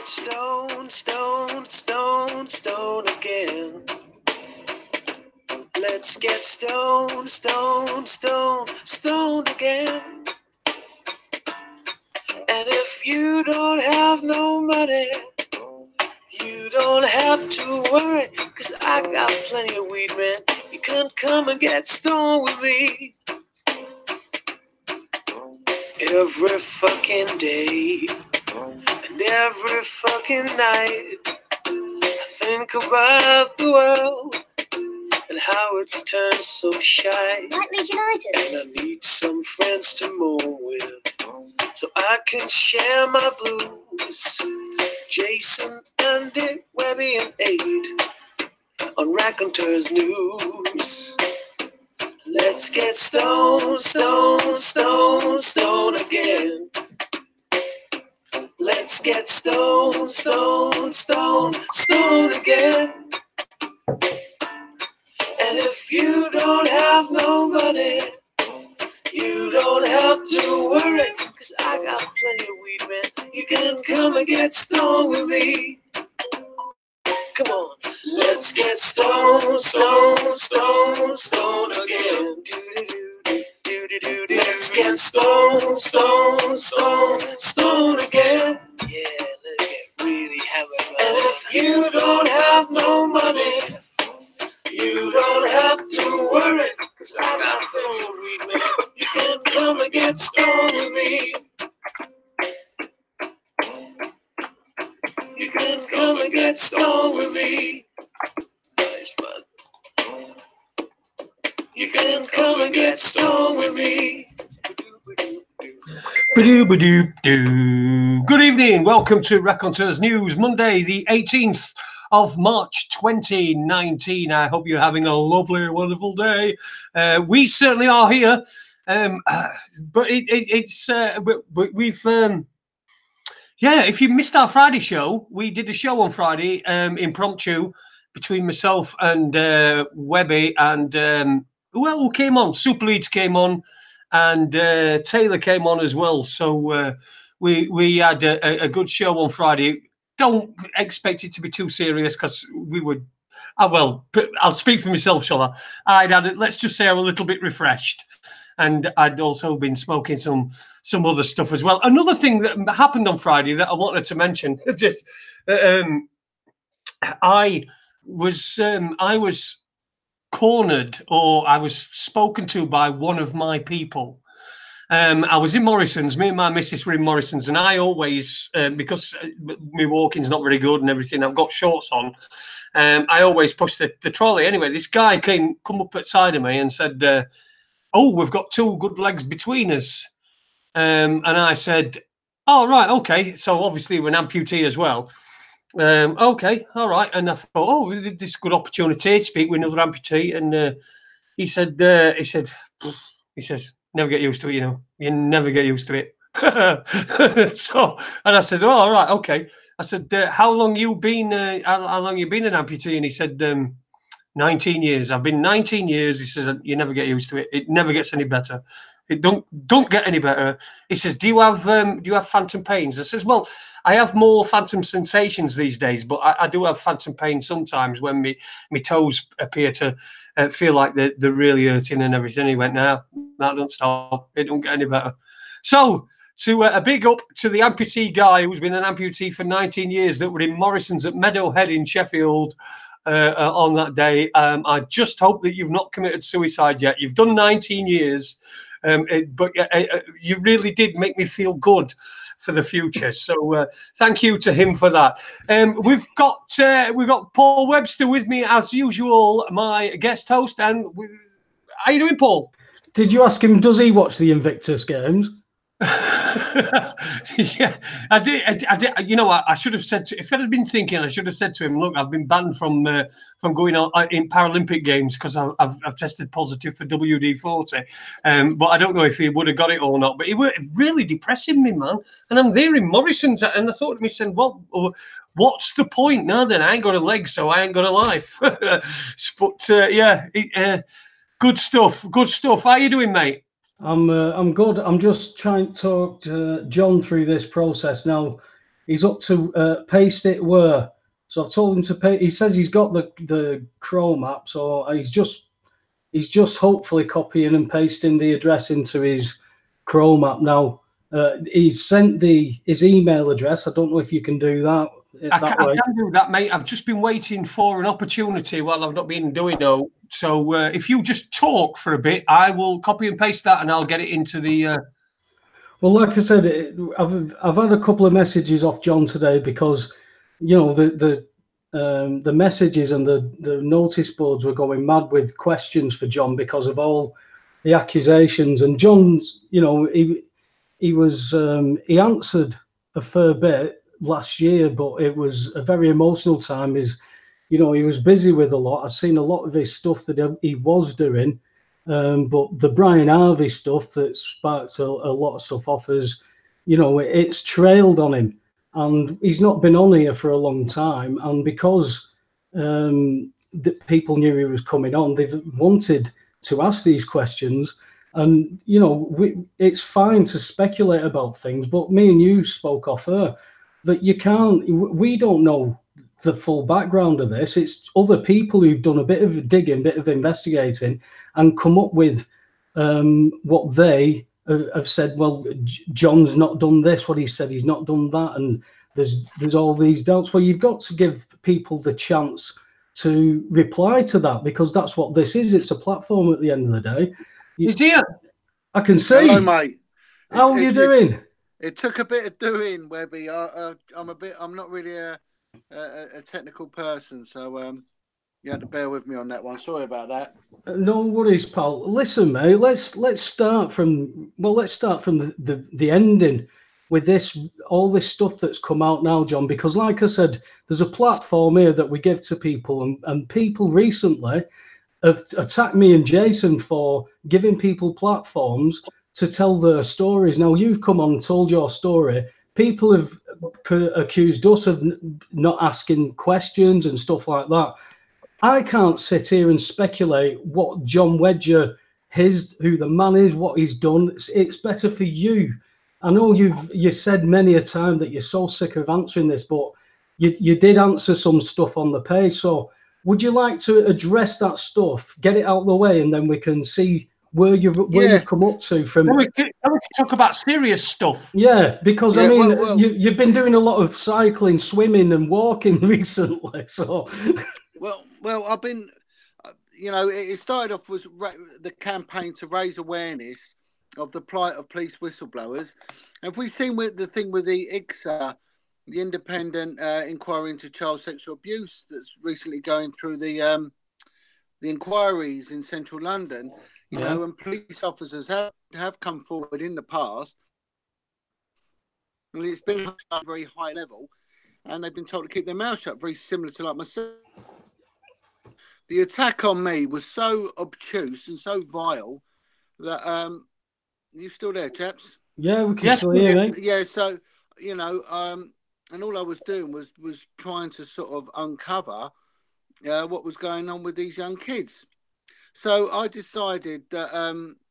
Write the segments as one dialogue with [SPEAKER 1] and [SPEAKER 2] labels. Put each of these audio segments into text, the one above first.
[SPEAKER 1] get stoned, stoned, stoned, stoned again. Let's get stoned, stoned, stoned, stoned again. And if you don't have no money, you don't have to worry, 'cause I got plenty of weed, man. You can come and get stoned with me. Every fucking day and every fucking night, I think about the world and how it's turned so shy.
[SPEAKER 2] Like Leeds United.
[SPEAKER 1] And I need some friends to moan with, so I can share my blues. Jason, Andy, Webby, and Aid on Raconteurs News. Let's get stoned, stoned, stoned, stoned again. Let's get stoned, stoned, stoned, stoned again. And if you don't have no money, you don't have to worry, 'cause I got plenty of weed, man. You can come and get stoned with me. Come on, let's get stoned, stoned, stoned, stoned again. Do-do-do-do-do-do-do. Let's get stoned, stoned, stoned, stoned again. Yeah, let's get really hammered. And if you don't have no money, you don't have to worry, 'cause I got plenty of weed, man. You can come and get stoned with me. You can come and get stoned with me. Nice, bud. You can come and get stoned with me.
[SPEAKER 3] Good evening. Welcome to Raconteurs News, Monday, the 18th of March 2019. I hope you're having a lovely, wonderful day. We certainly are here. But we've if you missed our Friday show, we did a show on Friday, impromptu, between myself and Webby and who came on? Super Leeds came on, and Taylor came on as well. So we had a good show on Friday. Don't expect it to be too serious, because we would. I'll speak for myself, shall I? Let's just say I'm a little bit refreshed, and I'd also been smoking some other stuff as well. Another thing that happened on Friday that I wanted to mention, just I was cornered, or I was spoken to by one of my people. I was in Morrison's. Me and my missus were in Morrison's, and I always, because my walking's not very good and everything, I've got shorts on. I always push the trolley. Anyway, this guy come up at side of me and said, "Oh, we've got two good legs between us." And I said, "Oh, right, okay." So obviously we're an amputee as well. Okay, all right. And I thought, oh, this is a good opportunity to speak with another amputee. And he says, "Never get used to it, you know. You never get used to it." And I said, "Oh, all right, okay." I said, "How long you been? How long you been an amputee?" And he said, 19 years. I've been 19 years. He says, "You never get used to it. It never gets any better. It don't get any better." He says, "Do you have phantom pains?" I says, "Well, I have more phantom sensations these days, but I do have phantom pain sometimes when my toes appear to feel like they're really hurting and everything." He went, "No, that don't stop. It don't get any better." So a big up to the amputee guy who's been an amputee for 19 years that were in Morrison's at Meadowhead in Sheffield on that day. I just hope that you've not committed suicide yet. You've done 19 years. But you really did make me feel good for the future. So thank you to him for that. We've got Paul Webster with me as usual, my guest host. And how you doing, Paul?
[SPEAKER 4] Did you ask him, does he watch the Invictus games?
[SPEAKER 3] Yeah, I did. You know, I should have said if I had been thinking, I should have said to him, "Look, I've been banned from going on in Paralympic games because I've tested positive for WD-40." But I don't know if he would have got it or not. But it was really depressing me, man. And I'm there in Morrison's, and I thought to myself, "Well, what's the point now? Then I ain't got a leg, so I ain't got a life." But good stuff. Good stuff. How you doing, mate?
[SPEAKER 4] I'm good. I'm just trying to talk to John through this process now. He's up to paste it where. So I've told him to pay. He says he's got the Chrome app, so he's just hopefully copying and pasting the address into his Chrome app now. He's sent his email address. I don't know if you can do that that way.
[SPEAKER 3] I can do that, mate. I've just been waiting for an opportunity while I've not been doing it. So if you just talk for a bit, I will copy and paste that, and I'll get it into the.
[SPEAKER 4] Well, like I said, I've had a couple of messages off Jon today because, you know, the messages and the notice boards were going mad with questions for Jon because of all the accusations. And Jon's, you know, he answered a fair bit last year, but it was a very emotional time. You know, he was busy with a lot. I've seen a lot of his stuff that he was doing. But the Brian Harvey stuff that sparked a lot of stuff off us, you know, it's trailed on him, and he's not been on here for a long time. And because the people knew he was coming on, they've wanted to ask these questions. And you know, it's fine to speculate about things, but me and you spoke off air that you can't. We don't know the full background of this. It's other people who've done a bit of digging, bit of investigating, and come up with what they have said. Well, Jon's not done this. What he said, he's not done that, and there's all these doubts. Well, you've got to give people the chance to reply to that, because that's what this is. It's a platform at the end of the day.
[SPEAKER 3] He's here.
[SPEAKER 4] I can see.
[SPEAKER 2] Hello, mate.
[SPEAKER 4] How are you doing?
[SPEAKER 2] It took a bit of doing, Webby. I'm not really a technical person, so you had to bear with me on that one. Sorry about that.
[SPEAKER 4] No worries, pal. Listen, mate. Let's start from the ending with all this stuff that's come out now, Jon. Because, like I said, there's a platform here that we give to people, and people recently have attacked me and Jason for giving people platforms to tell their stories. Now, you've come on and told your story. People have accused us of not asking questions and stuff like that. I can't sit here and speculate what Jon Wedger, who the man is, what he's done. It's better for you. I know you said many a time that you're so sick of answering this, but you did answer some stuff on the page. So would you like to address that stuff, get it out of the way, and then we can see where you've come up to from?
[SPEAKER 3] Then we can talk about serious stuff.
[SPEAKER 4] Yeah, because I mean, you've been doing a lot of cycling, swimming, and walking recently. So,
[SPEAKER 2] well, I've been, you know, it started off with the campaign to raise awareness of the plight of police whistleblowers. Have we seen with the thing with the ICSA, the independent inquiry into child sexual abuse that's recently going through the inquiries in central London? You know, and police officers have come forward in the past, and it's been at a very high level, and they've been told to keep their mouth shut, very similar to like myself. The attack on me was so obtuse and so vile that you still there, chaps?
[SPEAKER 4] Yeah, we can still hear you.
[SPEAKER 2] Yeah, so you know, and all I was doing was trying to sort of uncover what was going on with these young kids. So I decided that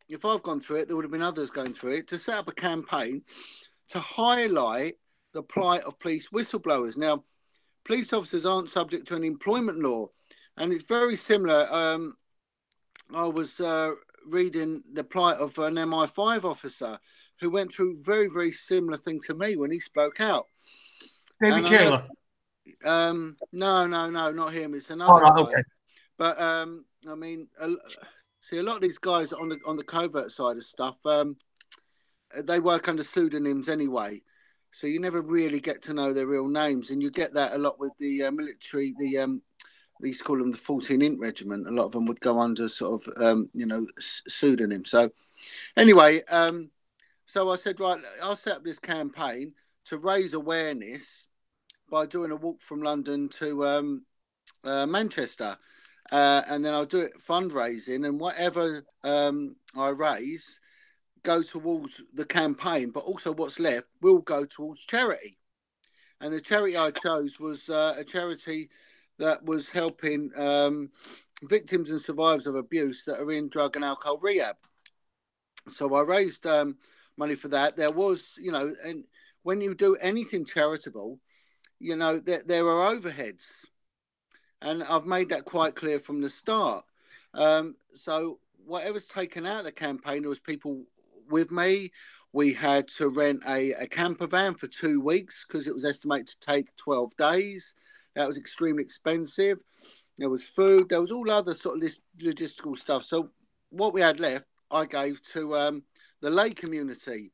[SPEAKER 2] if I've gone through it, there would have been others going through it, to set up a campaign to highlight the plight of police whistleblowers. Now, police officers aren't subject to an employment law, and it's very similar. I was reading the plight of an MI5 officer who went through very, very similar thing to me when he spoke out.
[SPEAKER 3] David Taylor?
[SPEAKER 2] No, not him. It's another guy. Okay. But I mean, see, a lot of these guys on the covert side of stuff, they work under pseudonyms anyway, so you never really get to know their real names, and you get that a lot with the military. They used to call them the 14th Regiment. A lot of them would go under sort of pseudonym. So anyway, so I said, right, I'll set up this campaign to raise awareness by doing a walk from London to Manchester. And then I'll do it fundraising, and whatever I raise go towards the campaign, but also what's left will go towards charity. And the charity I chose was a charity that was helping victims and survivors of abuse that are in drug and alcohol rehab. So I raised money for that. There was, you know, and when you do anything charitable, you know, there are overheads. And I've made that quite clear from the start. So whatever's taken out of the campaign, there was people with me. We had to rent a camper van for 2 weeks because it was estimated to take 12 days. That was extremely expensive. There was food. There was all other sort of logistical stuff. So what we had left, I gave to the lay community,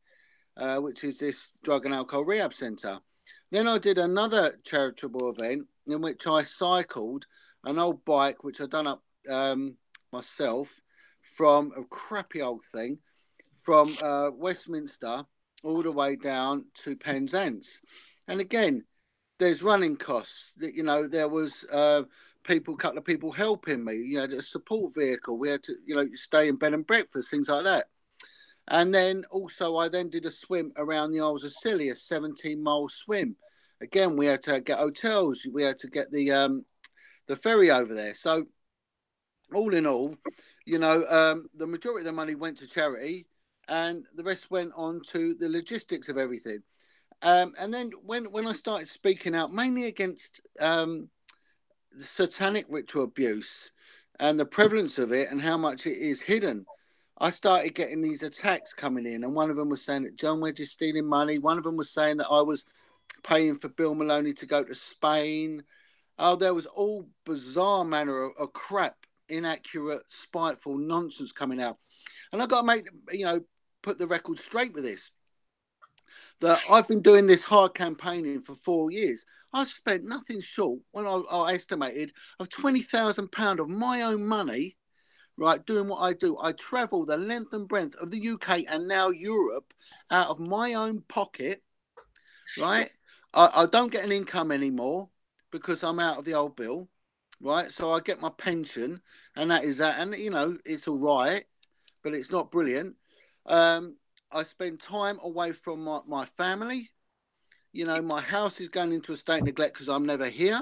[SPEAKER 2] which is this drug and alcohol rehab centre. Then I did another charitable event in which I cycled an old bike, which I'd done up myself, from a crappy old thing, from Westminster all the way down to Penzance. And again, there's running costs. You know, there was a couple of people helping me. You know, a support vehicle. We had to, you know, stay in bed and breakfast, things like that. And then also I then did a swim around the Isles of Scilly, a 17-mile swim. Again, we had to get hotels. We had to get the ferry over there. So all in all, you know, the majority of the money went to charity and the rest went on to the logistics of everything. And then when I started speaking out, mainly against the satanic ritual abuse and the prevalence of it and how much it is hidden, I started getting these attacks coming in. And one of them was saying that Jon Wedger is stealing money. One of them was saying that I was paying for Bill Maloney to go to Spain. Oh, there was all bizarre manner of crap, inaccurate, spiteful nonsense coming out. And I've got to put the record straight with this. That I've been doing this hard campaigning for 4 years. I've spent nothing short, when I estimated, of £20,000 of my own money, right, doing what I do. I travel the length and breadth of the UK and now Europe out of my own pocket, right? I don't get an income anymore because I'm out of the old bill, right? So I get my pension and that is that. And, you know, it's all right, but it's not brilliant. I spend time away from my family. You know, my house is going into a state of neglect because I'm never here.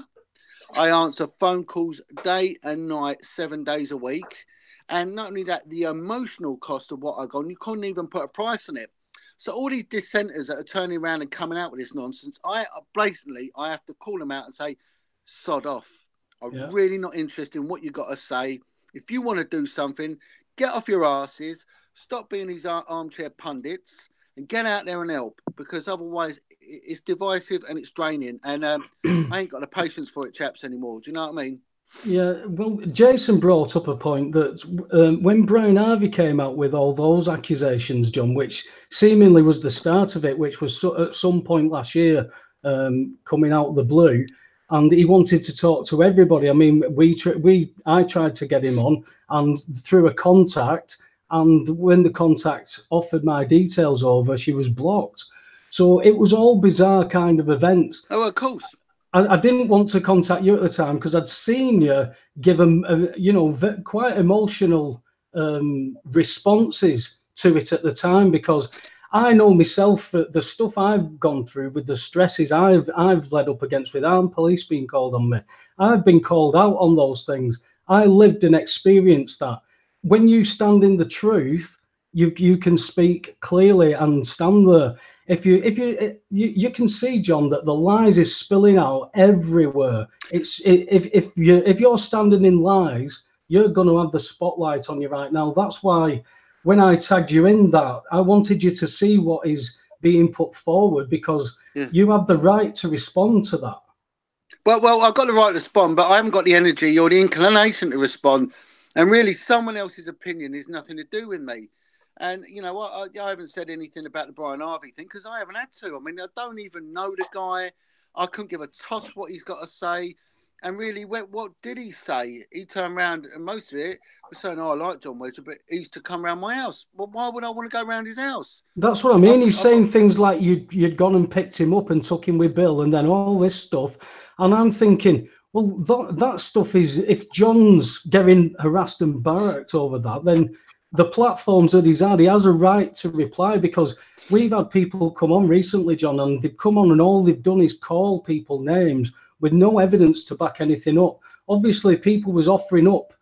[SPEAKER 2] I answer phone calls day and night, 7 days a week. And not only that, the emotional cost of what I've gone, you couldn't even put a price on it. So all these dissenters that are turning around and coming out with this nonsense, I have to call them out and say, sod off. I'm really not interested in what you got to say. If you want to do something, get off your asses, stop being these armchair pundits and get out there and help, because otherwise it's divisive and it's draining. And I ain't got the patience for it, chaps, anymore. Do you know what I mean?
[SPEAKER 4] Yeah, well, Jason brought up a point that when Brian Harvey came out with all those accusations, John, which seemingly was the start of it, which was at some point last year coming out of the blue, and he wanted to talk to everybody. I mean, I tried to get him on, and through a contact, and when the contact offered my details over, she was blocked. So it was all bizarre kind of events.
[SPEAKER 2] Oh, of course.
[SPEAKER 4] I didn't want to contact you at the time because I'd seen you give them, quite emotional responses to it at the time, because I know myself the stuff I've gone through with the stresses I've led up against with armed police being called on me. I've been called out on those things. I lived and experienced that. When you stand in the truth, you can speak clearly and stand there. If you can see, John, that the lies is spilling out everywhere. If you're standing in lies, you're going to have the spotlight on you right now. That's why when I tagged you in that, I wanted you to see what is being put forward, because you have the right to respond to that.
[SPEAKER 2] Well, I've got the right to respond, but I haven't got the energy or the inclination to respond. And really, someone else's opinion has nothing to do with me. And, you know, I haven't said anything about the Brian Harvey thing because I haven't had to. I mean, I don't even know the guy. I couldn't give a toss what he's got to say. And really, what did he say? He turned around, and most of it was saying, I like Jon Wedger, but he used to come around my house. Well, why would I want to go around his house?
[SPEAKER 4] That's what I mean. He's saying things like you'd gone and picked him up and took him with Bill and then all this stuff. And I'm thinking, well, that stuff is, if John's getting harassed and barracked over that, then the platforms that he's had, he has a right to reply, because we've had people come on recently, John, and they've come on and all they've done is call people names with no evidence to back anything up. Obviously, people was offering up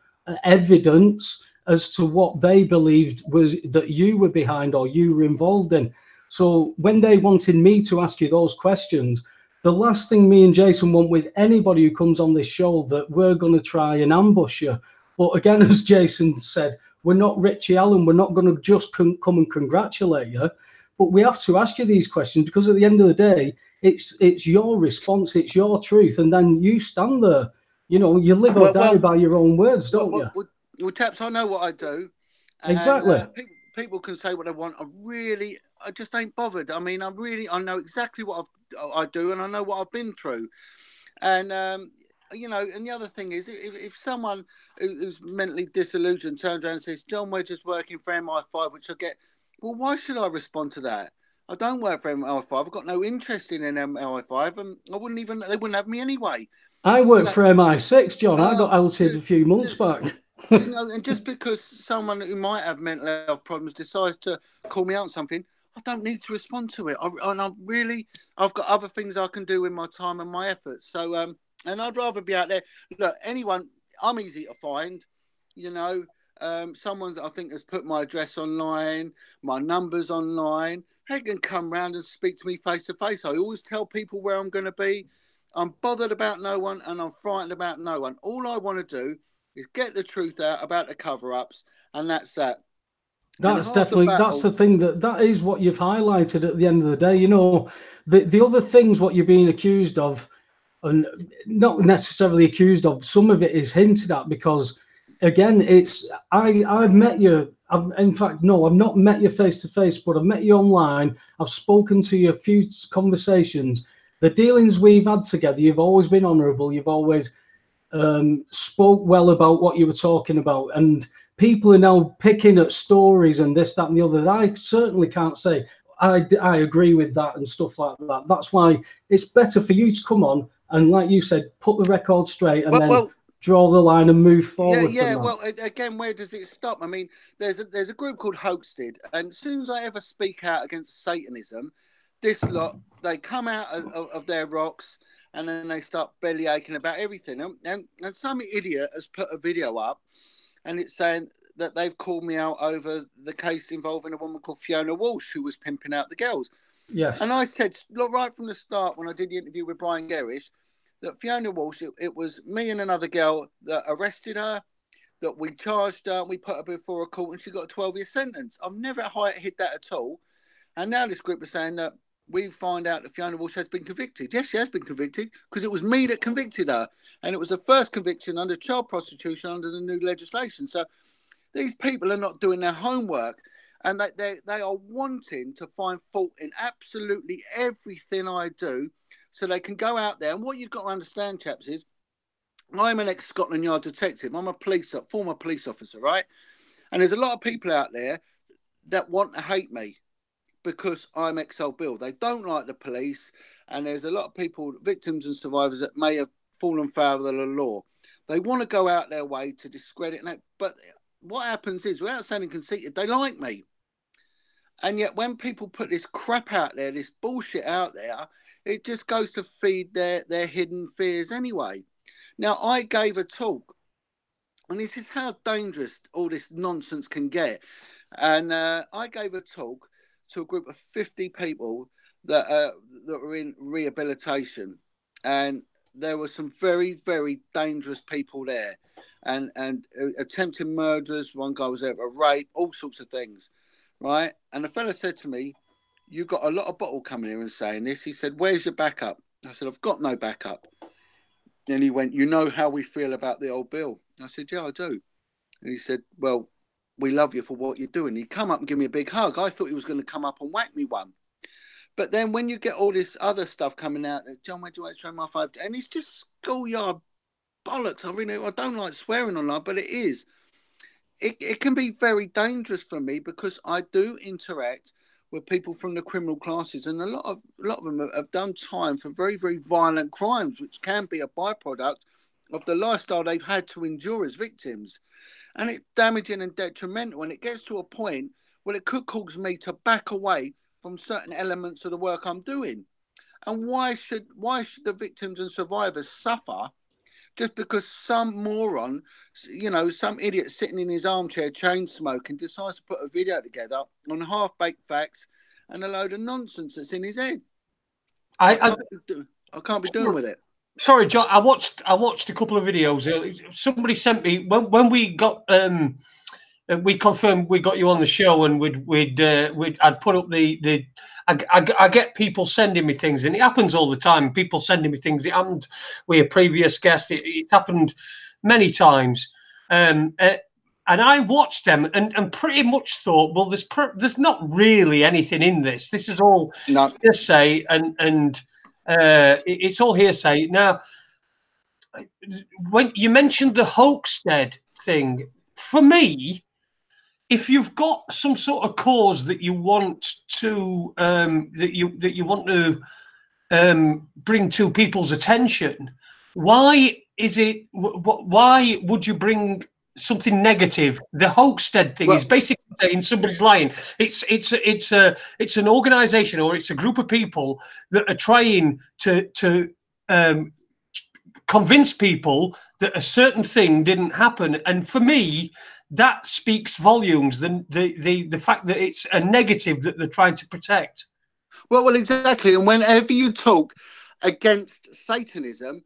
[SPEAKER 4] evidence as to what they believed was that you were behind or you were involved in. So when they wanted me to ask you those questions, the last thing me and Jason want with anybody who comes on this show, that we're going to try and ambush you. But again, as Jason said, we're not Richie Allen. We're not going to just come and congratulate you. But we have to ask you these questions, because at the end of the day, it's your response, it's your truth, and then you stand there. You know, you live or die by your own words, don't you?
[SPEAKER 2] Well, chaps, I know what I do. And,
[SPEAKER 4] exactly.
[SPEAKER 2] People can say what they want. I just ain't bothered. I mean, I know exactly what I do, and I know what I've been through. And you know, and the other thing is, if someone who's mentally disillusioned turns around and says, "Jon Wedger's working for MI5," which I get, well, why should I respond to that? I don't work for MI5. I've got no interest in MI5, and they wouldn't have me anyway.
[SPEAKER 4] I work for MI6, John. I got outed a few months back.
[SPEAKER 2] You know, and just because someone who might have mental health problems decides to call me out on something, I don't need to respond to it. I've got other things I can do with my time and my efforts. So, and I'd rather be out there. Look, anyone, I'm easy to find. You know, someone I think has put my address online, my numbers online. They can come round and speak to me face to face. I always tell people where I'm going to be. I'm bothered about no one, and I'm frightened about no one. All I want to do is get the truth out about the cover-ups, and that's that.
[SPEAKER 4] That's the thing, that is what you've highlighted at the end of the day. You know, the other things what you're being accused of, and not necessarily accused of, some of it is hinted at, because again, it's I've met you. In fact, no, I've not met you face to face, but I've met you online. I've spoken to you a few conversations. The dealings we've had together, you've always been honourable. You've always spoke well about what you were talking about, and people are now picking at stories and this, that, and the other. I certainly can't say I agree with that and stuff like that. That's why it's better for you to come on and, like you said, put the record straight and then draw the line and move forward.
[SPEAKER 2] Yeah. Well, again, where does it stop? I mean, there's a group called Hoaxed, and as soon as I ever speak out against Satanism, this lot, they come out of their rocks. And then they start belly aching about everything. And some idiot has put a video up, and it's saying that they've called me out over the case involving a woman called Fiona Walsh, who was pimping out the girls.
[SPEAKER 4] Yes.
[SPEAKER 2] And I said, look, right from the start, when I did the interview with Brian Gerrish, that Fiona Walsh, it was me and another girl that arrested her, that we charged her, and we put her before a court, and she got a 12-year sentence. I've never hid that at all. And now this group is saying that we find out that Fiona Walsh has been convicted. Yes, she has been convicted, because it was me that convicted her. And it was the first conviction under child prostitution under the new legislation. So these people are not doing their homework, and they are wanting to find fault in absolutely everything I do, so they can go out there. And what you've got to understand, chaps, is I'm an ex-Scotland Yard detective. I'm a former police officer, right? And there's a lot of people out there that want to hate me because I'm XL Bill. They don't like the police, and there's a lot of people, victims and survivors, that may have fallen foul of the law. They want to go out their way to discredit, but what happens is, without sounding conceited, they like me. And yet when people put this crap out there, this bullshit out there, it just goes to feed their hidden fears anyway. Now, I gave a talk, and this is how dangerous all this nonsense can get. And I gave a talk to a group of 50 people that were in rehabilitation, and there were some very, very dangerous people there, and attempted murderers. One guy was there for rape, all sorts of things, right? And the fella said to me, "You got a lot of bottle coming here and saying this." He said, "Where's your backup?" I said, "I've got no backup." And he went, "You know how we feel about the old Bill?" I said, "Yeah, I do." And he said, "Well, we love you for what you're doing." He'd come up and give me a big hug. I thought he was going to come up and whack me one. But then when you get all this other stuff coming out, that Jon Wedger works for MI5, and it's just schoolyard bollocks. I don't like swearing online, but it is. It can be very dangerous for me, because I do interact with people from the criminal classes, and a lot of them have done time for very, very violent crimes, which can be a byproduct of the lifestyle they've had to endure as victims. And it's damaging and detrimental, and it gets to a point where it could cause me to back away from certain elements of the work I'm doing. And why should the victims and survivors suffer just because some moron, some idiot sitting in his armchair chain smoking decides to put a video together on half-baked facts and a load of nonsense that's in his head.
[SPEAKER 3] I
[SPEAKER 2] can't be doing with it.
[SPEAKER 3] Sorry, John. I watched a couple of videos. Somebody sent me when we got we confirmed we got you on the show, and I'd put up the. I get people sending me things, and it happens all the time. People sending me things. It happened with a previous guest. It happened many times. And I watched them and pretty much thought, well, there's not really anything in this. This is all hearsay, and it's all hearsay. Now, when you mentioned the Hoaxstead thing, for me, if you've got some sort of cause that you want to bring to people's attention, why would you bring something negative? The Hoaxstead thing is basically saying somebody's lying. It's an organization, or it's a group of people that are trying to convince people that a certain thing didn't happen. And for me, that speaks volumes. The fact that it's a negative that they're trying to protect.
[SPEAKER 2] Well, exactly. And whenever you talk against Satanism,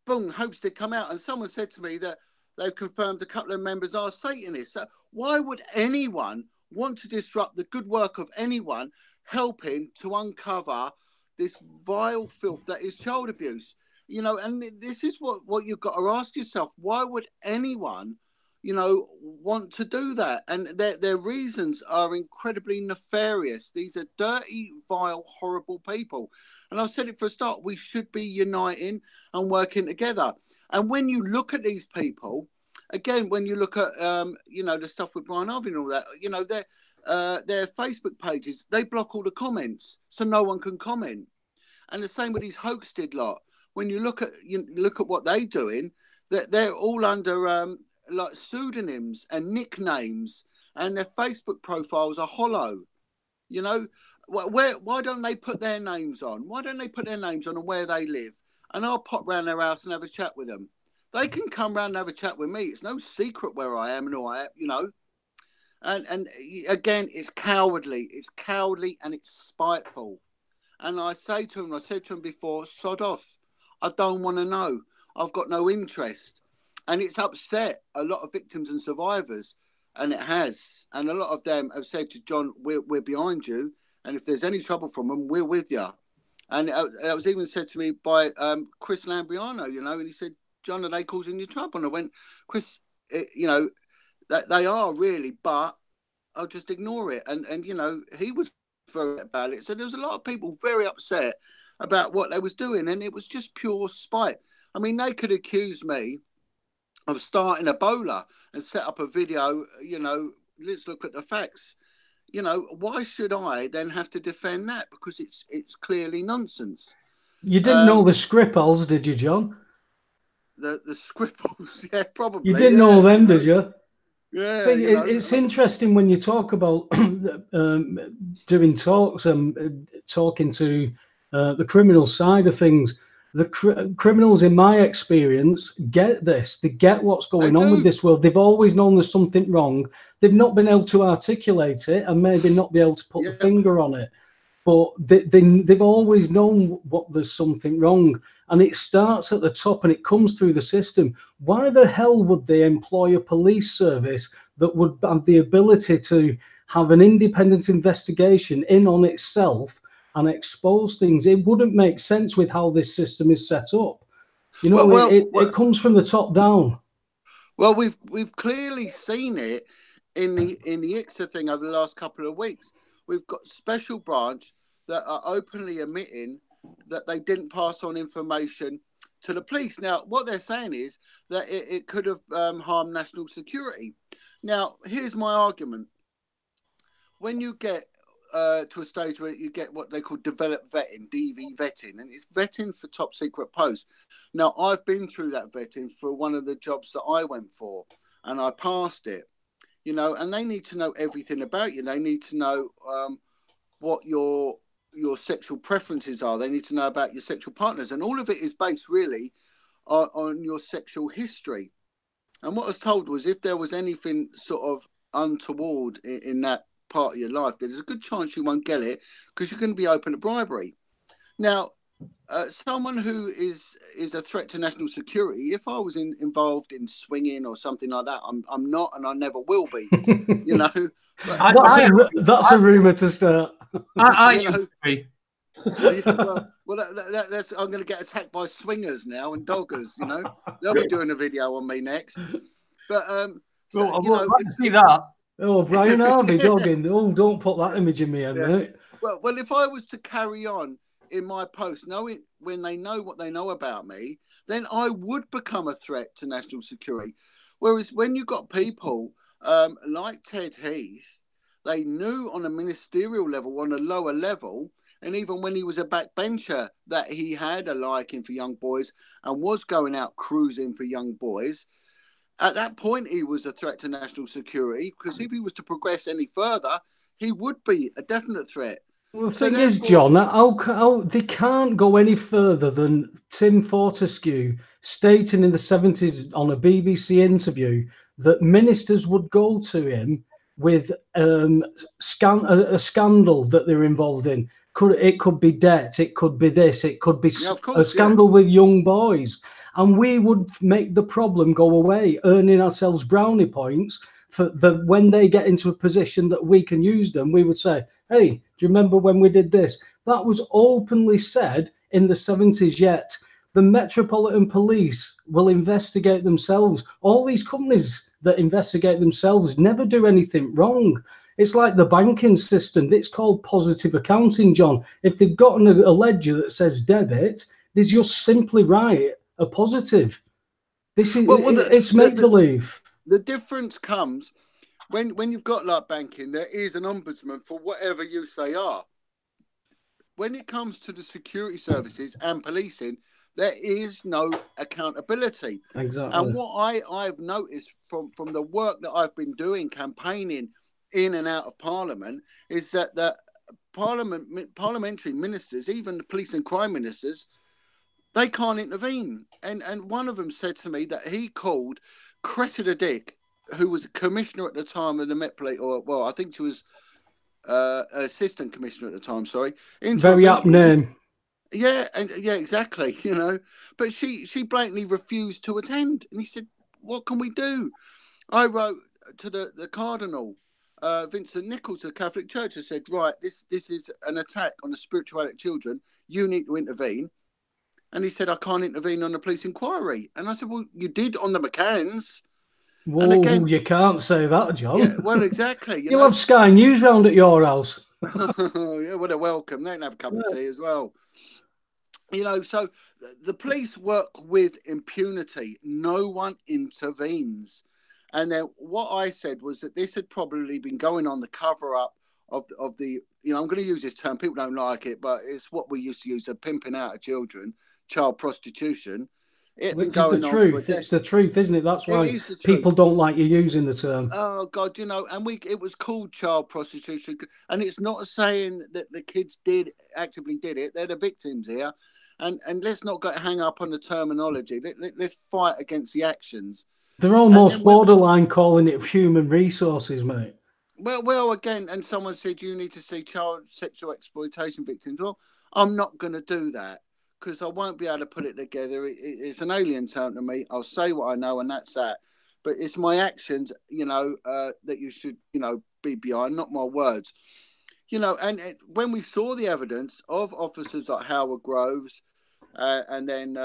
[SPEAKER 2] boom, Hoaxstead come out, and someone said to me that they've confirmed a couple of members are Satanists. So why would anyone want to disrupt the good work of anyone helping to uncover this vile filth that is child abuse? You know, and this is what you've got to ask yourself. Why would anyone, you know, want to do that? And their reasons are incredibly nefarious. These are dirty, vile, horrible people. And I've said it for a start, we should be uniting and working together. And when you look at these people, again, when you look at, you know, the stuff with Brian Harvey and all that, you know, their Facebook pages, they block all the comments so no one can comment. And the same with these Hoaxstead lot. When you look at what they're doing, that they're all under like pseudonyms and nicknames, and their Facebook profiles are hollow. You know, why don't they put their names on? Why don't they put their names on and where they live? And I'll pop round their house and have a chat with them. They can come round and have a chat with me. It's no secret where I am and who I am, you know. And again, it's cowardly. It's cowardly and it's spiteful. And I said to them before, sod off. I don't want to know. I've got no interest. And it's upset a lot of victims and survivors, and it has. And a lot of them have said to John, we're behind you, and if there's any trouble from them, we're with you. And it was even said to me by Chris Lambriano, you know, and he said, John, are they causing you trouble? And I went, Chris, you know, that they are really, but I'll just ignore it. And you know, he was very about it. So there was a lot of people very upset about what they was doing, and it was just pure spite. I mean, they could accuse me of starting a bowler and set up a video, you know, let's look at the facts. You know, why should I then have to defend that? Because it's clearly nonsense.
[SPEAKER 4] You didn't know the Skripals, did you, John?
[SPEAKER 2] The Skripals, yeah, probably.
[SPEAKER 4] You didn't know them, did you?
[SPEAKER 2] Yeah.
[SPEAKER 4] See, it's interesting when you talk about doing talks and talking to the criminal side of things. The criminals, in my experience, get this. They get what's going on with this world. They've always known there's something wrong. They've not been able to articulate it and maybe not be able to put the finger on it. But they've always known there's something wrong. And it starts at the top and it comes through the system. Why the hell would they employ a police service that would have the ability to have an independent investigation in on itself and expose things? It wouldn't make sense with how this system is set up. You know, it comes from the top down.
[SPEAKER 2] Well, we've clearly seen it in the ICSA thing over the last couple of weeks. We've got special branch that are openly admitting that they didn't pass on information to the police. Now, what they're saying is that it could have harmed national security. Now, here's my argument. When you get to a stage where you get what they call developed vetting, DV vetting, and it's vetting for top secret posts. Now, I've been through that vetting for one of the jobs that I went for, and I passed it, you know, and they need to know everything about you. They need to know what your sexual preferences are. They need to know about your sexual partners, and all of it is based really on your sexual history. And what I was told was if there was anything sort of untoward in that part of your life, there's a good chance you won't get it because you're going to be open to bribery. Now, someone who is a threat to national security, if I was involved in swinging or something like that, I'm not, and I never will be. You know, but,
[SPEAKER 4] that's a rumor to start.
[SPEAKER 3] I know.
[SPEAKER 2] Well, that's I'm going to get attacked by swingers now and doggers. You know, they'll be doing a video on me next. But so, you know,
[SPEAKER 3] see that.
[SPEAKER 4] Oh, Brian Harvey dogging. Oh, don't put that image in me head, mate.
[SPEAKER 2] Well, if I was to carry on in my post, knowing when they know what they know about me, then I would become a threat to national security. Whereas when you got people like Ted Heath, they knew on a ministerial level, on a lower level, and even when he was a backbencher, that he had a liking for young boys and was going out cruising for young boys. At that point, he was a threat to national security, because if he was to progress any further, he would be a definite threat.
[SPEAKER 4] Well, the thing is, John, they can't go any further than Tim Fortescue stating in the 70s on a BBC interview that ministers would go to him with a scandal that they're involved in. It could be debt, it could be this, it could be a scandal with young boys. And we would make the problem go away, earning ourselves brownie points for when they get into a position that we can use them. We would say, hey, do you remember when we did this? That was openly said in the 70s, yet the Metropolitan Police will investigate themselves. All these companies that investigate themselves never do anything wrong. It's like the banking system. It's called positive accounting, John. If they've got a ledger that says debit, they just simply write a positive. This is it's make-believe.
[SPEAKER 2] The difference comes when you've got like banking, there is an ombudsman for whatever you say are. When it comes to the security services and policing, there is no accountability.
[SPEAKER 4] Exactly.
[SPEAKER 2] And what I've noticed from the work that I've been doing, campaigning in and out of Parliament, is that the parliamentary ministers, even the police and crime ministers, they can't intervene. And one of them said to me that he called Cressida Dick, who was a commissioner at the time of the Met Police, I think she was assistant commissioner at the time, sorry.
[SPEAKER 4] Very apt name.
[SPEAKER 2] Yeah, exactly, you know. But she blatantly refused to attend. And he said, what can we do? I wrote to the Cardinal, Vincent Nichols of the Catholic Church, and said, right, this is an attack on the spirituality of children. You need to intervene. And he said, I can't intervene on the police inquiry. And I said, well, you did on the McCanns.
[SPEAKER 4] Whoa, and again, you can't say that, John.
[SPEAKER 2] Yeah, well, exactly.
[SPEAKER 4] You'll have Sky News round at your house.
[SPEAKER 2] Yeah, what a welcome. They can have a cup of tea as well. You know, so the police work with impunity. No one intervenes. And then what I said was that this had probably been going on the cover-up of the, you know, I'm going to use this term. People don't like it, but it's what we used to use, the pimping out of children, child prostitution.
[SPEAKER 4] Which is the truth. It's the truth, isn't it? That's why people don't like you using the term.
[SPEAKER 2] Oh, God, you know, and it was called child prostitution. And it's not saying that the kids actively did it. They're the victims here. And let's not get hang up on the terminology. Let's fight against the actions.
[SPEAKER 4] They're almost borderline calling it human resources, mate.
[SPEAKER 2] Well, again, and someone said you need to see child sexual exploitation victims. Well, I'm not going to do that because I won't be able to put it together. It's an alien term to me. I'll say what I know, and that's that. But it's my actions, you know, that you should, you know, be behind, not my words. You know, and when we saw the evidence of officers like Howard Groves and then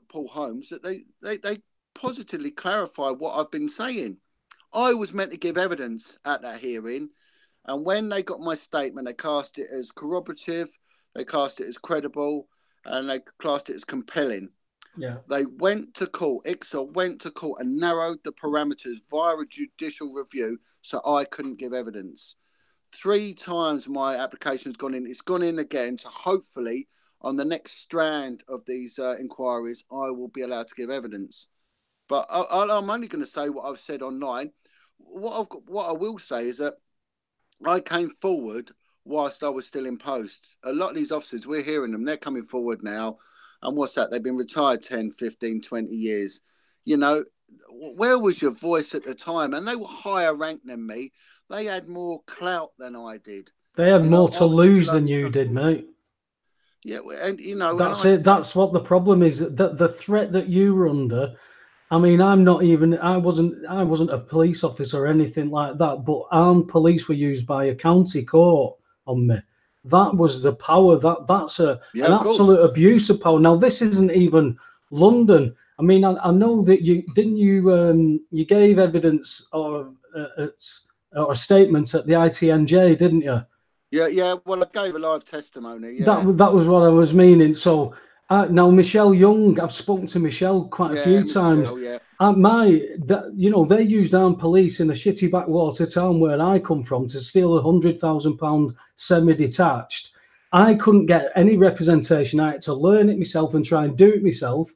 [SPEAKER 2] Paul Holmes, that they positively clarify what I've been saying. I was meant to give evidence at that hearing, and when they got my statement, they cast it as corroborative, they cast it as credible, and they classed it as compelling.
[SPEAKER 4] Yeah.
[SPEAKER 2] They went to court, ICSA went to court and narrowed the parameters via a judicial review so I couldn't give evidence. 3 times my application has gone in. It's gone in again, so hopefully on the next strand of these inquiries, I will be allowed to give evidence. But I'm only going to say what I've said online. What I will say is that I came forward whilst I was still in post. A lot of these officers, we're hearing them, they're coming forward now. And what's that? They've been retired 10, 15, 20 years. You know, where was your voice at the time? And they were higher ranked than me. They had more clout than I did.
[SPEAKER 4] They had more to lose than you did, mate.
[SPEAKER 2] Yeah, and
[SPEAKER 4] that's it. That's what the problem is. That the threat that you were under. I mean, I wasn't a police officer or anything like that. But armed police were used by a county court on me. That was the power. That's an absolute abuse of power. Now, this isn't even London. I mean, I know that you gave evidence or a statement at the ITNJ, didn't you?
[SPEAKER 2] Yeah. Well, I gave a live testimony. Yeah.
[SPEAKER 4] That was what I was meaning. So now Michelle Young, I've spoken to Michelle quite a few times.
[SPEAKER 2] Yeah.
[SPEAKER 4] They used armed police in a shitty backwater town where I come from to steal £100,000 semi-detached. I couldn't get any representation. I had to learn it myself and try and do it myself.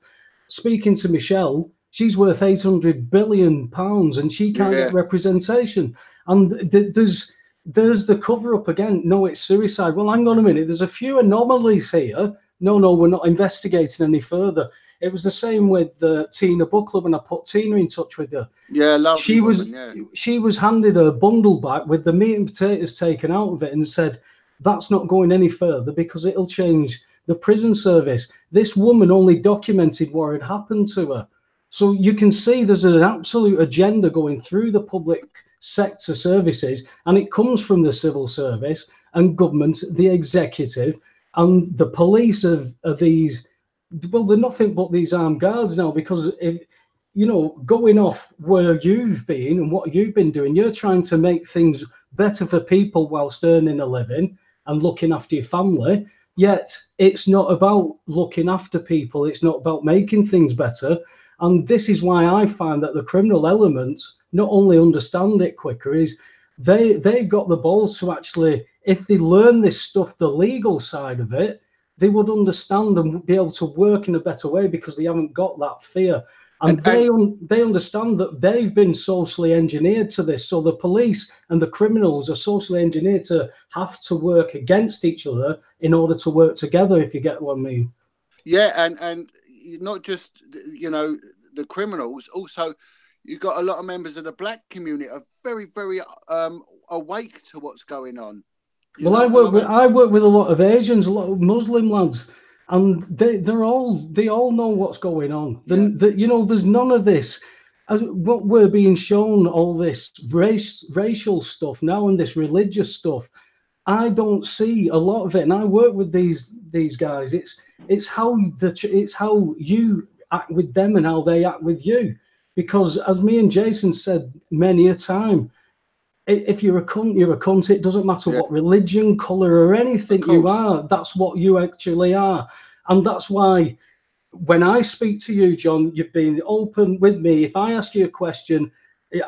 [SPEAKER 4] Speaking to Michelle, she's worth £800 billion and she can't get representation. And there's the cover up again. No, it's suicide. Well, hang on a minute. There's a few anomalies here. No, we're not investigating any further. It was the same with Tina Buckler when I put Tina in touch with her.
[SPEAKER 2] Yeah, lovely
[SPEAKER 4] she
[SPEAKER 2] woman,
[SPEAKER 4] she was handed a bundle back with the meat and potatoes taken out of it and said, that's not going any further because it'll change the prison service. This woman only documented what had happened to her. So you can see there's an absolute agenda going through the public sector services, and it comes from the civil service and government, the executive, and the police are these. Well, they're nothing but these armed guards now, because going off where you've been and what you've been doing, you're trying to make things better for people whilst earning a living and looking after your family. Yet it's not about looking after people. It's not about making things better. And this is why I find that the criminal elements not only understand it quicker, is they've got the balls to actually, if they learn this stuff, the legal side of it, they would understand and be able to work in a better way because they haven't got that fear. And they understand that they've been socially engineered to this. So the police and the criminals are socially engineered to have to work against each other in order to work together, if you get what I mean.
[SPEAKER 2] Yeah, and not just, the criminals, also you've got a lot of members of the black community are very, very awake to what's going on.
[SPEAKER 4] I work with a lot of Asians, a lot of Muslim lads, and they all know what's going on. There's none of this. As what we're being shown, all this racial stuff now and this religious stuff, I don't see a lot of it. And I work with these guys. It's how you act with them and how they act with you. Because as me and Jason said many a time, if you're a cunt, you're a cunt. It doesn't matter what religion, colour or anything you are. That's what you actually are. And that's why when I speak to you, John, you've been open with me. If I ask you a question,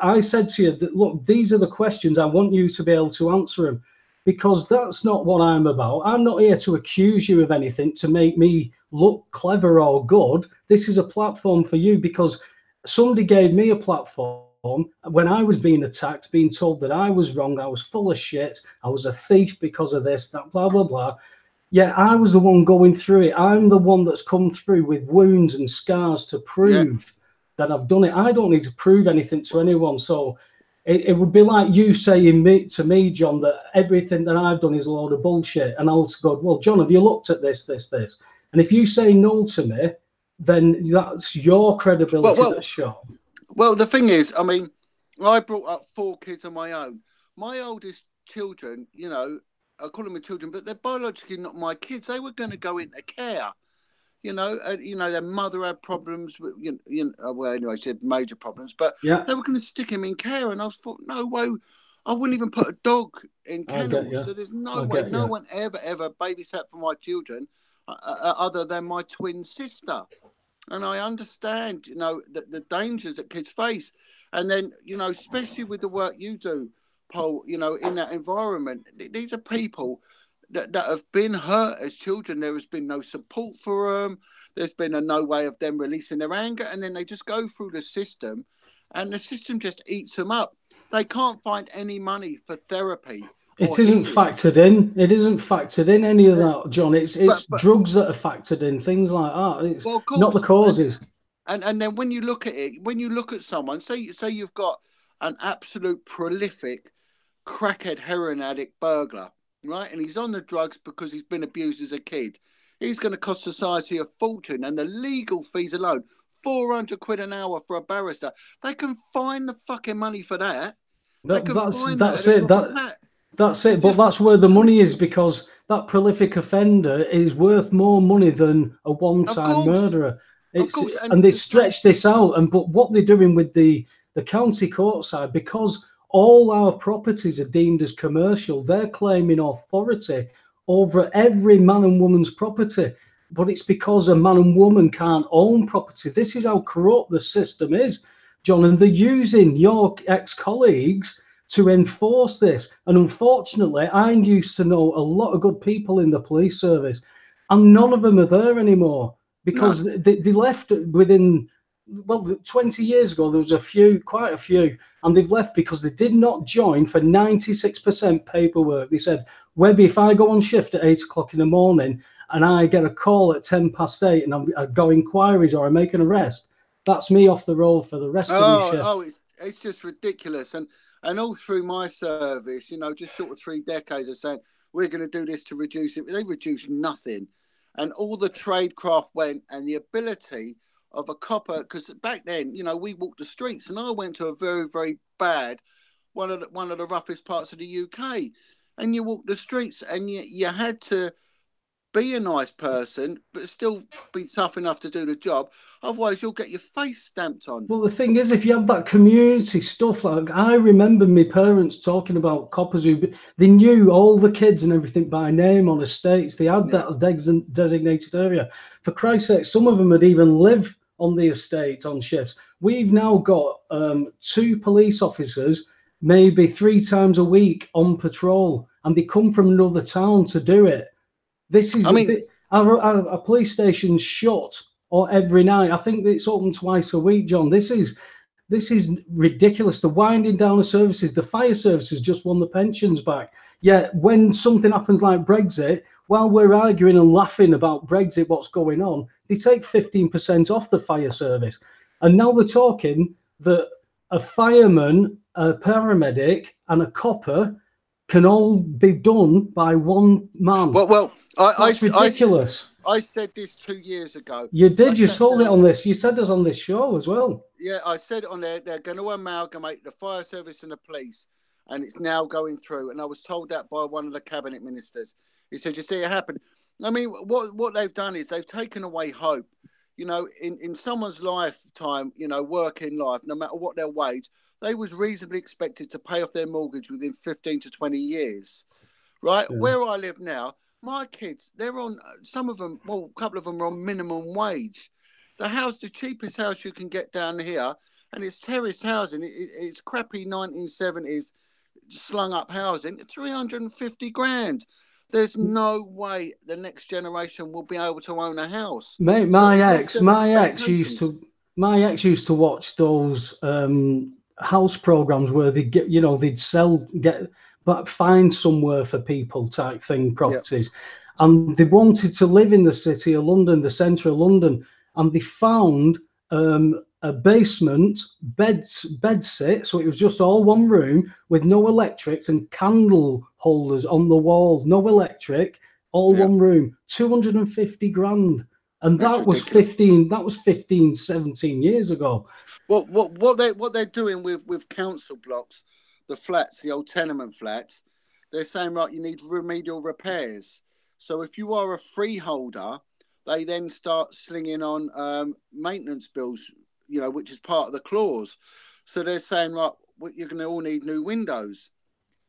[SPEAKER 4] I said to you that, look, these are the questions. I want you to be able to answer them, because that's not what I'm about. I'm not here to accuse you of anything to make me look clever or good. This is a platform for you because somebody gave me a platform when I was being attacked, being told that I was wrong, I was full of shit, I was a thief because of this, that, blah, blah, blah. Yeah, I was the one going through it. I'm the one that's come through with wounds and scars to prove that I've done it. I don't need to prove anything to anyone. So it would be like you saying to me, John, that everything that I've done is a load of bullshit. And I'll go, well, John, have you looked at this? And if you say no to me, then that's your credibility that's shot.
[SPEAKER 2] Well, the thing is, I mean, I brought up 4 kids of my own. My oldest children, I call them my children, but they're biologically not my kids. They were going to go into care, their mother had problems with, well, anyway, she had major problems, but they were going to stick him in care. And I thought, no way, I wouldn't even put a dog in kennels. So there's no way, no one ever babysat for my children other than my twin sister. And I understand, the dangers that kids face. And then, especially with the work you do, Paul, in that environment, these are people that have been hurt as children. There has been no support for them. There's been no way of them releasing their anger. And then they just go through the system and the system just eats them up. They can't find any money for therapy.
[SPEAKER 4] It isn't factored in. It isn't factored in, any of that, John. It's drugs that are factored in, things like that. It's not the causes.
[SPEAKER 2] And then when you look at it, when you look at someone, say you've got an absolute prolific crackhead heroin addict burglar, right? And he's on the drugs because he's been abused as a kid. He's going to cost society a fortune, and the legal fees alone, 400 quid an hour for a barrister. They can find the fucking money for that. They can find
[SPEAKER 4] that's it. That's it. But that's where the money is, because that prolific offender is worth more money than a one-time murderer.
[SPEAKER 2] Of course.
[SPEAKER 4] And they stretch this out. But what they're doing with the county court side, because all our properties are deemed as commercial, they're claiming authority over every man and woman's property. But it's because a man and woman can't own property. This is how corrupt the system is, John. And they're using your ex-colleagues to enforce this. And unfortunately, I used to know a lot of good people in the police service, and none of them are there anymore, because they left within, 20 years ago, there was quite a few, and they've left because they did not join for 96% paperwork. They said, Webby, if I go on shift at 8 o'clock in the morning and I get a call at 8:10 and I go inquiries or I make an arrest, that's me off the roll for the rest of the shift.
[SPEAKER 2] Oh, it's just ridiculous. And all through my service, just short of 3 decades of saying, we're going to do this to reduce it. They reduced nothing. And all the tradecraft went, and the ability of a copper, because back then, we walked the streets, and I went to a very, very bad, one of the roughest parts of the UK. And you walked the streets, and you had to be a nice person, but still be tough enough to do the job. Otherwise, you'll get your face stamped on.
[SPEAKER 4] Well, the thing is, if you have that community stuff, like I remember my parents talking about coppers they knew all the kids and everything by name on estates. They had that designated area. For Christ's sake, some of them had even lived on the estate on shifts. We've now got 2 police officers, maybe 3 times a week on patrol, and they come from another town to do it. This is, our police station's shut every night. I think it's open twice a week, John. This is ridiculous. The winding down of services, the fire services just won the pensions back. Yet when something happens like Brexit, while we're arguing and laughing about Brexit, what's going on, they take 15% off the fire service. And now they're talking that a fireman, a paramedic, and a copper can all be done by one man.
[SPEAKER 2] Well,
[SPEAKER 4] That's ridiculous.
[SPEAKER 2] I said this 2 years ago.
[SPEAKER 4] You did. You sold it on this. You said this on this show as well.
[SPEAKER 2] Yeah, I said it on there. They're going to amalgamate the fire service and the police, and it's now going through. And I was told that by one of the cabinet ministers. He said, "You see it happen." I mean, what they've done is they've taken away hope. In someone's lifetime, working life, no matter what their wage, they was reasonably expected to pay off their mortgage within 15 to 20 years, right? Yeah. Where I live now, my kids, they're on, some of them, a couple of them are on minimum wage. The cheapest house you can get down here, and it's terraced housing, it's crappy 1970s slung up housing, 350 grand. There's no way the next generation will be able to own a house.
[SPEAKER 4] Mate, my ex used to watch those house programs where they get, they'd find somewhere for people type thing, properties. Yep. And they wanted to live in the city of London, the centre of London, and they found a basement bed sit, so it was just all one room with no electrics and candle holders on the wall, no electric, all one room, 250 grand. And that was 15, 17 years ago.
[SPEAKER 2] Well, what they're doing with council blocks, the flats, the old tenement flats, they're saying, right, you need remedial repairs. So if you are a freeholder, they then start slinging on maintenance bills, which is part of the clause. So they're saying, right, you're going to all need new windows.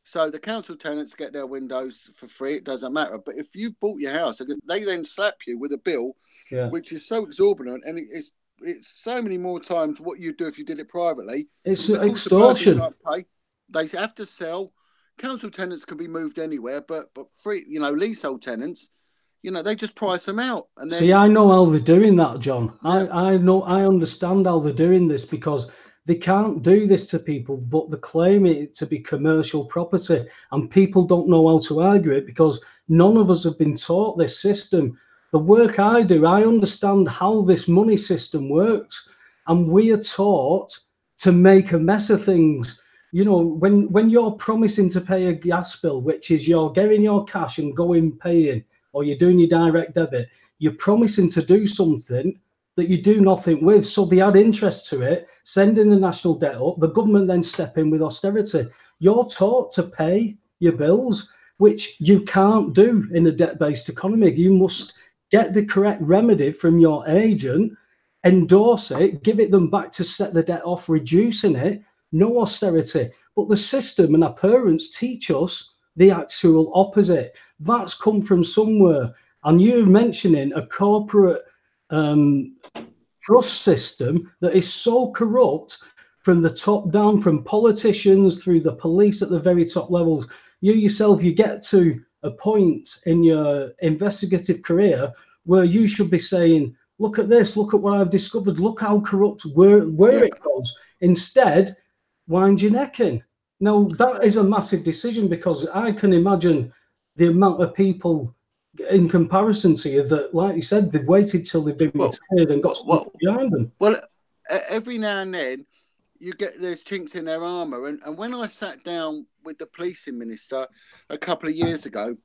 [SPEAKER 2] So the council tenants get their windows for free. It doesn't matter. But if you've bought your house, they then slap you with a bill, which is so exorbitant, and it's so many more times what you'd do if you did it privately.
[SPEAKER 4] It's extortion.
[SPEAKER 2] They have to sell. Council tenants can be moved anywhere, but free, leasehold tenants, they just price them out. And then...
[SPEAKER 4] See, I know how they're doing that, John. Yeah. I understand how they're doing this, because they can't do this to people, but they claim it to be commercial property, and people don't know how to argue it because none of us have been taught this system. the work I do, I understand how this money system works, and we are taught to make a mess of things. You know, when you're promising to pay a gas bill, which is you're getting your cash and going paying, or you're doing your direct debit, you're promising to do something that you do nothing with. So they add interest to it, sending the national debt up. The government then step in with austerity. You're taught to pay your bills, which you can't do in a debt-based economy. You must get the correct remedy from your agent, endorse it, give it them back to set the debt off, reducing it, no austerity. But the system and our parents teach us the actual opposite. That's come from somewhere. And you mentioning a corporate trust system that is so corrupt from the top down, from politicians through the police at the very top levels. You yourself, you get to a point in your investigative career where you should be saying, look at this, look at what I've discovered, look how corrupt where it goes. Instead, wind your neck in. Now, that is a massive decision, because I can imagine the amount of people in comparison to you that, like you said, they've waited till they've been retired and got stuff behind them.
[SPEAKER 2] Well, every now and then you get there's chinks in their armour. And when I sat down with the policing minister a couple of years ago,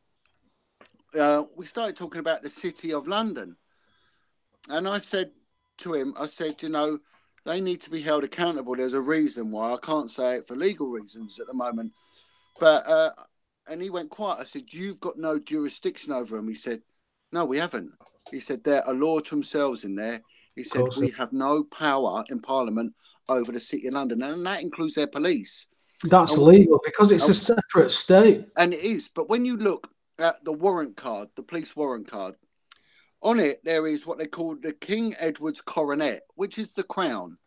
[SPEAKER 2] we started talking about the City of London. And I said to him, you know, they need to be held accountable. There's a reason why. I can't say it for legal reasons at the moment. But, and he went quiet. I said, you've got no jurisdiction over them. He said, no, we haven't. He said, they're a law to themselves in there. He said, we have no power in Parliament over the City of London. And that includes their police.
[SPEAKER 4] That's illegal, because it's a separate state.
[SPEAKER 2] And it is. But when you look at the warrant card, the police warrant card, on it, there is what they call the King Edward's Coronet, which is the crown,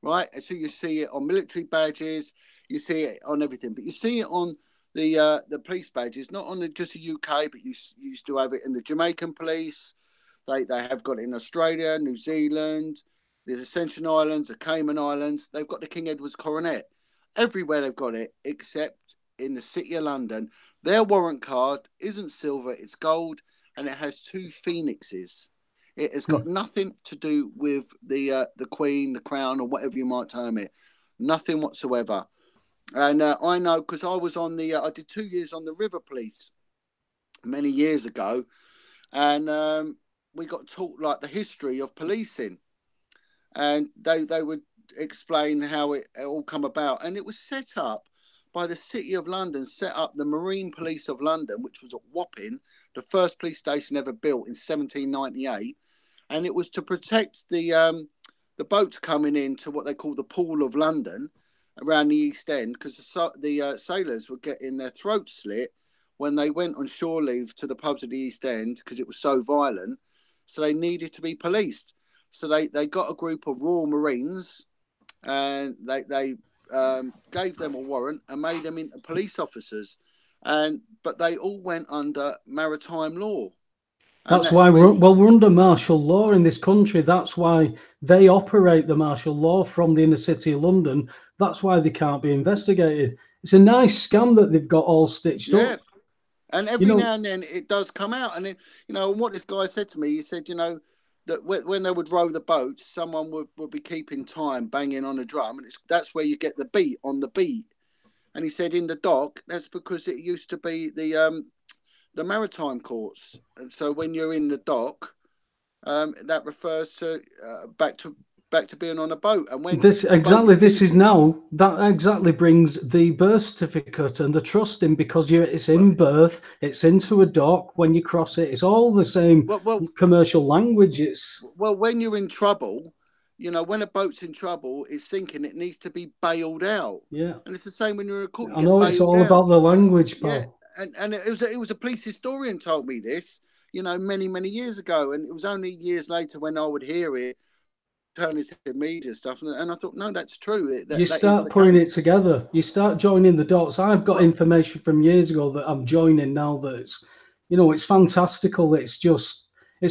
[SPEAKER 2] right? And so you see it on military badges, you see it on everything, but you see it on the police badges, not on just the UK, but you used to have it in the Jamaican police. They have got it in Australia, New Zealand, the Ascension Islands, the Cayman Islands. They've got the King Edward's Coronet. Everywhere they've got it, except in the City of London. Their warrant card isn't silver, it's gold, and it has two phoenixes. It has got nothing to do with the Queen, the Crown, or whatever you might term it. Nothing whatsoever. And I know, because I was on I did 2 years on the River Police many years ago, and we got taught like the history of policing, and they would explain how it all come about, and it was set up by the City of London, set up the Marine Police of London, which was at Wapping, the first police station ever built in 1798, and it was to protect the boats coming into what they call the Pool of London around the East End, because the sailors were getting their throats slit when they went on shore leave to the pubs of the East End, because it was so violent, so they needed to be policed. So they got a group of Royal Marines, and they gave them a warrant and made them into police officers, but they all went under maritime law.
[SPEAKER 4] That's why we're under martial law in this country. That's why they operate the martial law from the inner city of London. That's why they can't be investigated. It's a nice scam that they've got all stitched up.
[SPEAKER 2] And every now and then it does come out. And, what this guy said to me, he said, that when they would row the boats, someone would be keeping time, banging on a drum. And that's where you get the beat on the beat. And he said in the dock, that's because it used to be the maritime courts. And so when you're in the dock, that refers to back to being on a boat. And when this
[SPEAKER 4] exactly brings the birth certificate and the trust in, because it's in birth, it's into a dock. When you cross it, it's all the same commercial language.
[SPEAKER 2] When you're in trouble, when a boat's in trouble, it's sinking, it needs to be bailed out.
[SPEAKER 4] Yeah.
[SPEAKER 2] And it's the same when you're in a court.
[SPEAKER 4] I know it's all about the language, pal.
[SPEAKER 2] Yeah. And it was a police historian told me this, many, many years ago. And it was only years later when I would hear it, turn into media stuff. And I thought, no, that's true.
[SPEAKER 4] You start putting it together. You start joining the dots. I've got information from years ago that I'm joining now that it's fantastical. It's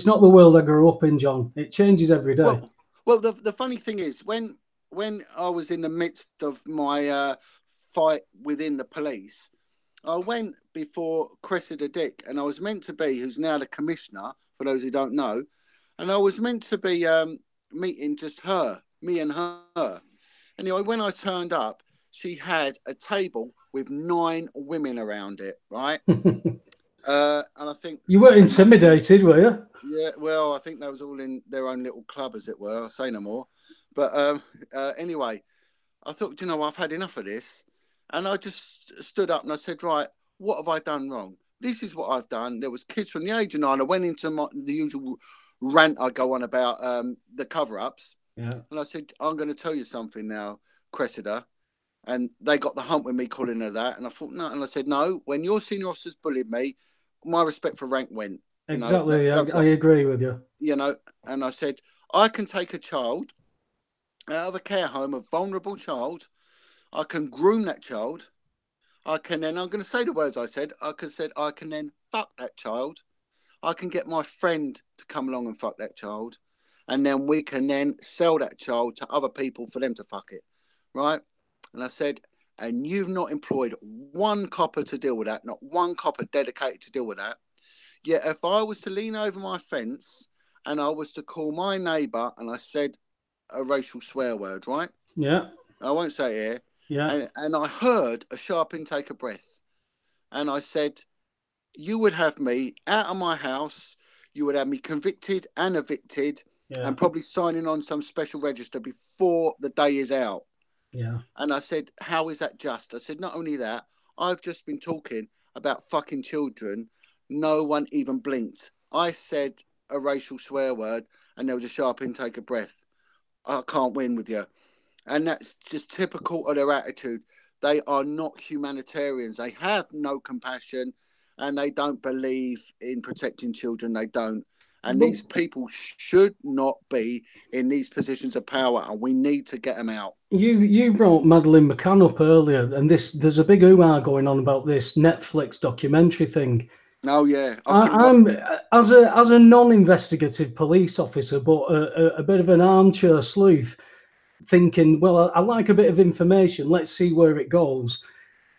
[SPEAKER 4] not the world I grew up in, John. It changes every day.
[SPEAKER 2] Well, the funny thing is, when I was in the midst of my fight within the police, I went before Cressida Dick, and I was meant to be, who's now the commissioner, for those who don't know, and I was meant to be meeting just her, me and her. Anyway, when I turned up, she had a table with 9 women around it, right? And I think...
[SPEAKER 4] You weren't intimidated, were you?
[SPEAKER 2] Yeah, well, I think they was all in their own little club, as it were. I'll say no more. But anyway, I thought, you know, I've had enough of this. And I just stood up and I said, right, what have I done wrong? This is what I've done. There was kids from the age of 9. I went into the usual rant I go on about the cover-ups.
[SPEAKER 4] Yeah.
[SPEAKER 2] And I said, I'm going to tell you something now, Cressida. And they got the hump with me calling her that. And I thought, no. And I said, no, when your senior officers bullied me, my respect for rank went.
[SPEAKER 4] Exactly. I agree with you.
[SPEAKER 2] You know, and I said, I can take a child out of a care home, a vulnerable child. I can groom that child. I can then, I'm going to say the words I said, I can then fuck that child. I can get my friend to come along and fuck that child. And then we can then sell that child to other people for them to fuck it. Right? And I said, and you've not employed one copper to deal with that, not one copper dedicated to deal with that. Yet if I was to lean over my fence and I was to call my neighbour and I said a racial swear word, right?
[SPEAKER 4] Yeah.
[SPEAKER 2] I won't say it here.
[SPEAKER 4] Yeah.
[SPEAKER 2] And I heard a sharp intake of breath. And I said, you would have me out of my house. You would have me convicted and evicted and probably signing on some special register before the day is out.
[SPEAKER 4] Yeah.
[SPEAKER 2] And I said, how is that just? I said, not only that, I've just been talking about fucking children. No one even blinked. I said a racial swear word and there was a sharp intake of breath. I can't win with you. And that's just typical of their attitude. They are not humanitarians. They have no compassion and they don't believe in protecting children. They don't. And these people should not be in these positions of power, and we need to get them out.
[SPEAKER 4] You brought Madeleine McCann up earlier, and there's a big hoo-ha going on about this Netflix documentary thing.
[SPEAKER 2] Oh yeah,
[SPEAKER 4] I'm as a non-investigative police officer, but a bit of an armchair sleuth, thinking, well, I like a bit of information. Let's see where it goes.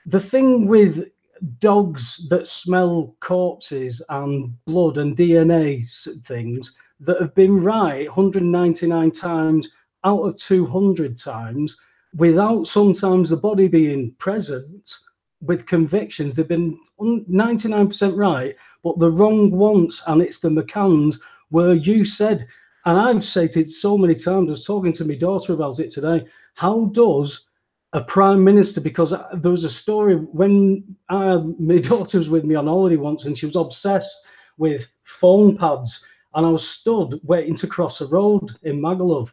[SPEAKER 4] The thing with dogs that smell corpses and blood and DNA things that have been right 199 times out of 200 times without sometimes the body being present with convictions, they've been 99% right, but the wrong once, and it's the McCanns where you said, and I've said it so many times, I was talking to my daughter about it today, how does a prime minister, because there was a story when my daughter was with me on holiday once and she was obsessed with phone pads, and I was stood waiting to cross a road in Magaluf,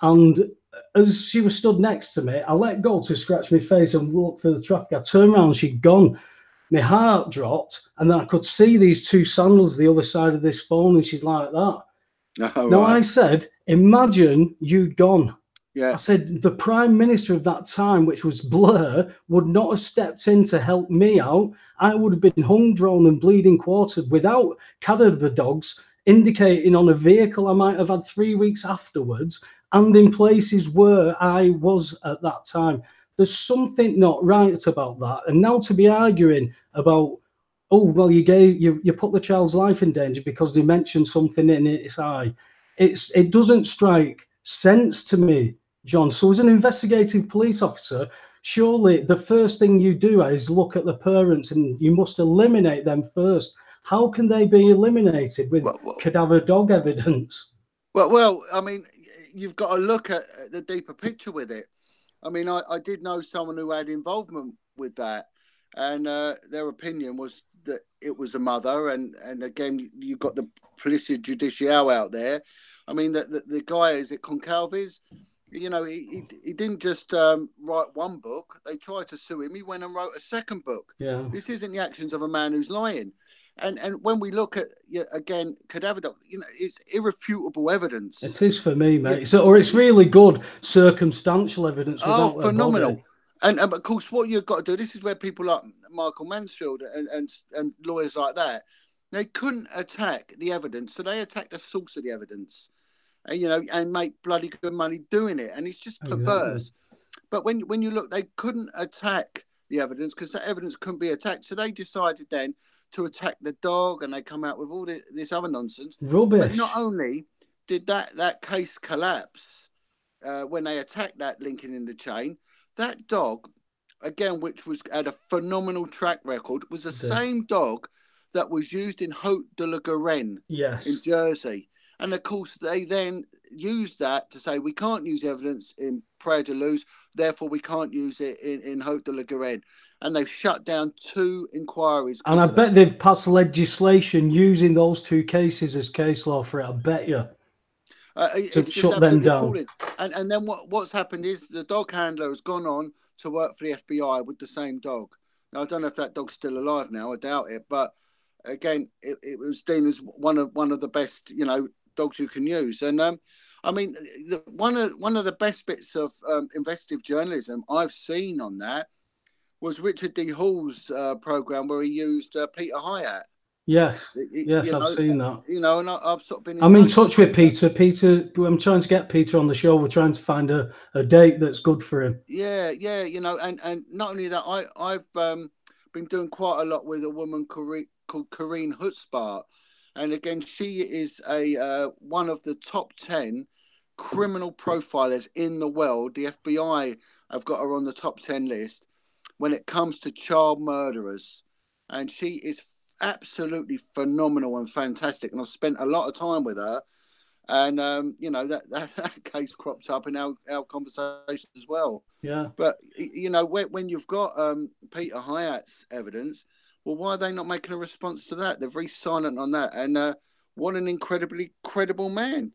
[SPEAKER 4] and as she was stood next to me, I let go to scratch my face and look for the traffic. I turned around, she'd gone. My heart dropped, and then I could see these 2 sandals the other side of this phone, and she's like that.
[SPEAKER 2] Oh,
[SPEAKER 4] now,
[SPEAKER 2] right.
[SPEAKER 4] I said, imagine you'd gone.
[SPEAKER 2] Yeah.
[SPEAKER 4] I said, the Prime Minister of that time, which was Blair, would not have stepped in to help me out. I would have been hung, drawn and bleeding quartered without cadaver dogs indicating on a vehicle I might have had 3 weeks afterwards, and in places where I was at that time. There's something not right about that. And now to be arguing about, oh, well, you put the child's life in danger because they mentioned something in its eye. It doesn't strike sense to me, John. So as an investigative police officer, surely the first thing you do is look at the parents and you must eliminate them first. How can they be eliminated with cadaver dog evidence?
[SPEAKER 2] Well, I mean, you've got to look at the deeper picture with it. I mean, I did know someone who had involvement with that, and their opinion was that it was a mother. And again, you've got the police judicial out there. I mean, the guy, is it Concalves? You know, he didn't just write one book. They tried to sue him. He went and wrote a second book.
[SPEAKER 4] Yeah.
[SPEAKER 2] This isn't the actions of a man who's lying. And when we look at, again, cadaver dog, it's irrefutable evidence.
[SPEAKER 4] It is for me, mate. So, or it's really good circumstantial evidence.
[SPEAKER 2] Oh, phenomenal. And of course, what you've got to do, this is where people like Michael Mansfield and lawyers like that, they couldn't attack the evidence, so they attacked the source of the evidence, and make bloody good money doing it. And it's just perverse. Exactly. But when you look, they couldn't attack the evidence because that evidence couldn't be attacked. So they decided then to attack the dog, and they come out with all this other nonsense.
[SPEAKER 4] Rubbish.
[SPEAKER 2] But not only did that case collapse when they attacked that linking in the chain, that dog, again, which had a phenomenal track record, was the same dog that was used in Haute de la Garenne in Jersey. And of course, they then used that to say we can't use evidence in Praia de Luz, therefore we can't use it in Haute de la Garenne. And they've shut down 2 inquiries.
[SPEAKER 4] And I bet they've passed legislation using those 2 cases as case law for it. I bet you. To shut them down.
[SPEAKER 2] Appalling. And then what's happened is the dog handler has gone on to work for the FBI with the same dog. Now I don't know if that dog's still alive now. I doubt it. But again, it was deemed as one of the best, dogs you can use. And I mean, one of the best bits of investigative journalism I've seen on that was Richard D. Hall's program where he used Peter Hyatt.
[SPEAKER 4] Yes, I've seen that.
[SPEAKER 2] And I've sort of been.
[SPEAKER 4] I'm in touch with Peter. I'm trying to get Peter on the show. We're trying to find a date that's good for him.
[SPEAKER 2] Yeah, and not only that, I've been doing quite a lot with a woman called Corinne Hutzbart, and again, she is one of the top 10 criminal profilers in the world. The FBI have got her on the top 10 list when it comes to child murderers, and she is absolutely phenomenal and fantastic. And I've spent a lot of time with her, and that case cropped up in our conversation as well.
[SPEAKER 4] Yeah.
[SPEAKER 2] But when you've got Peter Hyatt's evidence, well, why are they not making a response to that? They're very silent on that. And what an incredibly credible man,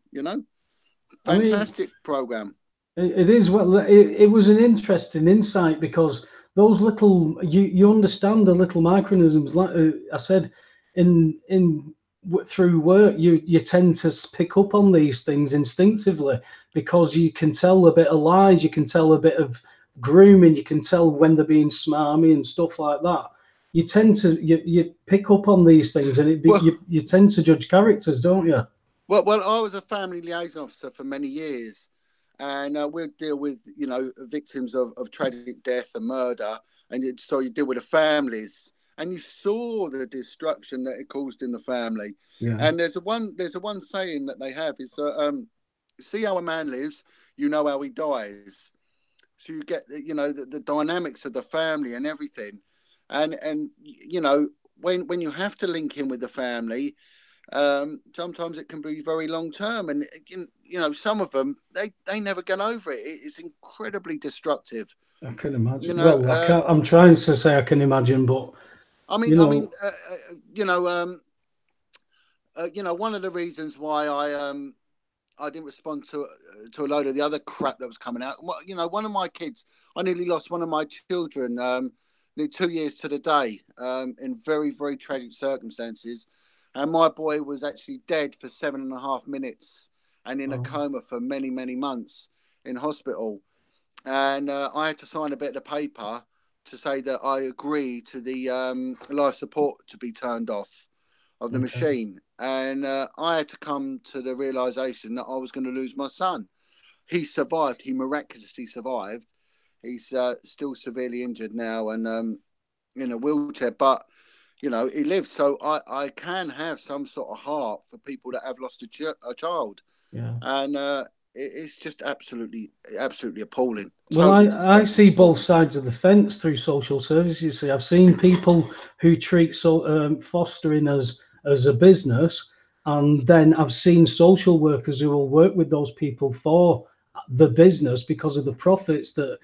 [SPEAKER 2] fantastic program.
[SPEAKER 4] It is. Well, it was an interesting insight because those little, you understand the little micronisms. Like I said, through work, you tend to pick up on these things instinctively because you can tell a bit of lies, you can tell a bit of grooming, you can tell when they're being smarmy and stuff like that. You tend to you pick up on these things, and you tend to judge characters, don't you?
[SPEAKER 2] Well, I was a family liaison officer for many years. And we'll deal with, victims of tragic death and murder. And so you deal with the families. And you saw the destruction that it caused in the family. Yeah. And there's a one saying that they have is, see how a man lives, you know how he dies. So you get, the dynamics of the family and everything. And when you have to link in with the family, sometimes it can be very long term, and some of them they never get over it. It's incredibly destructive.
[SPEAKER 4] I can imagine. I'm trying to say I can imagine, but
[SPEAKER 2] I mean, one of the reasons why I didn't respond to a load of the other crap that was coming out. One of my kids, I nearly lost one of my children 2 years to the day in very, very tragic circumstances. And my boy was actually dead for 7.5 minutes and in a coma for many, many months in hospital. And I had to sign a bit of paper to say that I agree to the life support to be turned off of the machine. And I had to come to the realization that I was going to lose my son. He survived. He miraculously survived. He's still severely injured now and in a wheelchair, but he lived. So I can have some sort of heart for people that have lost a child. Yeah. And it's just absolutely appalling.
[SPEAKER 4] Well, I see both sides of the fence through social services. See, I've seen people who treat fostering as a business, and then I've seen social workers who will work with those people for the business because of the profits that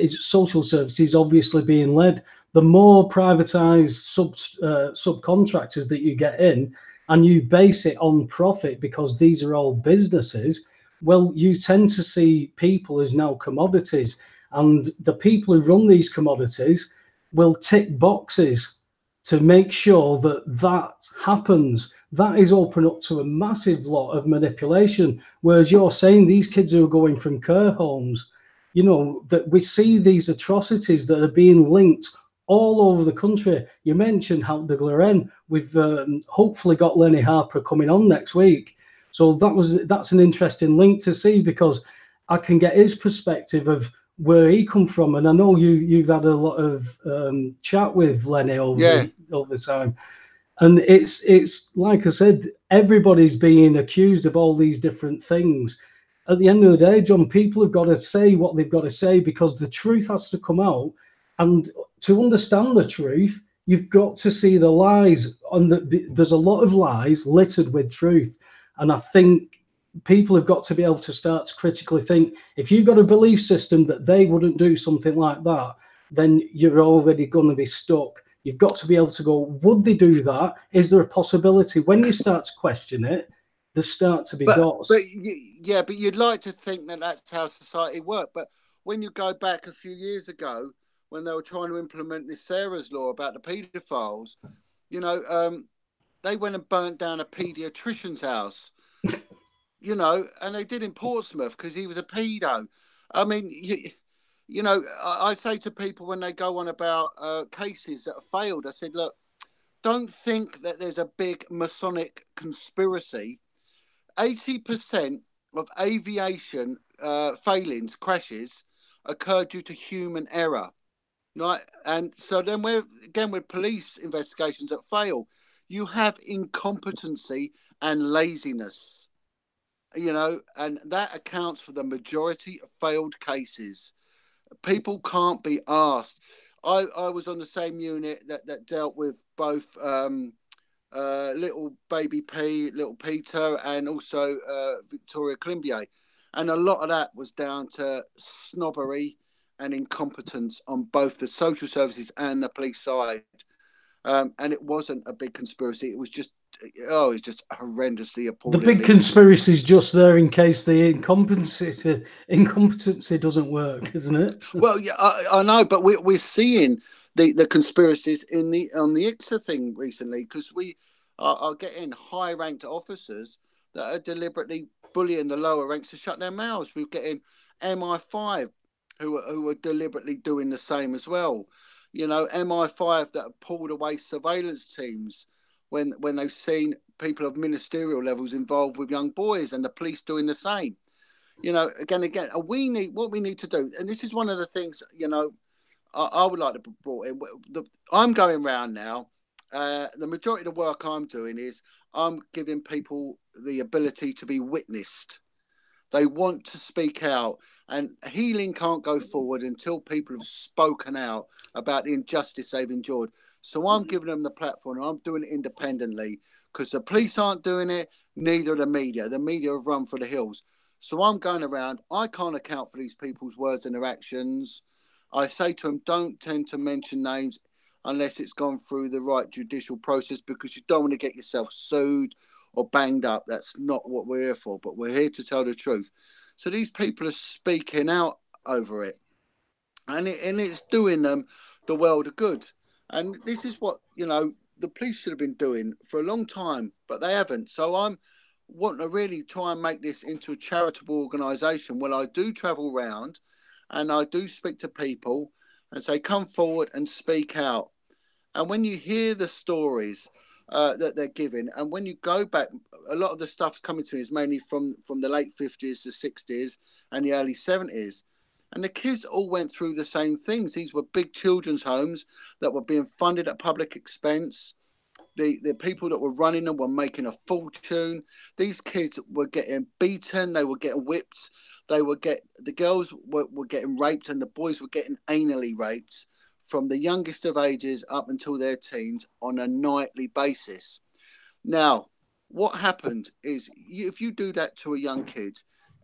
[SPEAKER 4] social services obviously being led. The more privatized subcontractors that you get in, and you base it on profit because these are all businesses, well, you tend to see people as now commodities, and the people who run these commodities will tick boxes to make sure that happens. That is open up to a massive lot of manipulation. Whereas you're saying these kids who are going from care homes, that we see these atrocities that are being linked all over the country. You mentioned Haute de Garenne. We've hopefully got Lenny Harper coming on next week. So that's an interesting link to see, because I can get his perspective of where he come from, and I know you've had a lot of chat with Lenny over the time, and it's like I said, everybody's being accused of all these different things. At the end of the day, John, people have got to say what they've got to say, because the truth has to come out, and to understand the truth, you've got to see the lies. There's a lot of lies littered with truth, and I think people have got to be able to start to critically think. If you've got a belief system that they wouldn't do something like that, then you're already going to be stuck. You've got to be able to go, would they do that? Is there a possibility? When you start to question it, there start to be dots.
[SPEAKER 2] But you'd like to think that that's how society worked. But when you go back a few years ago, when they were trying to implement this Sarah's law about the paedophiles, they went and burnt down a paediatrician's house. And they did in Portsmouth because he was a pedo. I mean, I say to people when they go on about cases that have failed, I said, look, don't think that there's a big Masonic conspiracy. 80% of aviation failings, crashes, occur due to human error. Right? And so then with police investigations that fail, you have incompetency and laziness. And that accounts for the majority of failed cases. People can't be asked. I was on the same unit that dealt with both little baby P, little Peter, and also Victoria Climbier. And a lot of that was down to snobbery and incompetence on both the social services and the police side. And it wasn't a big conspiracy. It was just, it's just horrendously appalling.
[SPEAKER 4] The big conspiracy is just there in case the incompetency doesn't work, isn't it?
[SPEAKER 2] Well, yeah, I know, but we're seeing the conspiracies on the ICSA thing recently, because we are getting high-ranked officers that are deliberately bullying the lower ranks to shut their mouths. We're getting MI5 who are deliberately doing the same as well. MI5 that have pulled away surveillance teams when they've seen people of ministerial levels involved with young boys, and the police doing the same. Again, we need to do, and this is one of the things, I would like to be brought in. I'm going around now. The majority of the work I'm doing is I'm giving people the ability to be witnessed. They want to speak out, and healing can't go forward until people have spoken out about the injustice they've endured. So I'm giving them the platform, and I'm doing it independently, because the police aren't doing it, neither the media. The media have run for the hills. So I'm going around. I can't account for these people's words and their actions. I say to them, don't tend to mention names unless it's gone through the right judicial process, because you don't want to get yourself sued or banged up. That's not what we're here for, but we're here to tell the truth. So these people are speaking out over it, and it's doing them the world of good. And this is what, the police should have been doing for a long time, but they haven't. So I'm wanting to really try and make this into a charitable organisation. Well, I do travel around and I do speak to people and say, come forward and speak out. And when you hear the stories that they're giving, and when you go back, a lot of the stuff's coming to me is mainly from the late 50s, the 60s and the early 70s. And the kids all went through the same things. These were big children's homes that were being funded at public expense. The people that were running them were making a fortune. These kids were getting beaten. They were getting whipped. The girls were getting raped, and the boys were getting anally raped from the youngest of ages up until their teens on a nightly basis. Now, what happened is, if you do that to a young kid,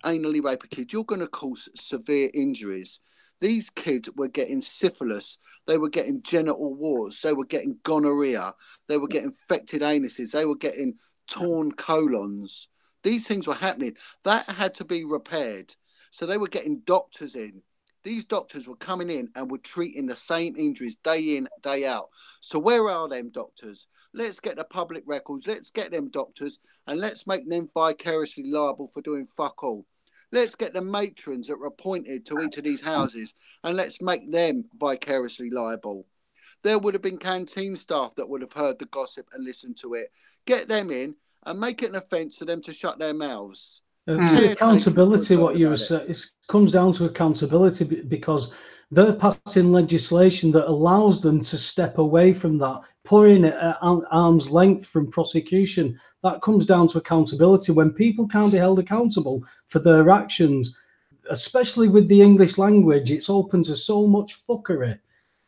[SPEAKER 2] anally rape a kid, you're going to cause severe injuries. These kids were getting syphilis. They were getting genital warts. They were getting gonorrhea. They were getting infected anuses. They were getting torn colons. These things were happening. That had to be repaired. So they were getting doctors in. These doctors were coming in and were treating the same injuries day in, day out. So where are them doctors? Let's get the public records. Let's get them doctors, and let's make them vicariously liable for doing fuck all. Let's get the matrons that were appointed to each of these houses, and let's make them vicariously liable. There would have been canteen staff that would have heard the gossip and listened to it. Get them in and make it an offence for them to shut their mouths.
[SPEAKER 4] It's accountability. What you were saying, it comes down to accountability because they're passing legislation that allows them to step away from that, putting it at arm's length from prosecution. That comes down to accountability. When people can't be held accountable for their actions, especially with the English language, it's open to so much fuckery.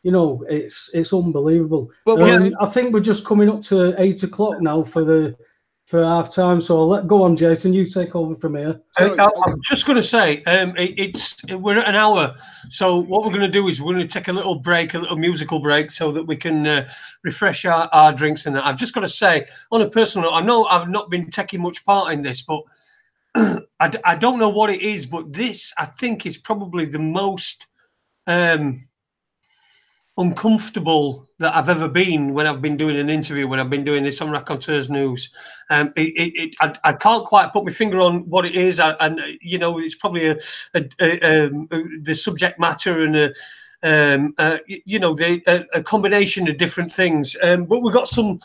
[SPEAKER 4] You know, it's unbelievable. I think we're just coming up to 8 o'clock now for half time. So I'll go on, Jason. You take over from here.
[SPEAKER 3] I'm just going to say, we're at an hour. So what we're going to do is we're going to take a little break, a little musical break, so that we can refresh our drinks and that. I've just got to say, on a personal note, I know I've not been taking much part in this, but I don't know what it is, but this, I think, is probably the most uncomfortable that I've ever been when I've been doing an interview, when I've been doing this on Raconteurs News. I can't quite put my finger on what it is, and you know, it's probably the subject matter and you know, a combination of different things. But we've got some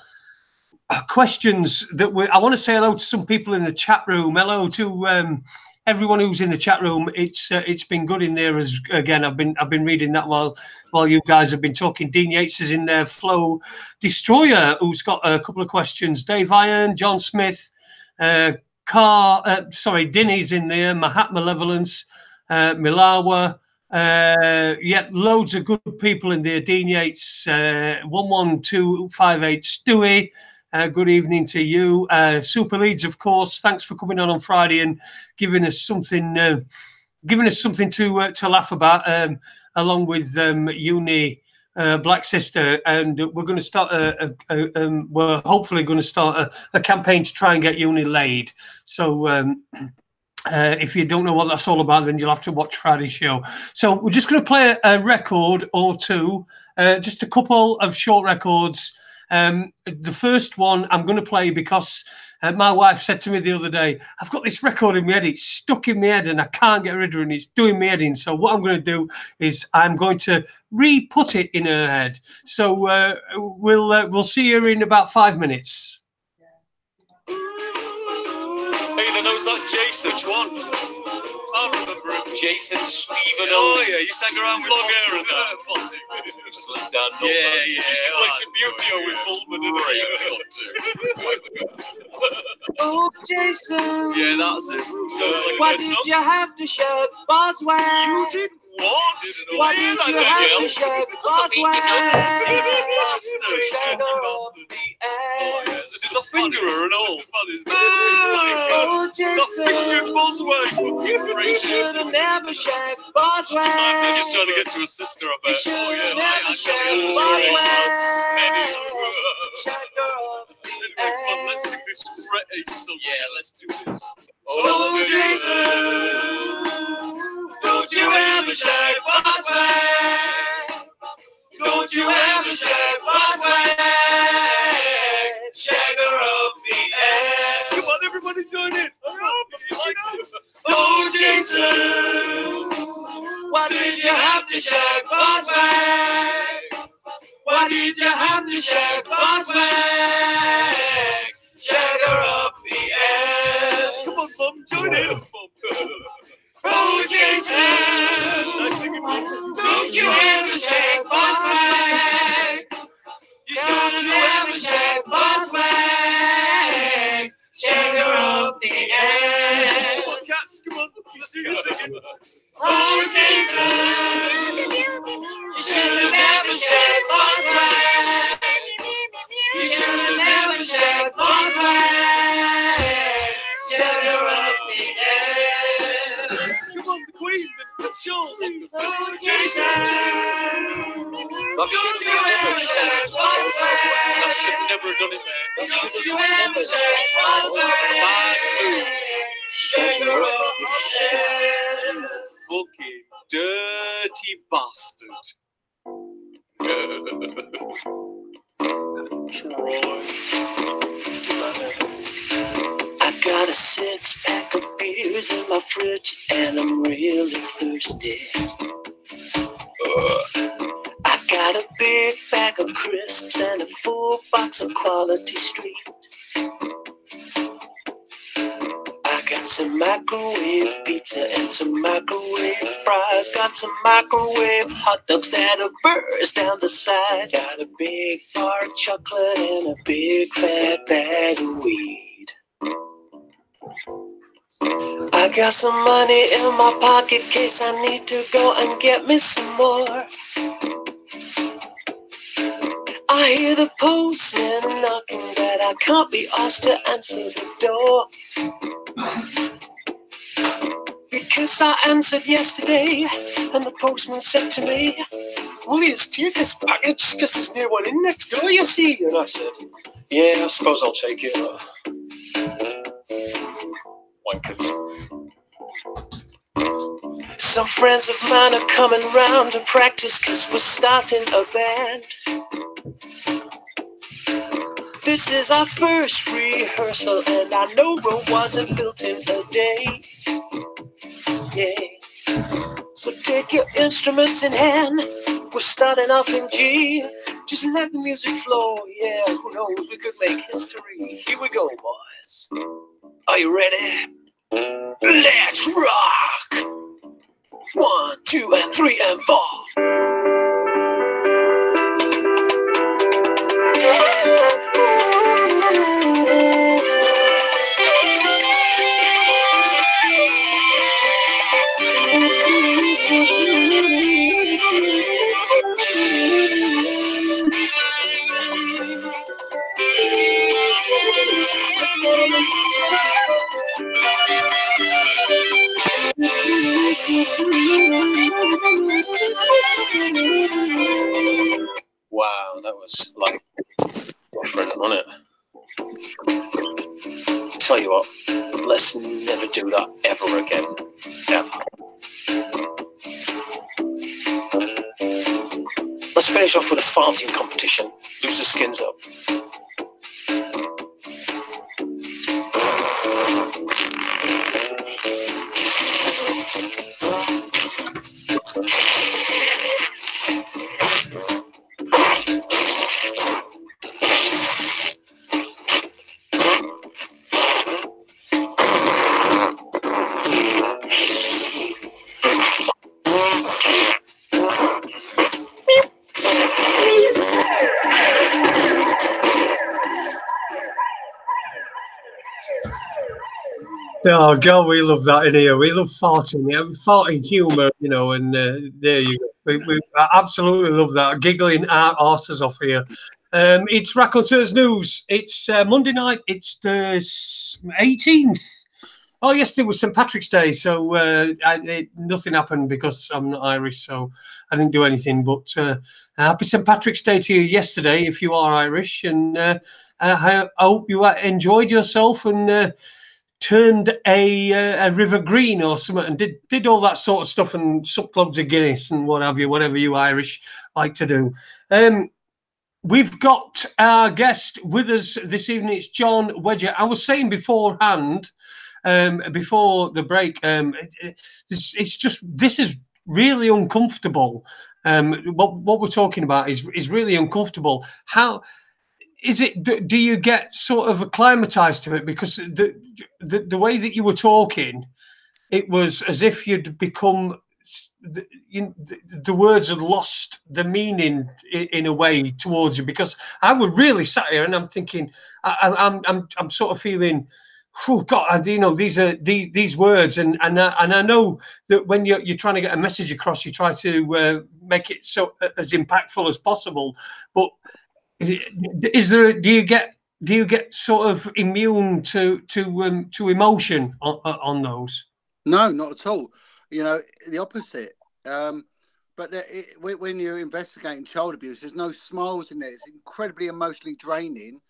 [SPEAKER 3] questions that I want to say hello to some people in the chat room. Hello to everyone who's in the chat room. It's been good in there. As again, I've been reading that while you guys have been talking. Dean Yates is in there. Flo Destroyer, who's got a couple of questions. Dave Iron, John Smith, Dinny's in there. Mahat Malevolence, Milawa. Loads of good people in there. Dean Yates, 11258, Stewie. Good evening to you. Super Leeds, of course. Thanks for coming on Friday and giving us something to laugh about, along with Uni Black Sister. And we're going to start we're hopefully going to start a campaign to try and get Uni laid. So if you don't know what that's all about, then you'll have to watch Friday's show. So we're just going to play a record or two, just a couple of short records. The first one I'm going to play because my wife said to me the other day, I've got this record in my head, it's stuck in my head and I can't get rid of it and it's doing my head in. So what I'm going to do is I'm going to re-put it in her head. So we'll see you in about 5 minutes.
[SPEAKER 1] Hey, I know it's like Jason. Which one? I remember him. Jason Stephen. Oh, yeah, you hang around with long hair and that. Just lived down north. Yeah. Used to play some Yu-Gi-Oh with Bullman and Oh, Jason. Yeah, that's it. Why did you have to shut Boswell? You did what? Why did you have to shut Boswell? The fingerer and all. Oh, Jason. You should have never shagged Boswell. I'm just trying to get to a sister, I bet. You should have never shagged Boswell. Let's sing this song. Yeah, let's do this. Oh, Jason, don't you ever shag Boswell. Don't you ever shag Boswell. Shag her up the ass. Come on, everybody join in. Oh, Jason, why did you have to shag Boswell? Why did you have to shag Boswell? Shag her up the ass. Come on, Mom, join in. Oh, Jason, don't you ever shag Boswell. Don't you ever shag Boswell. Shag her up the ass. Come on, cats, come on. Let's hear you singing. Oh, Jason, you should have never shagged Boswell. You should have never shagged Boswell. Shag her up the ass. Come on, the Queen, the Charles. Oh, Jason, don't you ever shag Boswell. I should have never done it, man. Don't you ever shag Boswell. Shag her up the ass. Fucking dirty bastard. I got a 6-pack of beers in my fridge and I'm really thirsty. I got a big bag of crisps and a full box of Quality Street. I some microwave pizza and some microwave fries. Got some microwave hot dogs that'll burst down the side. Got a big bar of chocolate and a big fat bag of weed. I got some money in my pocket in case I need to go and get me some more. I hear the postman knocking, but I can't be asked to answer the door. Because I answered yesterday, and the postman said to me, "Will you take this package? Because there's no one in next door, you see." And I said, "Yeah, I suppose I'll take it." Wankers. Some friends of mine are coming round to practice because we're starting a band. This is our first rehearsal, and I know Rome wasn't built in a day. Yeah. So take your instruments in hand. We're starting off in G. Just let the music flow. Yeah, who knows? We could make history. Here we go, boys. Are you ready? Let's rock! 1, 2, and 3, and 4. Wow, that was like different, wasn't it? Tell you what, let's never do that ever again. Ever. Let's finish off with a farting competition. Lose the skins up.
[SPEAKER 3] Oh God, we love that in here. We love farting, yeah, farting humour, you know. And there you go. We absolutely love that. Giggling our arses off here. It's Raconteurs News. It's Monday night. It's the 18th. Oh, yesterday was St. Patrick's Day, so nothing happened because I'm not Irish, so I didn't do anything. But happy St. Patrick's Day to you yesterday, if you are Irish, and I hope you enjoyed yourself and turned a river green or something and did all that sort of stuff and sucked loads of Guinness and what have you, whatever you Irish like to do. We've got our guest with us this evening. It's Jon Wedger. I was saying beforehand, before the break, it's just, this is really uncomfortable. What we're talking about is really uncomfortable. How is it? Do you get sort of acclimatized to it? Because the way that you were talking, it was as if you'd become, the words had lost the meaning in a way towards you. Because I was really sat here and I'm thinking, I'm sort of feeling, oh God, you know, these are these words, and I know that when you're trying to get a message across, you try to make it so as impactful as possible, but. Do you get sort of immune to emotion on those?
[SPEAKER 2] No, not at all. You know, the opposite. But when you're investigating child abuse, there's no smiles in there. It's incredibly emotionally draining,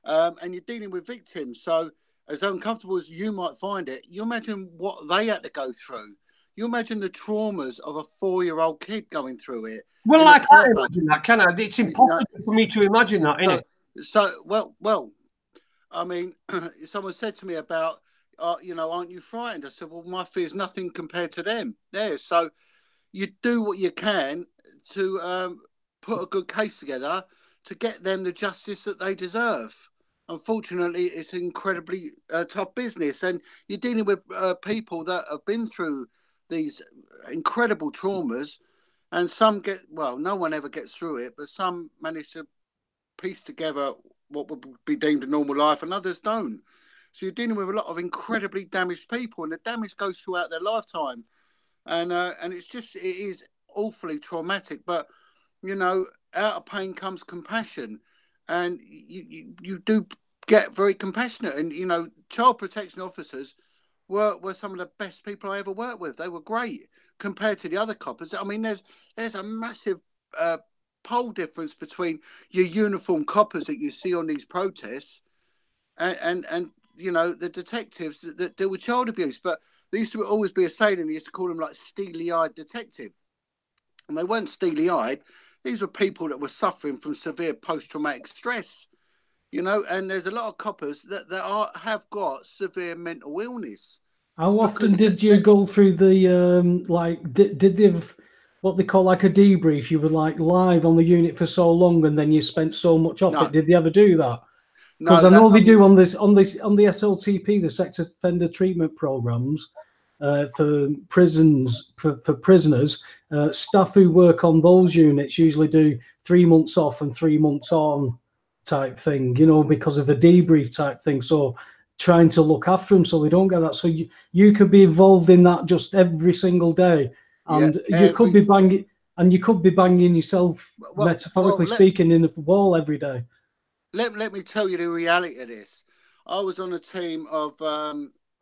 [SPEAKER 2] and you're dealing with victims. So, as uncomfortable as you might find it, you imagine what they had to go through. You imagine the traumas of a 4-year-old kid going through it.
[SPEAKER 3] Well, I can't imagine that, can I? It's impossible for me to imagine that, isn't it?
[SPEAKER 2] So, well, I mean, someone said to me about, you know, aren't you frightened? I said, well, my fear is nothing compared to them. There, so you do what you can to put a good case together to get them the justice that they deserve. unfortunately, it's incredibly tough business, and you're dealing with people that have been through these incredible traumas, and some get, well, no one ever gets through it, but some manage to piece together what would be deemed a normal life, and others don't. So you're dealing with a lot of incredibly damaged people, and the damage goes throughout their lifetime, and it is awfully traumatic. But out of pain comes compassion, and you do get very compassionate. And child protection officers were some of the best people I ever worked with. They were great compared to the other coppers. I mean, there's a massive pole difference between your uniformed coppers that you see on these protests and the detectives that deal with child abuse. But there used to always be a saying, and they used to call them like steely-eyed detective. And they weren't steely-eyed. These were people that were suffering from severe post-traumatic stress, and there's a lot of coppers that have got severe mental illness.
[SPEAKER 4] How often did you go through the, did they have what they call like a debrief? You were like live on the unit for so long and then you spent so much off it. Did they ever do that? Because I know they do on the SLTP, the sex offender treatment programs, for prisons, for prisoners, staff who work on those units usually do 3 months off and 3 months on type thing, because of a debrief type thing. So trying to look after them so they don't get that. So you could be involved in that just every single day, and you could be banging yourself, metaphorically speaking, in the wall every day.
[SPEAKER 2] Let me tell you the reality of this. I was on a team of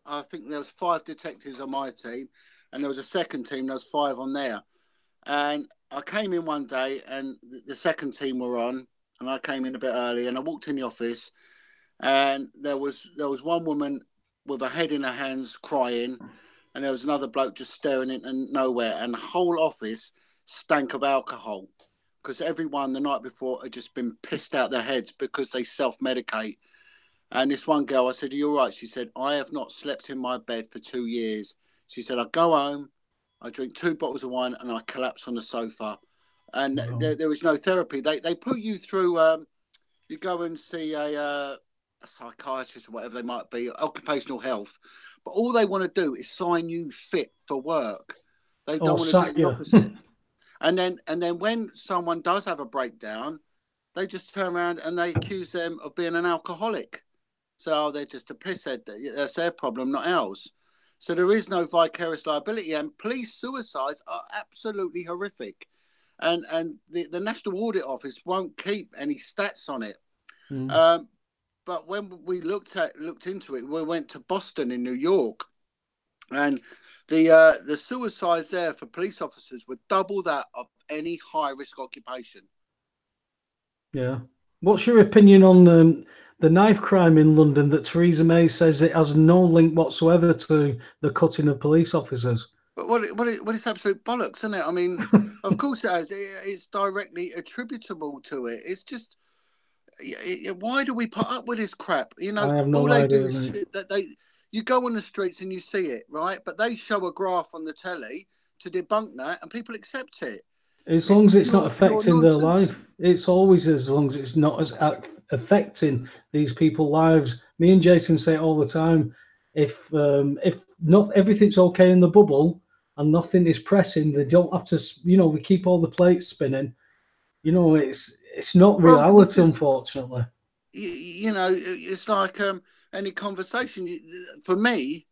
[SPEAKER 2] I think there was 5 detectives on my team, and there was a second team. There was 5 on there, and I came in one day, and the second team were on, and I came in a bit early, and I walked in the office, and there was one woman with her head in her hands crying, and there was another bloke just staring into nowhere, and the whole office stank of alcohol because everyone the night before had just been pissed out their heads because they self-medicate. And this one girl, I said, "Are you all right?" She said, "I have not slept in my bed for 2 years." She said, "I go home, I drink 2 bottles of wine, and I collapse on the sofa." And there was no therapy. They put you through, you go and see a psychiatrist or whatever they might be, occupational health. But all they want to do is sign you fit for work. They don't want to do the opposite. And then when someone does have a breakdown, they just turn around and they accuse them of being an alcoholic. So they're just a pisshead. That's their problem, not ours. So there is no vicarious liability, and police suicides are absolutely horrific. And the National Audit Office won't keep any stats on it. But when we looked into it, we went to Boston in New York, and the suicides there for police officers were double that of any high risk occupation.
[SPEAKER 4] Yeah. What's your opinion on the knife crime in London that Theresa May says it has no link whatsoever to the cutting of police officers?
[SPEAKER 2] But what it's absolute bollocks, isn't it? I mean, of course it has. It's directly attributable to it. It's just, why do we put up with this crap?
[SPEAKER 4] I have no idea.
[SPEAKER 2] You go on the streets and you see it, right? But they show a graph on the telly to debunk that, and people accept it.
[SPEAKER 4] As long as it's not affecting their life, it's always as long as it's not as affecting these people's lives. Me and Jason say it all the time. If not everything's okay in the bubble and nothing is pressing, they don't have to. They keep all the plates spinning. It's not reality, unfortunately.
[SPEAKER 2] It's like any conversation. For me,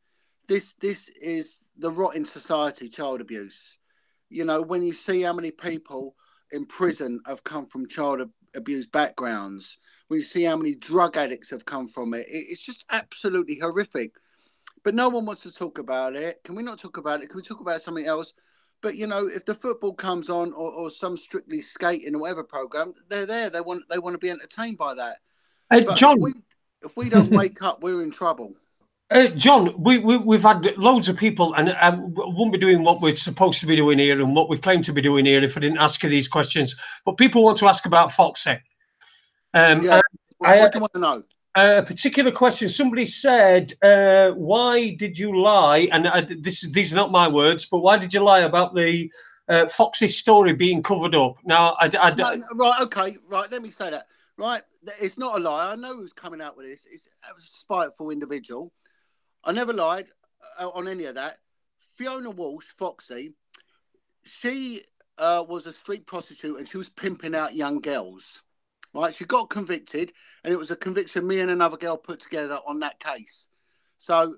[SPEAKER 2] this is the rotting society, child abuse. When you see how many people in prison have come from child abuse backgrounds, when you see how many drug addicts have come from it, it's just absolutely horrific. But no one wants to talk about it. Can we not talk about it? Can we talk about something else? But if the football comes on or some Strictly Skating or whatever program, they're there. They want to be entertained by that. But
[SPEAKER 3] John,
[SPEAKER 2] if we don't wake up, we're in trouble.
[SPEAKER 3] John, we've had loads of people, and I wouldn't be doing what we're supposed to be doing here and what we claim to be doing here if I didn't ask you these questions. But people want to ask about Foxy.
[SPEAKER 2] What do you want to know?
[SPEAKER 3] A particular question. Somebody said, "Why did you lie?" And these are not my words, but why did you lie about the Foxy story being covered up? Now,
[SPEAKER 2] right. Okay. Right. Let me say that. right? It's not a lie. I know who's coming out with this. It's a spiteful individual. I never lied on any of that. Fiona Walsh, Foxy, she was a street prostitute and she was pimping out young girls. Right? She got convicted, and it was a conviction me and another girl put together on that case. So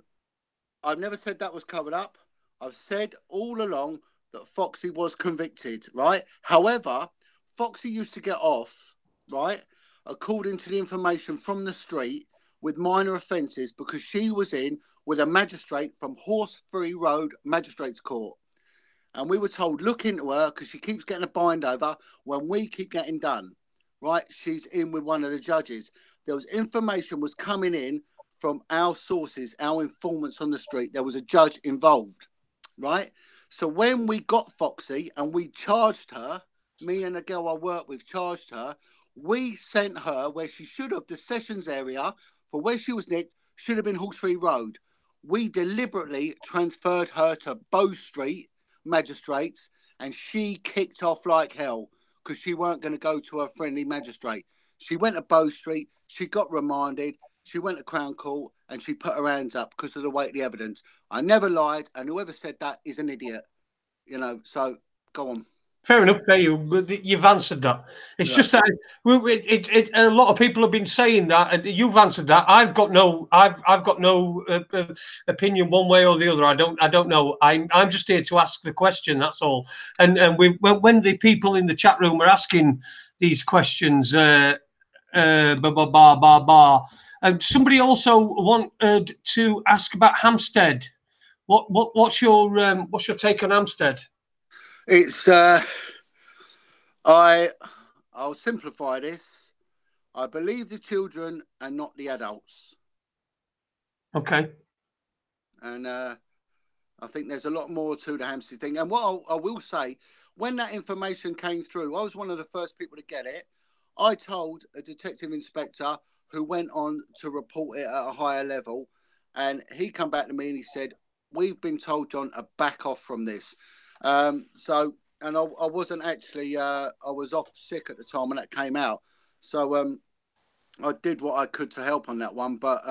[SPEAKER 2] I've never said that was covered up. I've said all along that Foxy was convicted, right? However, Foxy used to get off, right, according to the information from the street, with minor offences because she was in with a magistrate from Horseferry Road Magistrates Court. And we were told, look into her because she keeps getting a bind over when we keep getting done. Right? She's in with one of the judges. There was information was coming in from our sources, our informants on the street. There was a judge involved. Right? So when we got Foxy and we charged her, me and a girl I work with charged her, we sent her where she should have, the sessions area for where she was nicked should have been Horseferry Road. We deliberately transferred her to Bow Street Magistrates, and she kicked off like hell because she weren't going to go to her friendly magistrate. She went to Bow Street, she got remanded, she went to Crown Court, and she put her hands up because of the weight of the evidence. I never lied, and whoever said that is an idiot. You know, so go on.
[SPEAKER 3] Fair enough, you've answered that. It's just that a lot of people have been saying that, and you've answered that. I've got no opinion one way or the other. I don't know. I'm just here to ask the question. That's all. And when the people in the chat room are asking these questions, somebody also wanted to ask about Hampstead. What's your take on Hampstead?
[SPEAKER 2] It's I'll simplify this. I believe the children and not the adults.
[SPEAKER 3] Okay.
[SPEAKER 2] And I think there's a lot more to the Hampstead thing. And what I will say, when that information came through, I was one of the first people to get it. I told a detective inspector who went on to report it at a higher level, and he come back to me and he said, we've been told, John, to back off from this. And I wasn't actually, I was off sick at the time when that came out. So I did what I could to help on that one. But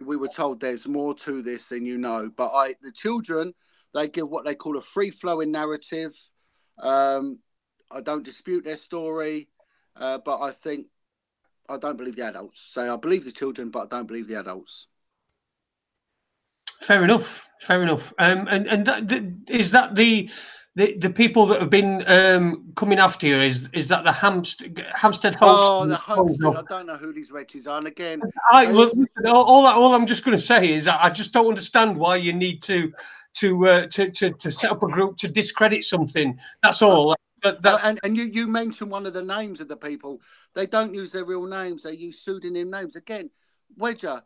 [SPEAKER 2] we were told there's more to this than you know. But the children, they give what they call a free-flowing narrative. I don't dispute their story, but I don't believe the adults. So I believe the children, but I don't believe the adults.
[SPEAKER 3] Fair enough. And is that the people that have been coming after you? Is that the Hampstead host?
[SPEAKER 2] Oh, the Homestead. I don't know who these wretches are. And again,
[SPEAKER 3] all I'm just going to say is I just don't understand why you need to set up a group to discredit something. That's all.
[SPEAKER 2] And you mentioned one of the names of the people. They don't use their real names. They use pseudonym names. Again, Wedger,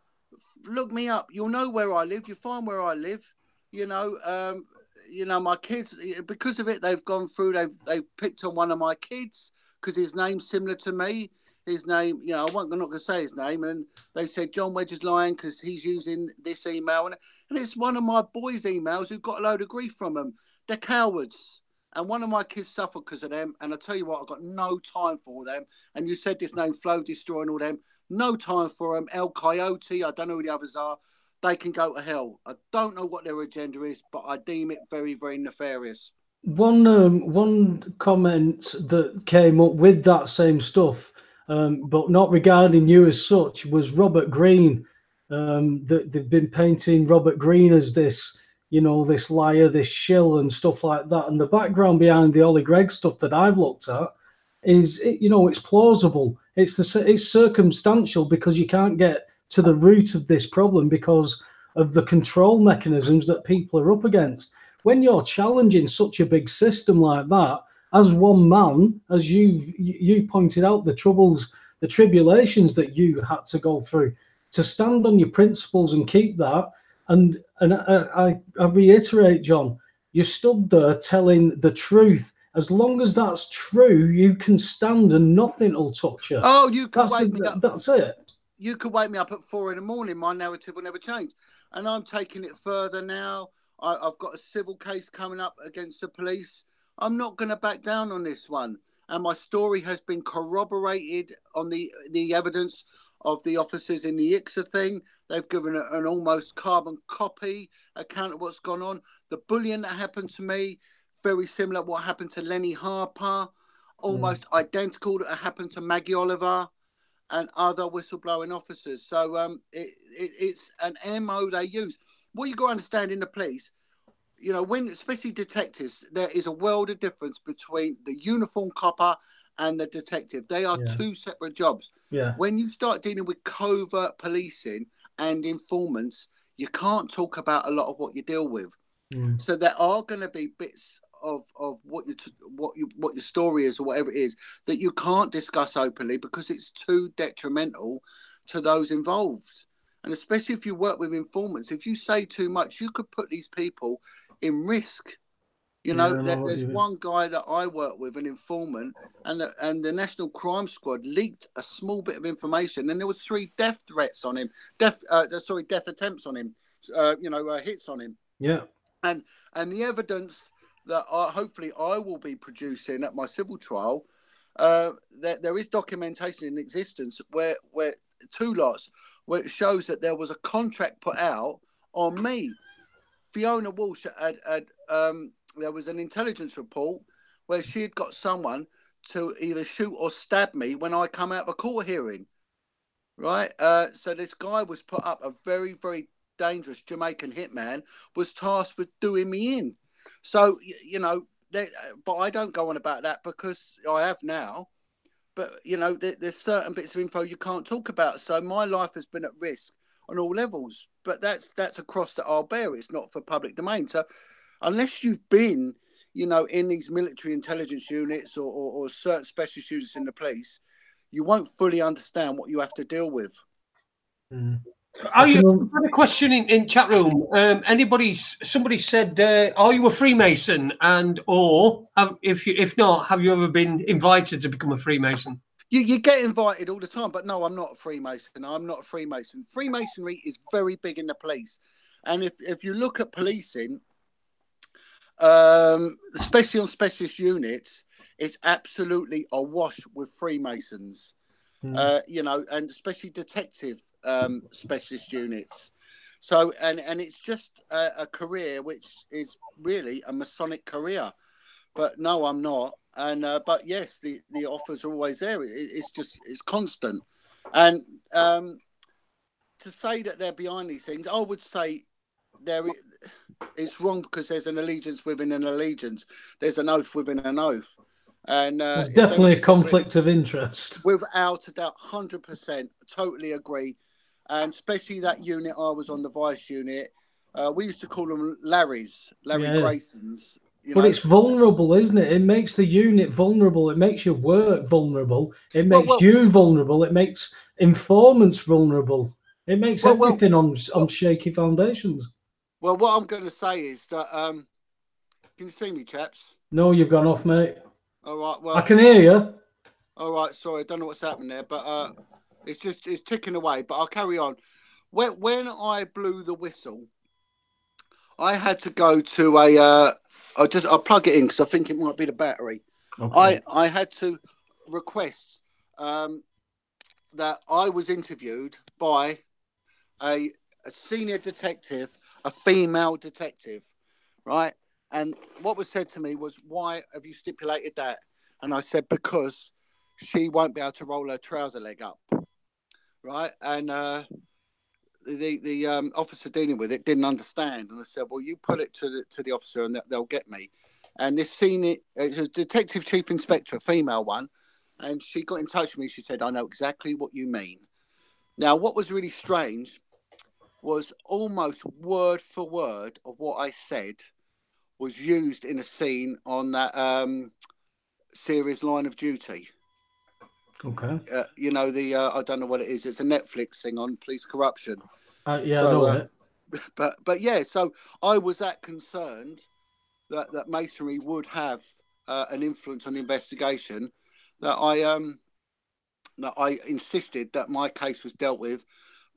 [SPEAKER 2] look me up. You'll know where I live. You find where I live. You know, my kids, because of it, they've gone through. They've picked on one of my kids because his name's similar to me. His name, you know, I'm not going to say his name. And they said Jon Wedger's lying because he's using this email. And it's one of my boys' emails who got a load of grief from them. They're cowards. And one of my kids suffered because of them. And I tell you what, I've got no time for them. And you said this name, Flow Destroy and all them. No time for them. El Coyote, I don't know who the others are. They can go to hell. I don't know what their agenda is, but I deem it very, very nefarious.
[SPEAKER 4] One comment that came up with that same stuff, but not regarding you as such, was Robert Greene. They've been painting Robert Greene as this, you know, this liar, this shill and stuff like that. And the background behind the Ollie Gregg stuff that I've looked at is, it's plausible. It's circumstantial because you can't get to the root of this problem because of the control mechanisms that people are up against. When you're challenging such a big system like that, as one man, as you've pointed out, the troubles, the tribulations that you had to go through to stand on your principles and keep that. And I reiterate, John, you stood there telling the truth. As long as that's true, you can stand and nothing will touch you.
[SPEAKER 2] Oh, you could wake me up.
[SPEAKER 4] That's it.
[SPEAKER 2] You could wake me up at 4 a.m. My narrative will never change. And I'm taking it further now. I've got a civil case coming up against the police. I'm not going to back down on this one. and my story has been corroborated on the evidence of the officers in the ICSA thing. They've given an almost carbon copy account of what's gone on. The bullying that happened to me, very similar to what happened to Lenny Harper, almost identical that happened to Maggie Oliver and other whistleblowing officers. So it's an MO they use. What you got to understand in the police, you know, when especially detectives, there is a world of difference between the uniform copper and the detective. They are two separate jobs.
[SPEAKER 4] Yeah.
[SPEAKER 2] When you start dealing with covert policing and informants, you can't talk about a lot of what you deal with. So there are going to be bits of what your story is or whatever it is that you can't discuss openly because it's too detrimental to those involved. And especially if you work with informants, if you say too much, you could put these people in risk. You know, there's one guy that I work with, an informant, and the National Crime Squad leaked a small bit of information, and there were 3 death threats on him, death attempts on him, hits on him.
[SPEAKER 4] Yeah.
[SPEAKER 2] And the evidence that hopefully I will be producing at my civil trial, that there is documentation in existence where 2 lots where it shows that there was a contract put out on me. Fiona Walsh had there was an intelligence report where she had got someone to either shoot or stab me when I come out of a court hearing, right? So this guy was put up, a very, very dangerous Jamaican hitman, was tasked with doing me in. So, you know, but I don't go on about that because I have now. But, you know, there's certain bits of info you can't talk about. So my life has been at risk on all levels. But that's a cross that I'll bear. It's not for public domain. So unless you've been, you know, in these military intelligence units or certain specialist units in the police, you won't fully understand what you have to deal with.
[SPEAKER 3] I've got a question in chat room. Somebody said, "Are you a Freemason?" And if not, have you ever been invited to become a Freemason?
[SPEAKER 2] You get invited all the time, but no, I'm not a Freemason. I'm not a Freemason. Freemasonry is very big in the police, and if you look at policing, especially on specialist units, it's absolutely awash with Freemasons. You know, and especially detective specialist units. So, and it's just a career which is really a Masonic career. But no, I'm not. And but yes, the offers are always there. It's constant. And to say that they're behind these things, I would say it's wrong because there's an allegiance within an allegiance. There's an oath within an oath. And
[SPEAKER 4] there's definitely a conflict of interest.
[SPEAKER 2] Without a doubt, 100%, totally agree. And especially that unit I was on, the Vice unit, we used to call them Larry Graysons.
[SPEAKER 4] But it's vulnerable, isn't it? It makes the unit vulnerable. It makes your work vulnerable. It makes you vulnerable. It makes informants vulnerable. It makes everything on shaky foundations.
[SPEAKER 2] Well, what I'm going to say is that, can you see me, chaps?
[SPEAKER 4] No, you've gone off, mate.
[SPEAKER 2] All right, well,
[SPEAKER 4] I can hear you.
[SPEAKER 2] All right, sorry, I don't know what's happening there, but it's ticking away. But I'll carry on. When I blew the whistle, I had to go to I'll plug it in because I think it might be the battery. Okay. I had to request that I was interviewed by a senior detective, a female detective, right? And what was said to me was, "Why have you stipulated that?" And I said, "Because she won't be able to roll her trouser leg up," right? And the officer dealing with it didn't understand, and I said, "Well, you put it to the officer, and they'll get me." And this senior, it was Detective Chief Inspector, a female one, and she got in touch with me. She said, "I know exactly what you mean." Now, what was really strange was almost word for word of what I said was used in a scene on that series Line of Duty.
[SPEAKER 4] Okay.
[SPEAKER 2] You know, I don't know what it is. It's a Netflix thing on police corruption.
[SPEAKER 4] Yeah, so, I know it.
[SPEAKER 2] But yeah, so I was that concerned that Masonry would have an influence on the investigation that I insisted that my case was dealt with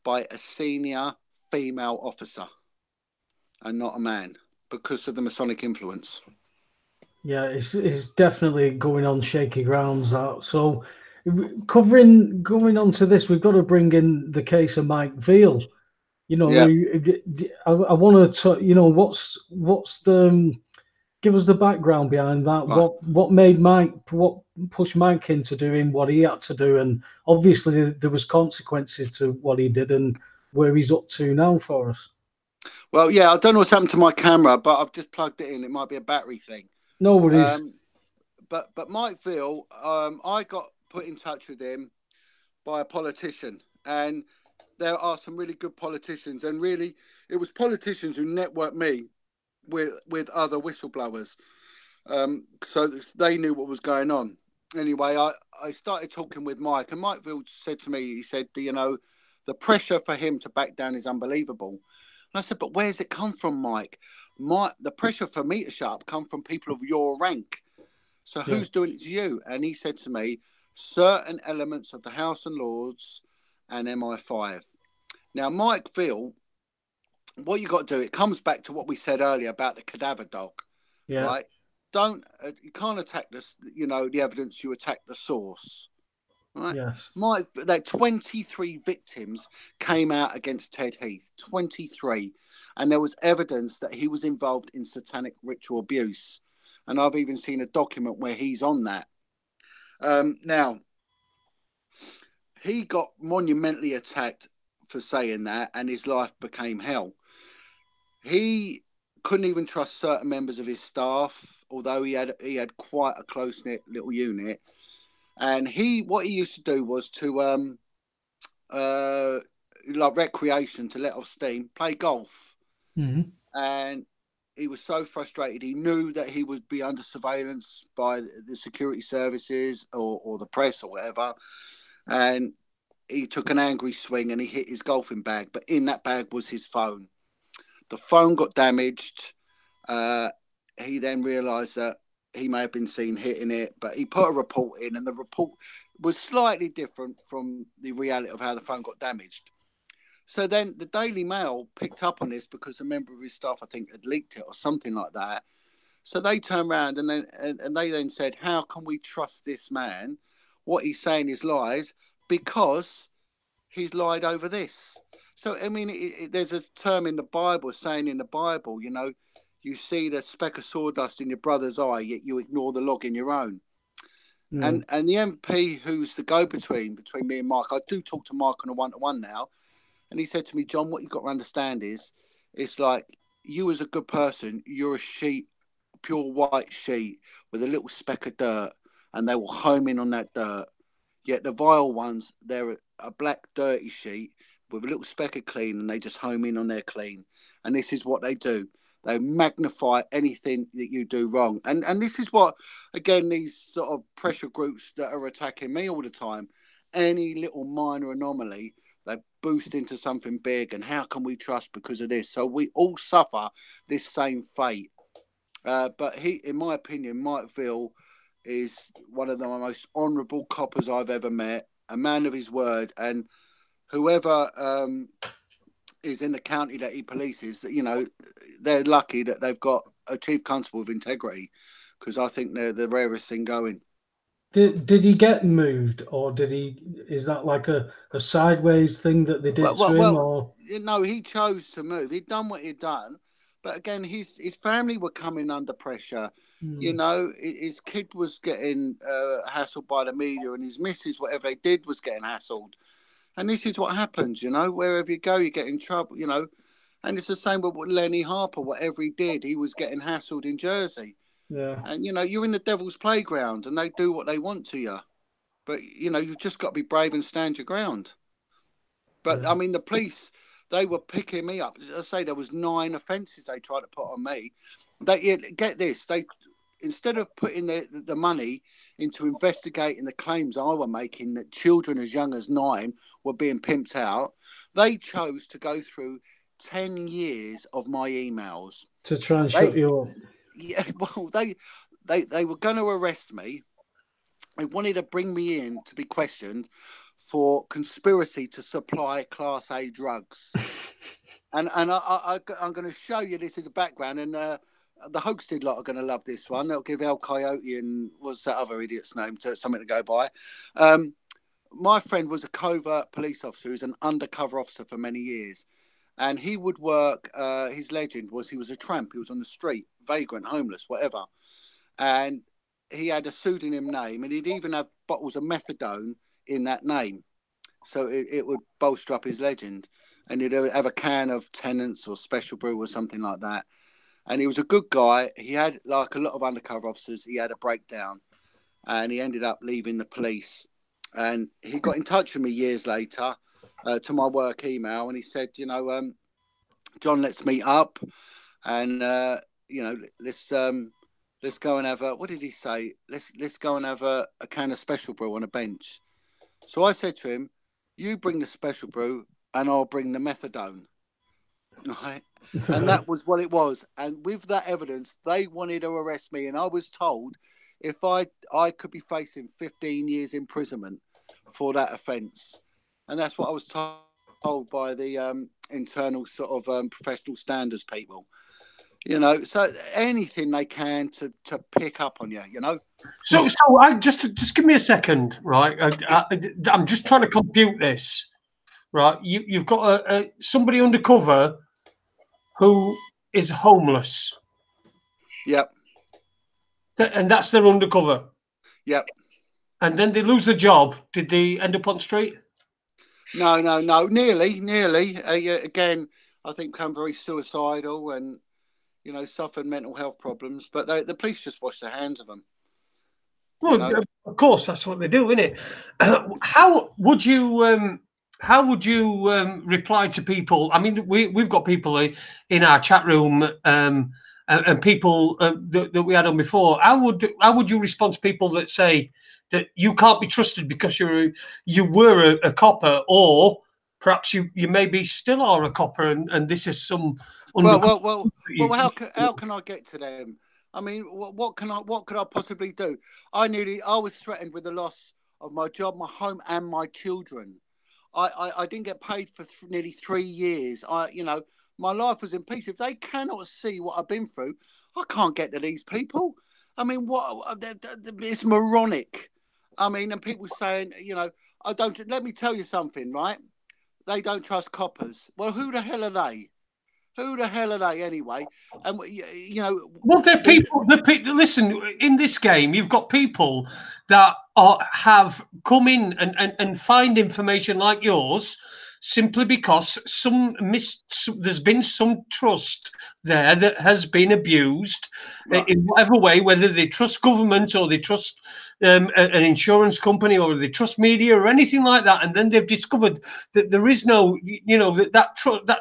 [SPEAKER 2] by a senior female officer and not a man, because of the Masonic influence.
[SPEAKER 4] Yeah, it's definitely going on shaky grounds. That so, going on to this, we've got to bring in the case of Mike Veal. You know,
[SPEAKER 2] Yeah,
[SPEAKER 4] I want to, you know, what's the give us the background behind that.
[SPEAKER 2] right.
[SPEAKER 4] What made Mike, what pushed Mike into doing what he had to do, and obviously there was consequences to what he did and where he's up to now for us.
[SPEAKER 2] Well, yeah, I don't know what's happened to my camera, but I've just plugged it in. It might be a battery thing.
[SPEAKER 4] No worries.
[SPEAKER 2] But Mike Veal, I got put in touch with him by a politician, and there are some really good politicians, and really, it was politicians who networked me with other whistleblowers, so they knew what was going on. Anyway, I started talking with Mike, and Mike Veal said to me, he said, you know, the pressure for him to back down is unbelievable. And I said, but where's it come from, Mike? The pressure for me to shut up come from people of your rank. So who's doing it to you? And he said to me, certain elements of the House and Lords and MI5. Now, Mike Veal, what you got to do, it comes back to what we said earlier about the cadaver dog, right? Don't you can't attack this, you know, the evidence. You attack the source, right?
[SPEAKER 4] Yes.
[SPEAKER 2] Mike, that 23 victims came out against Ted Heath, 23, and there was evidence that he was involved in satanic ritual abuse, and I've even seen a document where he's on that. Now, he got monumentally attacked for saying that, and his life became hell. He couldn't even trust certain members of his staff, although he had quite a close knit little unit. And what he used to do was to like recreation, to let off steam, play golf.
[SPEAKER 4] Mm-hmm.
[SPEAKER 2] And he was so frustrated. He knew that he would be under surveillance by the security services or the press or whatever. And he took an angry swing and he hit his golfing bag. But in that bag was his phone. The phone got damaged. He then realised that he may have been seen hitting it, but he put a report in, and the report was slightly different from the reality of how the phone got damaged. So then the Daily Mail picked up on this because a member of his staff, I think, had leaked it or something like that. So they turned around and they then said, how can we trust this man? What he's saying is lies because he's lied over this. So, I mean, there's a term in the Bible saying in the Bible, you know, you see the speck of sawdust in your brother's eye, yet you ignore the log in your own. And the MP who's the go-between between me and Mike, I do talk to Mike on a one-to-one now. And he said to me, John, what you've got to understand is, it's like you as a good person, you're a sheet, pure white sheet with a little speck of dirt, and they will home in on that dirt. Yet the vile ones, they're a black dirty sheet with a little speck of clean, and they just home in on their clean. And this is what they do. They magnify anything that you do wrong. And this is what, again, these sort of pressure groups that are attacking me all the time, any little minor anomaly, they boost into something big. And how can we trust because of this? So we all suffer this same fate. But he, in my opinion, Mike Veal is one of the most honourable coppers I've ever met, a man of his word. And whoever is in the county that he polices, you know, they're lucky that they've got a chief constable with integrity, because I think they're the rarest thing going.
[SPEAKER 4] Did he get moved, or is that like a sideways thing that they did to him? Or
[SPEAKER 2] no, he chose to move. He'd done what he'd done, but again, his family were coming under pressure. You know, his kid was getting hassled by the media, and his missus, whatever they did, was getting hassled. And this is what happens, you know, wherever you go, you get in trouble, you know. And it's the same with Lenny Harper, whatever he did, he was getting hassled in Jersey.
[SPEAKER 4] Yeah.
[SPEAKER 2] And, you know, you're in the devil's playground and they do what they want to you. But, you know, you've just got to be brave and stand your ground. But, I mean, the police, they were picking me up. I say there was 9 offences they tried to put on me. Get this, instead of putting the money into investigating the claims I were making that children as young as 9 were being pimped out, they chose to go through 10 years of my emails
[SPEAKER 4] to try and shut you up.
[SPEAKER 2] Yeah, well, they were going to arrest me. They wanted to bring me in to be questioned for conspiracy to supply Class A drugs. And I'm going to show you this as a background. And the Hoaxted lot are going to love this one. They'll give El Coyote and what's that other idiot's name to something to go by. My friend was a covert police officer. He was an undercover officer for many years. And he would work, his legend was he was a tramp. He was on the street, vagrant, homeless, whatever. And he had a pseudonym name, and he'd even have bottles of methadone in that name. So it would bolster up his legend. And he'd have a can of Tennant's or Special Brew or something like that. And he was a good guy. He had, like a lot of undercover officers, he had a breakdown. And he ended up leaving the police. And he got in touch with me years later to my work email. And he said, you know, John, let's meet up. And, you know, let's go and have a, what did he say? Let's go and have a can of Special Brew on a bench. So I said to him, you bring the Special Brew and I'll bring the methadone. Right? And that was what it was. And with that evidence, they wanted to arrest me. And I was told if I could be facing 15 years imprisonment for that offence. And that's what I was told by the internal sort of professional standards people. You know, so anything they can to pick up on you, you know.
[SPEAKER 3] So I just give me a second, right? I'm just trying to compute this, right? You've got somebody undercover who is homeless.
[SPEAKER 2] Yep.
[SPEAKER 3] And that's their undercover.
[SPEAKER 2] Yep.
[SPEAKER 3] And then they lose the job. Did they end up on the street?
[SPEAKER 2] No. Nearly. Again, I think become very suicidal and, you know, suffered mental health problems. But the police just wash their hands of them.
[SPEAKER 3] Well, you know? Of course, that's what they do, isn't it? How would you reply to people? I mean, we've got people in our chat room and people that we had on before. How would you respond to people that say that you can't be trusted because you were a copper, or perhaps you maybe still are a copper, and this is some
[SPEAKER 2] well how can I get to them? I mean, what could I possibly do? I was threatened with the loss of my job, my home, and my children. I didn't get paid for nearly 3 years. You know, my life was in peace. If they cannot see what I've been through, I can't get to these people. I mean, it's moronic. I mean, and people saying, you know, let me tell you something, right? They don't trust coppers. Well, who the hell are they? Who the hell are they anyway? And you know,
[SPEAKER 3] well, they're people. Listen, in this game, you've got people that have come in and find information like yours simply because there's been some trust there that has been abused in whatever way, whether they trust government or they trust an insurance company or they trust media or anything like that, and then they've discovered that there is no, you know, that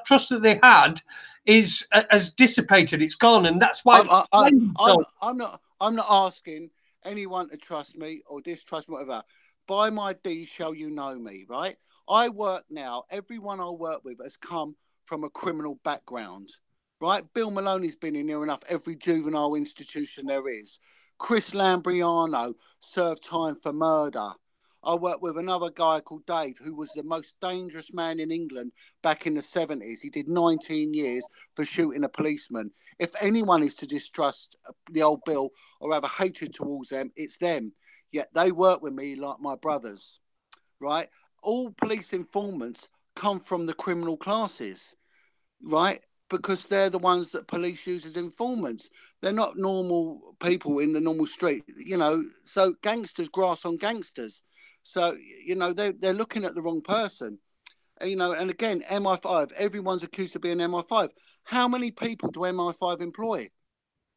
[SPEAKER 3] trust that they had has dissipated. It's gone, and that's why
[SPEAKER 2] I'm not asking anyone to trust me or distrust me, whatever. By my deeds shall you know me, right? I work now. Everyone I work with has come from a criminal background, right? Bill Maloney's been in near enough every juvenile institution there is. Chris Lambriano served time for murder. I worked with another guy called Dave, who was the most dangerous man in England back in the 70s. He did 19 years for shooting a policeman. If anyone is to distrust the old Bill or have a hatred towards them, it's them. Yet they work with me like my brothers, right? All police informants come from the criminal classes, right? Because they're the ones that police use as informants. They're not normal people in the normal street, you know. So gangsters grass on gangsters. So, you know, they're looking at the wrong person. You know, and again, MI5, everyone's accused of being MI5. How many people do MI5 employ,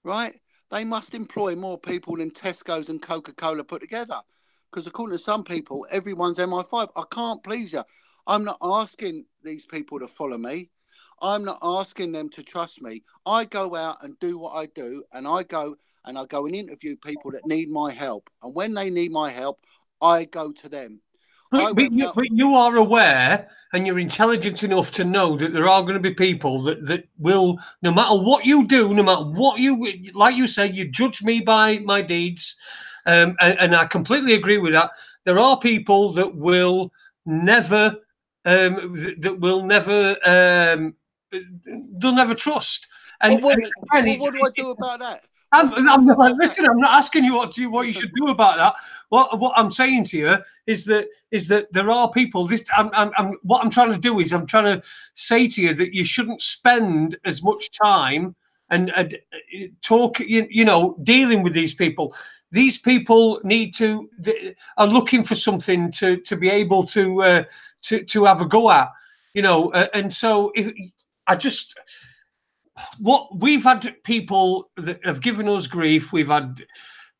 [SPEAKER 2] right? They must employ more people than Tesco's and Coca-Cola put together. Because according to some people, everyone's MI5. I can't please you. I'm not asking these people to follow me. I'm not asking them to trust me. I go out and do what I do, and I go and interview people that need my help. And when they need my help, I go to them.
[SPEAKER 3] But you are aware and you're intelligent enough to know that there are going to be people that will, no matter what you do, no matter what you, like you say, you judge me by my deeds. And I completely agree with that. There are people that will never, they'll never trust. And,
[SPEAKER 2] What do I do about that? What can I do about
[SPEAKER 3] listen,
[SPEAKER 2] that?
[SPEAKER 3] I'm not asking you what you should do about that. What I'm saying to you is that there are people. What I'm trying to do is I'm trying to say to you that you shouldn't spend as much time and talk, dealing with these people. These people are looking for something to be able to have a go at, and so what we've had people that have given us grief. We've had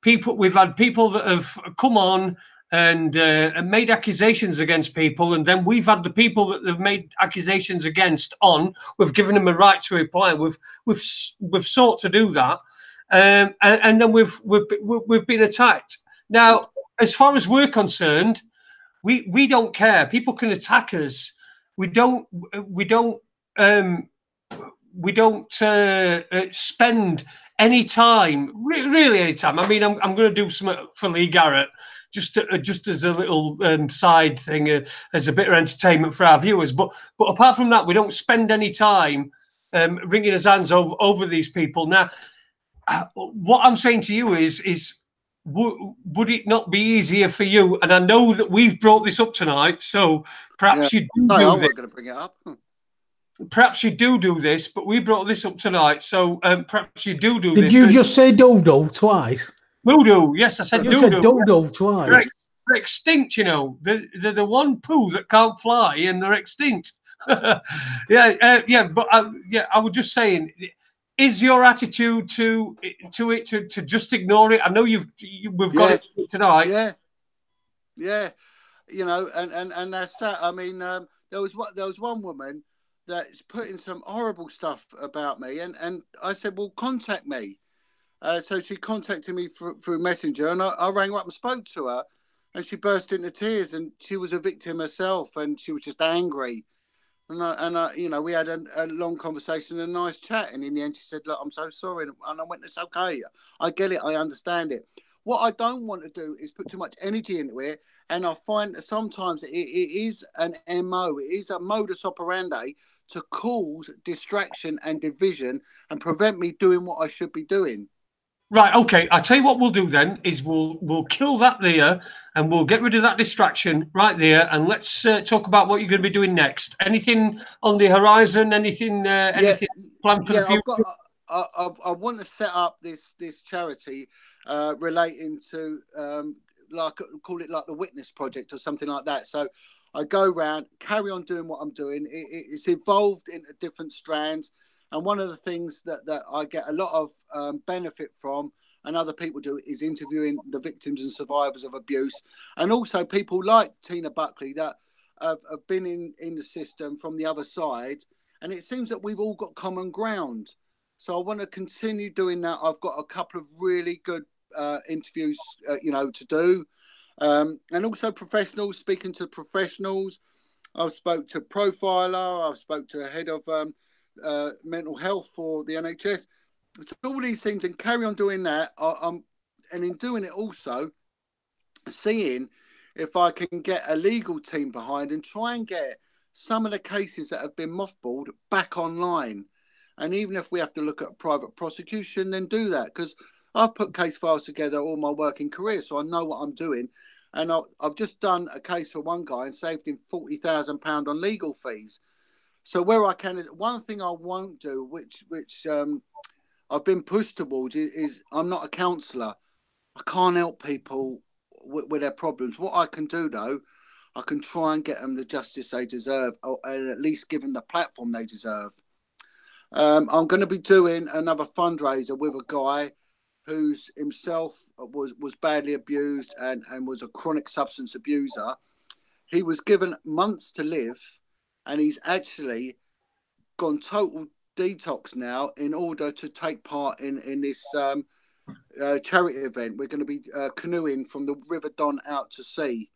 [SPEAKER 3] people that have come on and made accusations against people, and then we've had the people that have made accusations against on. We've given them a right to reply. We've sought to do that, and then we've been attacked. Now, as far as we're concerned, we don't care. People can attack us. We don't spend any time, really any time. I mean, I'm going to do something for Lee Garrett, just as a little side thing, as a bit of entertainment for our viewers. But apart from that, we don't spend any time wringing his hands over these people. Now, what I'm saying to you is would it not be easier for you? And I know that we've brought this up tonight, so perhaps you do.
[SPEAKER 2] I wasn't going to bring it up.
[SPEAKER 3] Perhaps you do this, but we brought this up tonight, so perhaps you do this.
[SPEAKER 4] Did you just say dodo twice?
[SPEAKER 3] Dodo, yes, I said
[SPEAKER 4] You
[SPEAKER 3] dodo.
[SPEAKER 4] said dodo twice.
[SPEAKER 3] They're extinct, They're the one poo that can't fly, and they're extinct. But I was just saying, is your attitude to just ignore it? I know we've got it tonight.
[SPEAKER 2] Yeah, and that's that. I mean, there was one woman that's putting some horrible stuff about me, and I said, well, contact me. So she contacted me through Messenger, and I rang her up and spoke to her, and she burst into tears, and she was a victim herself, and she was just angry. And we had a long conversation and a nice chat, and in the end she said, look, I'm so sorry, and I went, it's okay, I get it, I understand it. What I don't want to do is put too much energy into it, and I find that sometimes it is an MO, it is a modus operandi to cause distraction and division and prevent me doing what I should be doing.
[SPEAKER 3] Right, okay. I'll tell you what we'll do then is we'll kill that there, and we'll get rid of that distraction right there, and let's talk about what you're going to be doing next. Anything on the horizon? Anything planned for the future?
[SPEAKER 2] I want to set up this charity relating to call it like the Witness Project or something like that. So I go around, carry on doing what I'm doing. It's evolved into different strands. And one of the things that I get a lot of benefit from, and other people do, is interviewing the victims and survivors of abuse. And also people like Tina Buckley that have been in the system from the other side. And it seems that we've all got common ground. So I want to continue doing that. I've got a couple of really good interviews, to do. And also professionals, speaking to professionals. I've spoke to Profiler. I've spoke to a head of mental health for the NHS. It's all these things, and carry on doing that. And in doing it also, seeing if I can get a legal team behind and try and get some of the cases that have been mothballed back online. And even if we have to look at a private prosecution, then do that. Because I've put case files together all my working career, so I know what I'm doing. And I've just done a case for one guy and saved him £40,000 on legal fees. So where I can, one thing I won't do, which I've been pushed towards, is I'm not a counsellor. I can't help people with their problems. What I can do, though, I can try and get them the justice they deserve, and at least give them the platform they deserve. I'm going to be doing another fundraiser with a guy who's himself was badly abused and was a chronic substance abuser. He was given months to live, and he's actually gone total detox now in order to take part in this charity event. We're going to be canoeing from the River Don out to sea,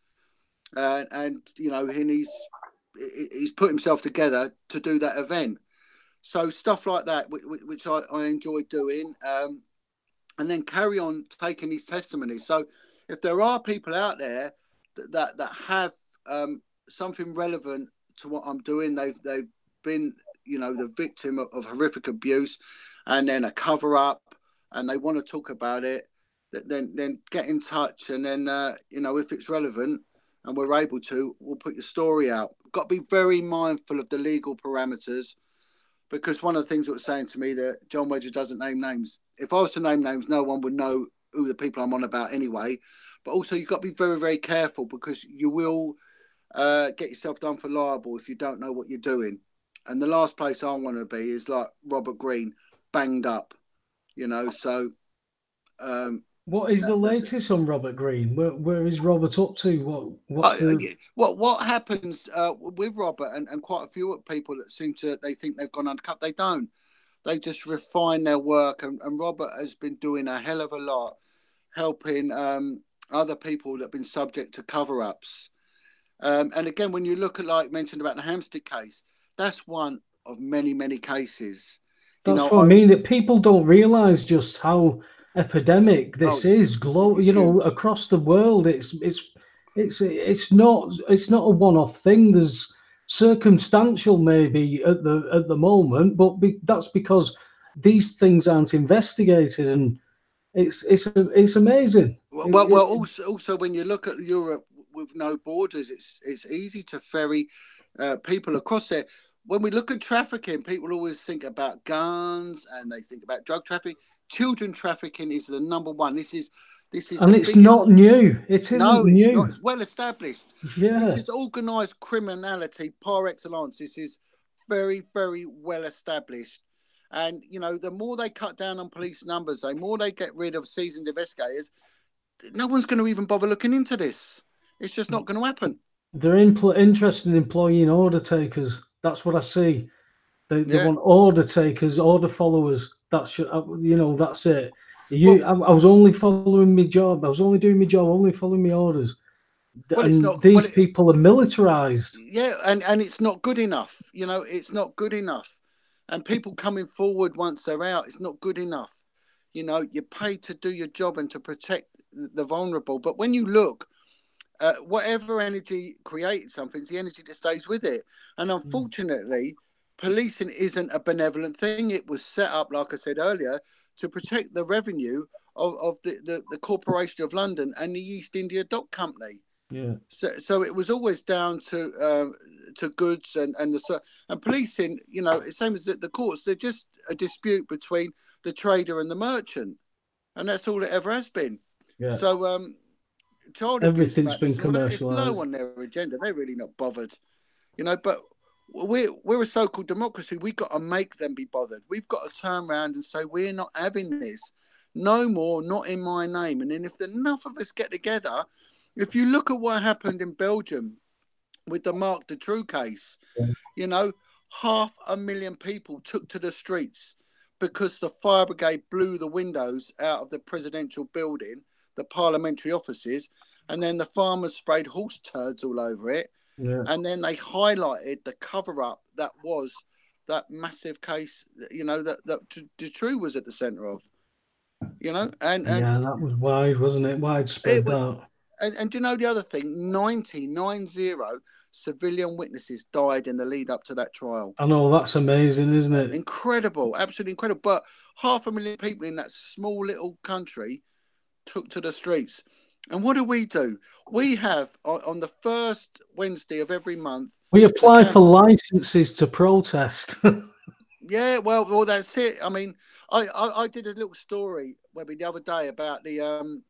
[SPEAKER 2] and he's put himself together to do that event. So stuff like that, which I enjoy doing, and then carry on taking these testimonies. So if there are people out there that have something relevant to what I'm doing, they've been you know, the victim of horrific abuse, and then a cover up, and they want to talk about it, then get in touch, and then you know, if it's relevant and we're able to, we'll put your story out. Got to be very mindful of the legal parameters, because one of the things that was saying to me that Jon Wedger doesn't name names. If I was to name names, no one would know who the people I'm on about anyway. But also, you've got to be very, very careful, because you will get yourself done for liable if you don't know what you're doing. And the last place I want to be is like Robert Greene, banged up, you know. So,
[SPEAKER 4] what is the latest on Robert Greene? Where is Robert up to?
[SPEAKER 2] What happens with Robert and quite a few people that seem to, they think they've gone undercut. They don't. They just refine their work, and Robert has been doing a hell of a lot, helping other people that have been subject to cover-ups. And again, when you look at, like mentioned about the Hampstead case, that's one of many, many cases.
[SPEAKER 4] That's what I mean. That people don't realise just how epidemic this is. You know, across the world, it's not a one-off thing. There's circumstantial maybe at the moment, but that's because these things aren't investigated, and it's amazing.
[SPEAKER 2] Well, also when you look at Europe with no borders, it's easy to ferry people across there. When we look at trafficking, people always think about guns and they think about drug trafficking. Children trafficking is the number one. This is,
[SPEAKER 4] and it's not new. It isn't new.
[SPEAKER 2] It's not. It's well established.
[SPEAKER 4] Yeah,
[SPEAKER 2] this is organised criminality par excellence. This is very, very well established. And you know, the more they cut down on police numbers, the more they get rid of seasoned investigators. No one's going to even bother looking into this. It's just not going to happen.
[SPEAKER 4] They're interested in employing order takers. That's what I see. They want order takers, order followers. That's, you know, that's it. I was only following my job. I was only doing my job, only following my orders.
[SPEAKER 2] Well,
[SPEAKER 4] and these people are militarized.
[SPEAKER 2] Yeah, and it's not good enough. You know, it's not good enough. And people coming forward once they're out, it's not good enough. You know, you're paid to do your job and to protect the vulnerable. But when you look, whatever energy creates something, it's the energy that stays with it. And unfortunately, policing isn't a benevolent thing. It was set up, like I said earlier, to protect the revenue of the Corporation of London and the East India Dock Company.
[SPEAKER 4] Yeah.
[SPEAKER 2] So it was always down to goods and policing. You know, same as the courts. They're just a dispute between the trader and the merchant, and that's all it ever has been.
[SPEAKER 4] Yeah.
[SPEAKER 2] So child
[SPEAKER 4] everything's
[SPEAKER 2] abuse,
[SPEAKER 4] been commercialised.
[SPEAKER 2] It's low on their agenda. They're really not bothered. You know, but we're a so-called democracy. We've got to make them be bothered. We've got to turn around and say we're not having this. No more, not in my name. And then if enough of us get together, if you look at what happened in Belgium with the Marc Dutroux case, you know, 500,000 people took to the streets because the fire brigade blew the windows out of the presidential building, the parliamentary offices, and then the farmers sprayed horse turds all over it.
[SPEAKER 4] Yeah.
[SPEAKER 2] And then they highlighted the cover-up that was that massive case, you know, that Dutroux was at the centre of. You know, and
[SPEAKER 4] yeah, that was wide, wasn't it? Widespread that.
[SPEAKER 2] And do you know the other thing? 90 civilian witnesses died in the lead up to that trial.
[SPEAKER 4] I know, that's amazing, isn't it?
[SPEAKER 2] Incredible, absolutely incredible. But 500,000 people in that small little country took to the streets. And what do? We have on the first Wednesday of every month.
[SPEAKER 4] We apply for licenses to protest.
[SPEAKER 2] Yeah, well, that's it. I mean, I did a little story, Webby, the other day about the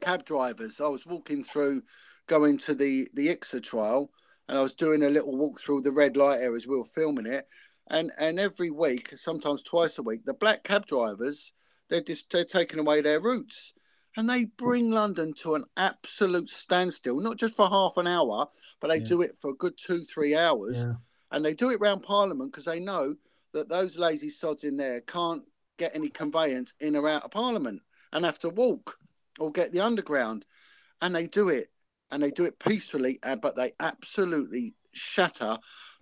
[SPEAKER 2] cab drivers. I was walking through, going to the ICSA trial, and I was doing a little walk through the red light areas. We were filming it, and every week, sometimes twice a week, the black cab drivers, they're taking away their routes, and they bring London to an absolute standstill. Not just for half an hour, but they do it for a good 2-3 hours, and they do it around Parliament because they know that those lazy sods in there can't get any conveyance in or out of Parliament and have to walk or get the underground. And they do it peacefully, but they absolutely shatter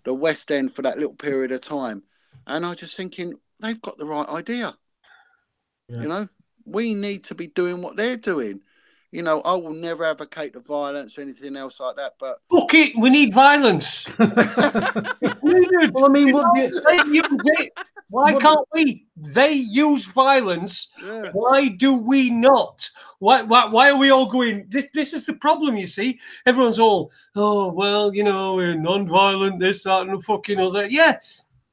[SPEAKER 2] the West End for that little period of time. And I was just thinking, they've got the right idea. You know, we need to be doing what they're doing. You know, I will never advocate the violence or anything else like that. But
[SPEAKER 3] fuck it, we need violence.
[SPEAKER 4] Well, I mean,
[SPEAKER 3] they use it. Why can't we? They use violence.
[SPEAKER 2] Yeah.
[SPEAKER 3] Why do we not? Why are we all going? This is the problem, you see. Everyone's all, oh well, you know, non-violent, this, that, and the fucking other. Yeah,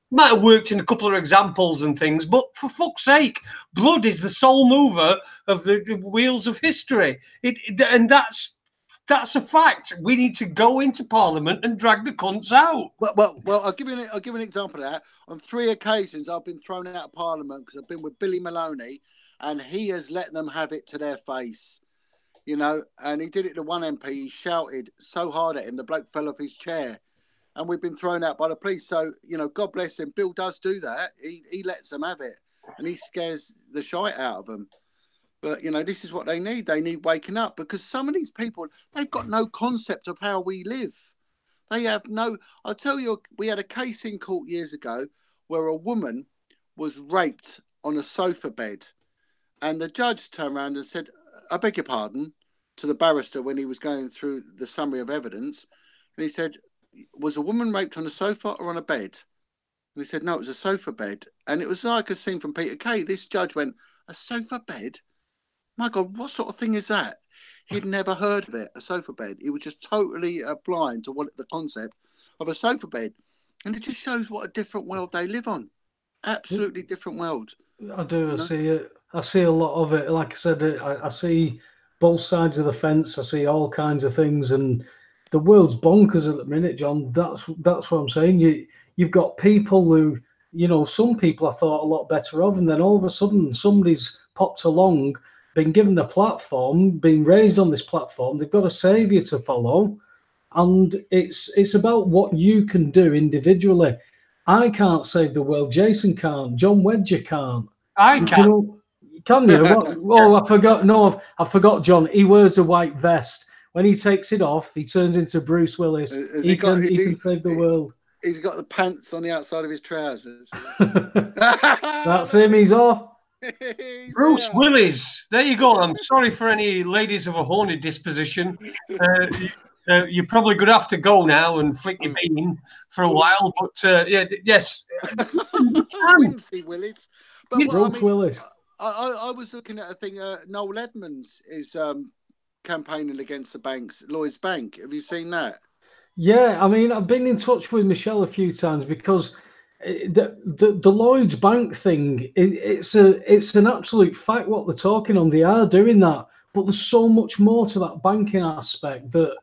[SPEAKER 3] might have worked in a couple of examples and things, but for fuck's sake, blood is the sole mover of the wheels of history. And that's a fact. We need to go into Parliament and drag the cunts out.
[SPEAKER 2] Well, I'll give you an example of that. On 3 occasions, I've been thrown out of Parliament because I've been with Billy Maloney, and he has let them have it to their face, you know. And he did it to one MP. He shouted so hard at him, the bloke fell off his chair, and we've been thrown out by the police. So, you know, God bless him. Bill does do that. He lets them have it, and he scares the shite out of them. But, you know, this is what they need. They need waking up, because some of these people, they've got no concept of how we live. They have no... I'll tell you, we had a case in court years ago where a woman was raped on a sofa bed. And the judge turned around and said, I beg your pardon, to the barrister when he was going through the summary of evidence. And he said, was a woman raped on a sofa or on a bed? And he said, no, it was a sofa bed. And it was like a scene from Peter Kay. This judge went, a sofa bed? My God, what sort of thing is that? He'd never heard of it, a sofa bed. He was just totally blind to what the concept of a sofa bed. And it just shows what a different world they live on. Absolutely different world.
[SPEAKER 4] I do.
[SPEAKER 2] You know?
[SPEAKER 4] I see it. I see a lot of it. Like I said, I see both sides of the fence. I see all kinds of things. And the world's bonkers at the minute, John. That's what I'm saying. You've got people who, you know, some people I thought a lot better of. And then all of a sudden, somebody's popped along, been given a platform, been raised on this platform. They've got a saviour to follow, and it's about what you can do individually. I can't save the world. Jason can't. Jon Wedger can't.
[SPEAKER 3] I can.
[SPEAKER 4] You know, can you? Oh, I forgot. No, I forgot. John. He wears a white vest. When he takes it off, he turns into Bruce Willis. He can save the world.
[SPEAKER 2] He's got the pants on the outside of his trousers.
[SPEAKER 3] That's
[SPEAKER 4] him. He's off.
[SPEAKER 3] Bruce Willis. There you go. I'm sorry for any ladies of a horny disposition. You're probably going to have to go now and flick your bean for a while. But yes.
[SPEAKER 2] Quincy Willis. But
[SPEAKER 4] Bruce Willis.
[SPEAKER 2] I was looking at a thing. Noel Edmonds is campaigning against the banks, Lloyds Bank. Have you seen that?
[SPEAKER 4] Yeah, I mean, I've been in touch with Michelle a few times because the Lloyds Bank thing, it's an absolute fact what they're talking on. They are doing that, but there's so much more to that banking aspect that,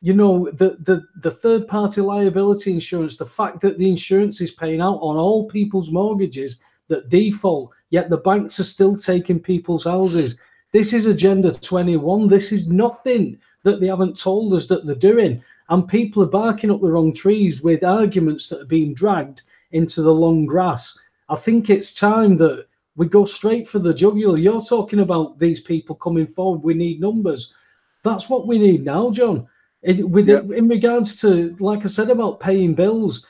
[SPEAKER 4] you know, the third party liability insurance, the fact that the insurance is paying out on all people's mortgages that default, yet the banks are still taking people's houses. This is Agenda 21. This is nothing that they haven't told us that they're doing. And people are barking up the wrong trees with arguments that are being dragged into the long grass. I think it's time that we go straight for the jugular. You're talking about these people coming forward. We need numbers. That's what we need now, John. In regards to, like I said, about paying bills,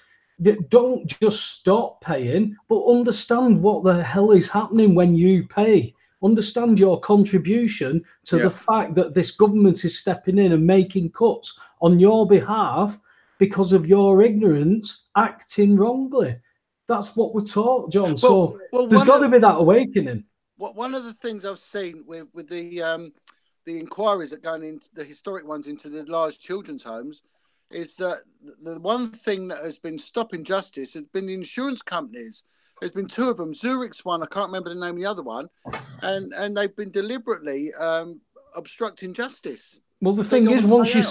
[SPEAKER 4] don't just stop paying, but understand what the hell is happening when you pay. Understand your contribution to the fact that this government is stepping in and making cuts on your behalf because of your ignorance, acting wrongly. That's what we're taught, John. So there's got to be that awakening.
[SPEAKER 2] One of the things I've seen with the inquiries that go into the historic ones into the large children's homes is that the one thing that has been stopping justice has been the insurance companies. There's been two of them. Zurich's one, I can't remember the name of the other one, and they've been deliberately obstructing justice.
[SPEAKER 4] Well, the thing is, once you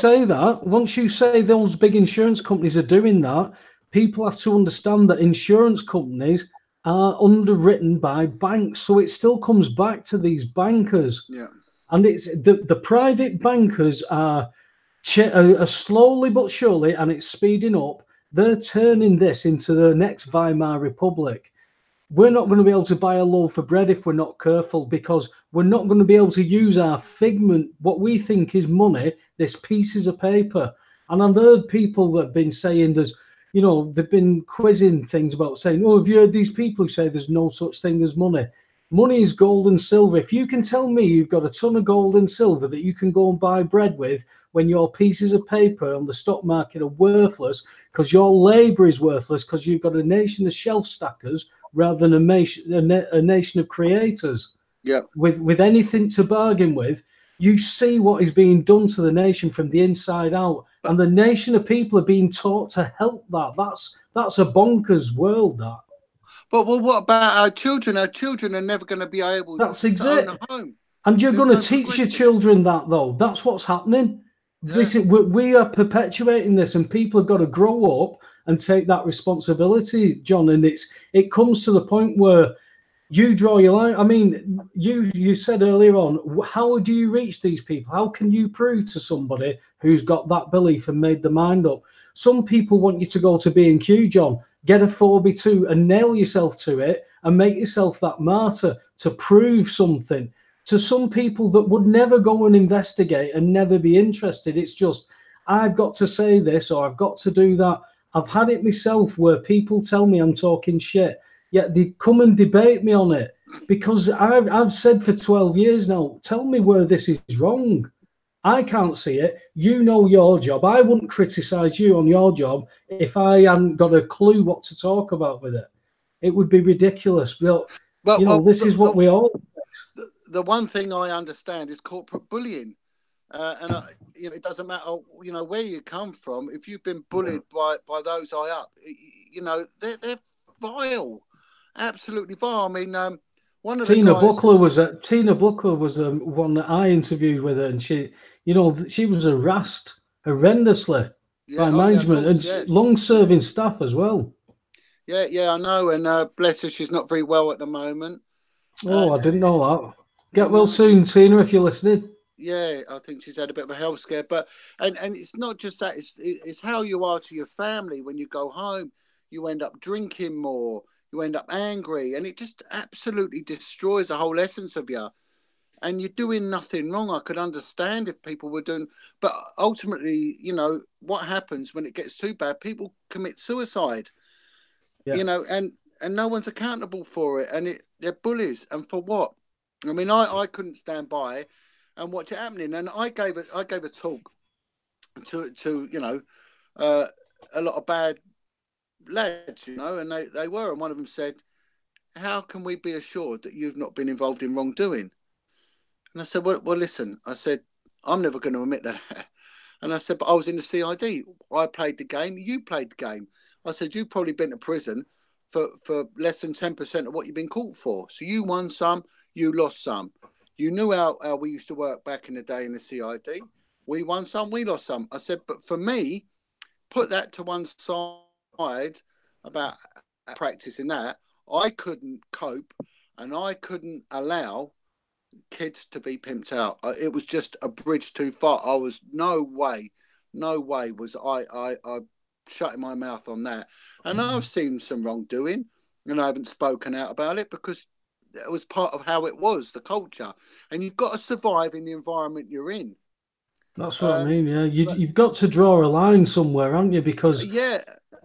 [SPEAKER 4] say those big insurance companies are doing that, people have to understand that insurance companies are underwritten by banks, so it still comes back to these bankers.
[SPEAKER 2] Yeah,
[SPEAKER 4] and it's the private bankers are slowly but surely, and it's speeding up. They're turning this into the next Weimar Republic. We're not going to be able to buy a loaf of bread if we're not careful, because we're not going to be able to use our figment, what we think is money, this pieces of paper. And I've heard people that have been saying there's, you know, they've been quizzing things about saying, oh, have you heard these people who say there's no such thing as money? Money is gold and silver. If you can tell me you've got a ton of gold and silver that you can go and buy bread with, when your pieces of paper on the stock market are worthless because your labor is worthless because you've got a nation of shelf stackers rather than a nation of creators, with anything to bargain with, you see what is being done to the nation from the inside out. And the nation of people are being taught to help that. That's a bonkers world, that.
[SPEAKER 2] But well, what about our children? Our children are never going to be able to own a home.
[SPEAKER 4] And you're going to teach your children that, though. That's what's happening. Yeah. Listen, we are perpetuating this, and people have got to grow up and take that responsibility, John. And it comes to the point where you draw your line. I mean, you said earlier on, how do you reach these people? How can you prove to somebody who's got that belief and made their mind up? Some people want you to go to B&Q, John, get a 4x2 and nail yourself to it and make yourself that martyr to prove something. To some people that would never go and investigate and never be interested, it's just, I've got to say this or I've got to do that. I've had it myself where people tell me I'm talking shit, yet they come and debate me on it because I've said for 12 years now, tell me where this is wrong. I can't see it. You know your job. I wouldn't criticize you on your job if I hadn't got a clue what to talk about with it. It would be ridiculous. But this is what we all...
[SPEAKER 2] The one thing I understand is corporate bullying, and it doesn't matter, where you come from. If you've been bullied by those high up, they're vile, absolutely vile. I mean, one of
[SPEAKER 4] Tina
[SPEAKER 2] the guys,
[SPEAKER 4] Tina Buckler was one that I interviewed with her, and she was harassed horrendously by management and long-serving staff as well.
[SPEAKER 2] Yeah, I know, and bless her, she's not very well at the moment.
[SPEAKER 4] Oh, I didn't know that. Get well soon, Tina, if you're listening.
[SPEAKER 2] Yeah, I think she's had a bit of a health scare, but and it's not just that; it's how you are to your family when you go home. You end up drinking more, you end up angry, and it just absolutely destroys the whole essence of you. And you're doing nothing wrong. I could understand if people were doing, but ultimately, what happens when it gets too bad? People commit suicide. Yeah. And no one's accountable for it, and they're bullies, and for what? I mean, I couldn't stand by and watch it happening. And I gave a talk to a lot of bad lads, and they were. And one of them said, "How can we be assured that you've not been involved in wrongdoing?" And I said, well, listen. I said, I'm never going to admit that. And I said, but I was in the CID. I played the game. You played the game. I said, you've probably been to prison for less than 10% of what you've been caught for. So you won some. You lost some. You knew how we used to work back in the day in the CID. We won some, we lost some. I said, but for me, put that to one side about practicing that. I couldn't cope and I couldn't allow kids to be pimped out. It was just a bridge too far. I was no way was I shutting my mouth on that. And I've seen some wrongdoing and I haven't spoken out about it because it was part of how it was, the culture. And you've got to survive in the environment you're in.
[SPEAKER 4] That's what I mean, yeah. You've got to draw a line somewhere, haven't you? Because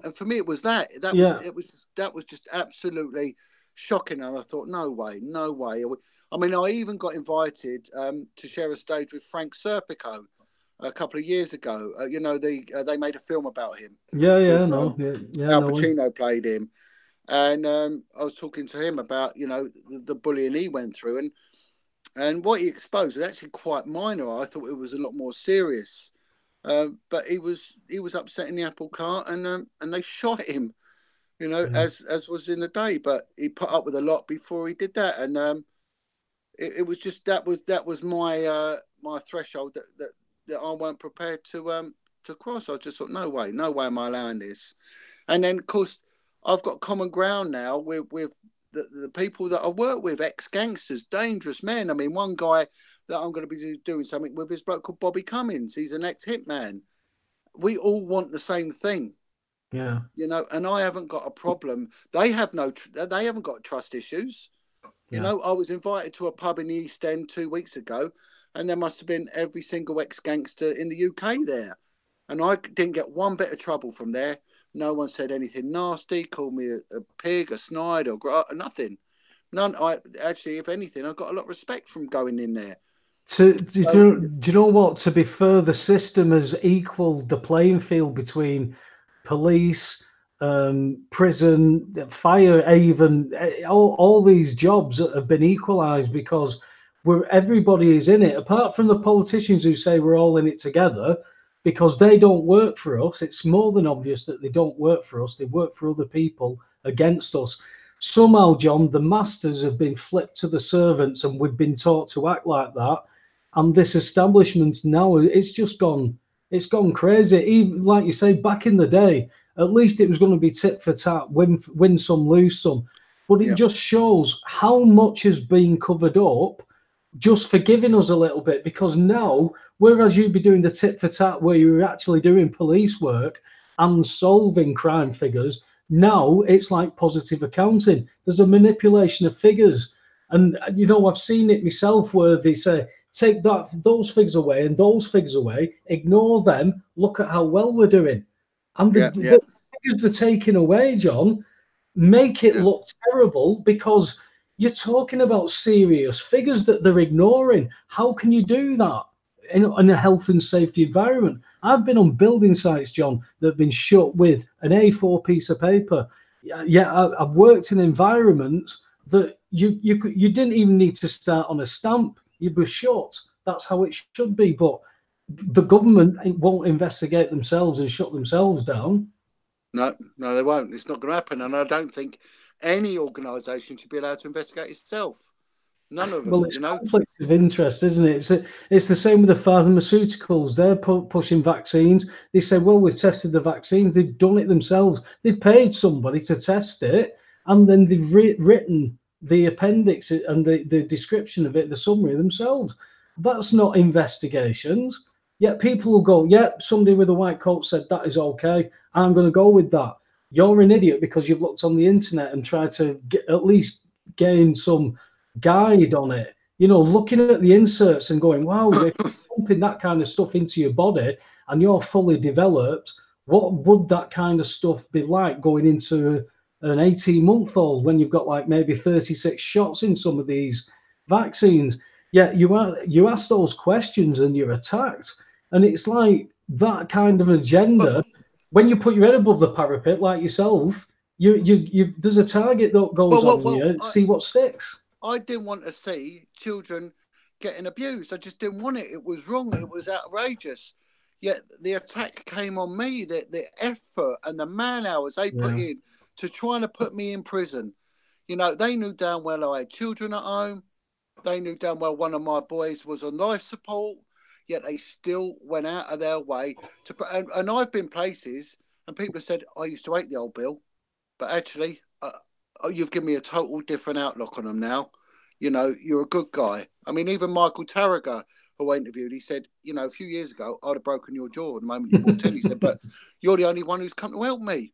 [SPEAKER 2] and for me it was that. That was just absolutely shocking. And I thought, no way. I mean, I even got invited to share a stage with Frank Serpico a couple of years ago. They made a film about him.
[SPEAKER 4] Al
[SPEAKER 2] Pacino played him. And I was talking to him about, the bullying he went through. And what he exposed was actually quite minor. I thought it was a lot more serious. But he was upset in the apple cart and they shot him, as was in the day. But he put up with a lot before he did that. And it was just that was my my threshold that I weren't prepared to cross. I just thought, no way am I allowing this. And then, of course, I've got common ground now with the people that I work with, ex-gangsters, dangerous men. I mean, one guy that I'm going to be doing something with is a bloke called Bobby Cummins. He's an ex-hitman. We all want the same thing.
[SPEAKER 4] Yeah.
[SPEAKER 2] And I haven't got a problem. They haven't got trust issues.
[SPEAKER 4] Yeah.
[SPEAKER 2] I was invited to a pub in the East End 2 weeks ago, and there must have been every single ex-gangster in the UK there. And I didn't get one bit of trouble from there. No one said anything nasty, called me a pig, a snide, or nothing. None. I actually, if anything, I've got a lot of respect from going in there.
[SPEAKER 4] Do you know what? To be fair, the system has equalled the playing field between police, prison, fire, even all these jobs have been equalised because everybody is in it. Apart from the politicians who say we're all in it together, because they don't work for us. It's more than obvious that they don't work for us. They work for other people against us. Somehow, John, the masters have been flipped to the servants, and we've been taught to act like that. And this establishment now, it's gone crazy. Even like you say, back in the day, at least it was going to be tit for tat, win some, lose some. But it just shows how much has been covered up, just for giving us a little bit. Because now, whereas you'd be doing the tit for tat where you're actually doing police work and solving crime figures, now it's like positive accounting. There's a manipulation of figures. And, I've seen it myself where they say, take those figures away and those figures away, ignore them, look at how well we're doing. And the figures they're taking away, John, make it look terrible because you're talking about serious figures that they're ignoring. How can you do that in a health and safety environment? I've been on building sites, John, that have been shut with an A4 piece of paper. Yeah, I've worked in environments that you didn't even need to start on a stamp. You were shut. That's how it should be. But the government won't investigate themselves and shut themselves down.
[SPEAKER 2] No, they won't. It's not going to happen. And I don't think any organisation should be allowed to investigate itself. None of them.
[SPEAKER 4] Well, it's conflict of interest, isn't it? It's the same with the pharmaceuticals. They're pushing vaccines. They say, well, we've tested the vaccines. They've done it themselves. They've paid somebody to test it, and then they've written the appendix and the description of it, the summary themselves. That's not investigations. Yet people will go, somebody with a white coat said that is okay. I'm going to go with that. You're an idiot because you've looked on the internet and tried to at least gain some guide on it. Looking at the inserts and going, wow, if you're pumping that kind of stuff into your body and you're fully developed, what would that kind of stuff be like going into an 18-month-old when you've got like maybe 36 shots in some of these vaccines? Yeah, you ask those questions and you're attacked. And it's like that kind of agenda. When you put your head above the parapet, like yourself, there's a target that goes on you. See what sticks.
[SPEAKER 2] I didn't want to see children getting abused. I just didn't want it. It was wrong. It was outrageous. Yet the attack came on me. The effort and the man hours they put in to trying to put me in prison. They knew damn well I had children at home. They knew damn well one of my boys was on life support. Yet they still went out of their way to put. And I've been places and people have said, I used to hate the old Bill. But actually, you've given me a total different outlook on them now. You're a good guy. I mean, even Michael Tarrager, who I interviewed, he said, a few years ago, I'd have broken your jaw the moment you walked in. He said, but you're the only one who's come to help me.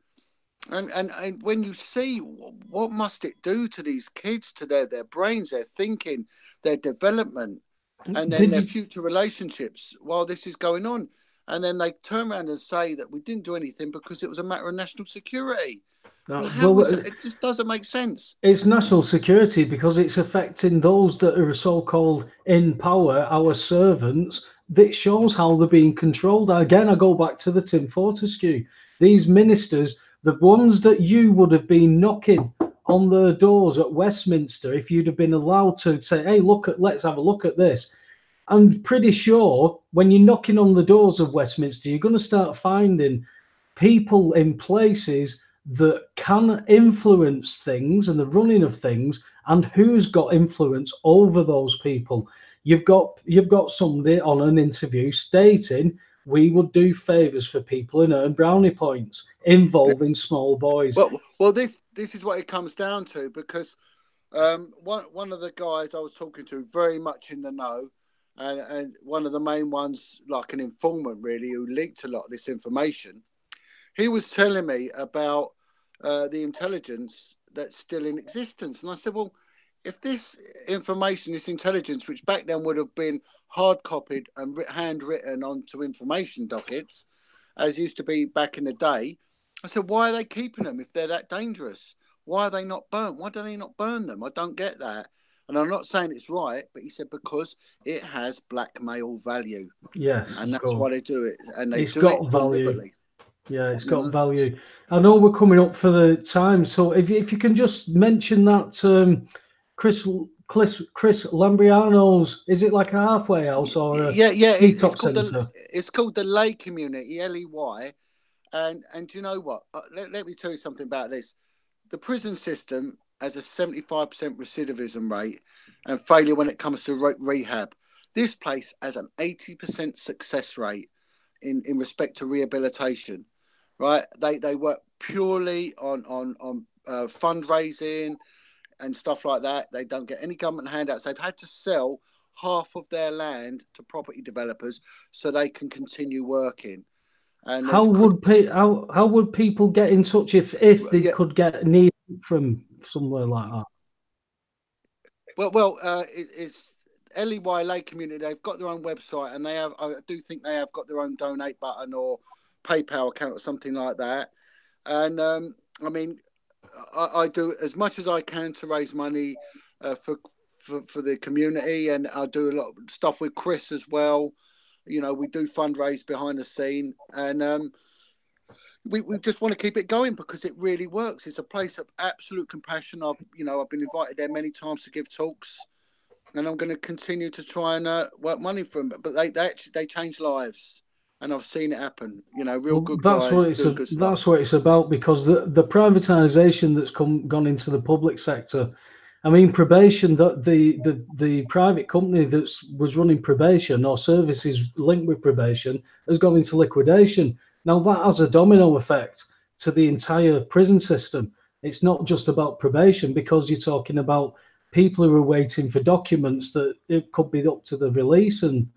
[SPEAKER 2] And when you see what must it do to these kids, to their brains, their thinking, their development, and then their future relationships while this is going on. And then they turn around and say that we didn't do anything because it was a matter of national security. It just doesn't make sense.
[SPEAKER 4] It's national security because it's affecting those that are so-called in power, our servants. That shows how they're being controlled. Again, I go back to the Tim Fortescue. These ministers, the ones that you would have been knocking on their doors at Westminster, if you'd have been allowed to say, hey, let's have a look at this. I'm pretty sure when you're knocking on the doors of Westminster, you're going to start finding people in places that can influence things and the running of things, and who's got influence over those people. You've got somebody on an interview stating we would do favours for people and earn brownie points involving small boys.
[SPEAKER 2] Well, this is what it comes down to, because one of the guys I was talking to, very much in the know, and one of the main ones, like an informant really, who leaked a lot of this information, he was telling me about the intelligence that's still in existence. And I said, well, if this information, this intelligence, which back then would have been hard copied and handwritten onto information dockets, as used to be back in the day, I said, why are they keeping them if they're that dangerous? Why are they not burnt? Why do they not burn them? I don't get that. And I'm not saying it's right, but he said because it has blackmail value.
[SPEAKER 4] Yes,
[SPEAKER 2] and that's why they do it, and they
[SPEAKER 4] it's
[SPEAKER 2] do
[SPEAKER 4] got
[SPEAKER 2] it
[SPEAKER 4] value.
[SPEAKER 2] deliberately.
[SPEAKER 4] Yeah, it's got value. I know we're coming up for the time, so if you can just mention that Chris Lambriano's, is it like a halfway house or a detox
[SPEAKER 2] it's called the Lay Community, LEY, and do you know what? Let me tell you something about this. The prison system has a 75% recidivism rate and failure when it comes to rehab. This place has an 80% success rate in respect to rehabilitation. Right, they work purely on fundraising and stuff like that. They don't get any government handouts. They've had to sell half of their land to property developers so they can continue working. And
[SPEAKER 4] how would people get in touch if they could get need from somewhere like that?
[SPEAKER 2] Well, it's LEY Lay Community. They've got their own website, and I do think they have got their own donate button or PayPal account or something like that. And I mean, I do as much as I can to raise money for the community, and I do a lot of stuff with Chris as well. You know, we do fundraise behind the scene, and we just want to keep it going because it really works. It's a place of absolute compassion. I've been invited there many times to give talks, and I'm going to continue to try and work money for them. But they change lives. And I've seen it happen, real good guys.
[SPEAKER 4] That's what it's about, because the privatisation that's gone into the public sector. I mean, probation, that the private company that was running probation or services linked with probation has gone into liquidation. Now that has a domino effect to the entire prison system. It's not just about probation, because you're talking about people who are waiting for documents that it could be up to the release and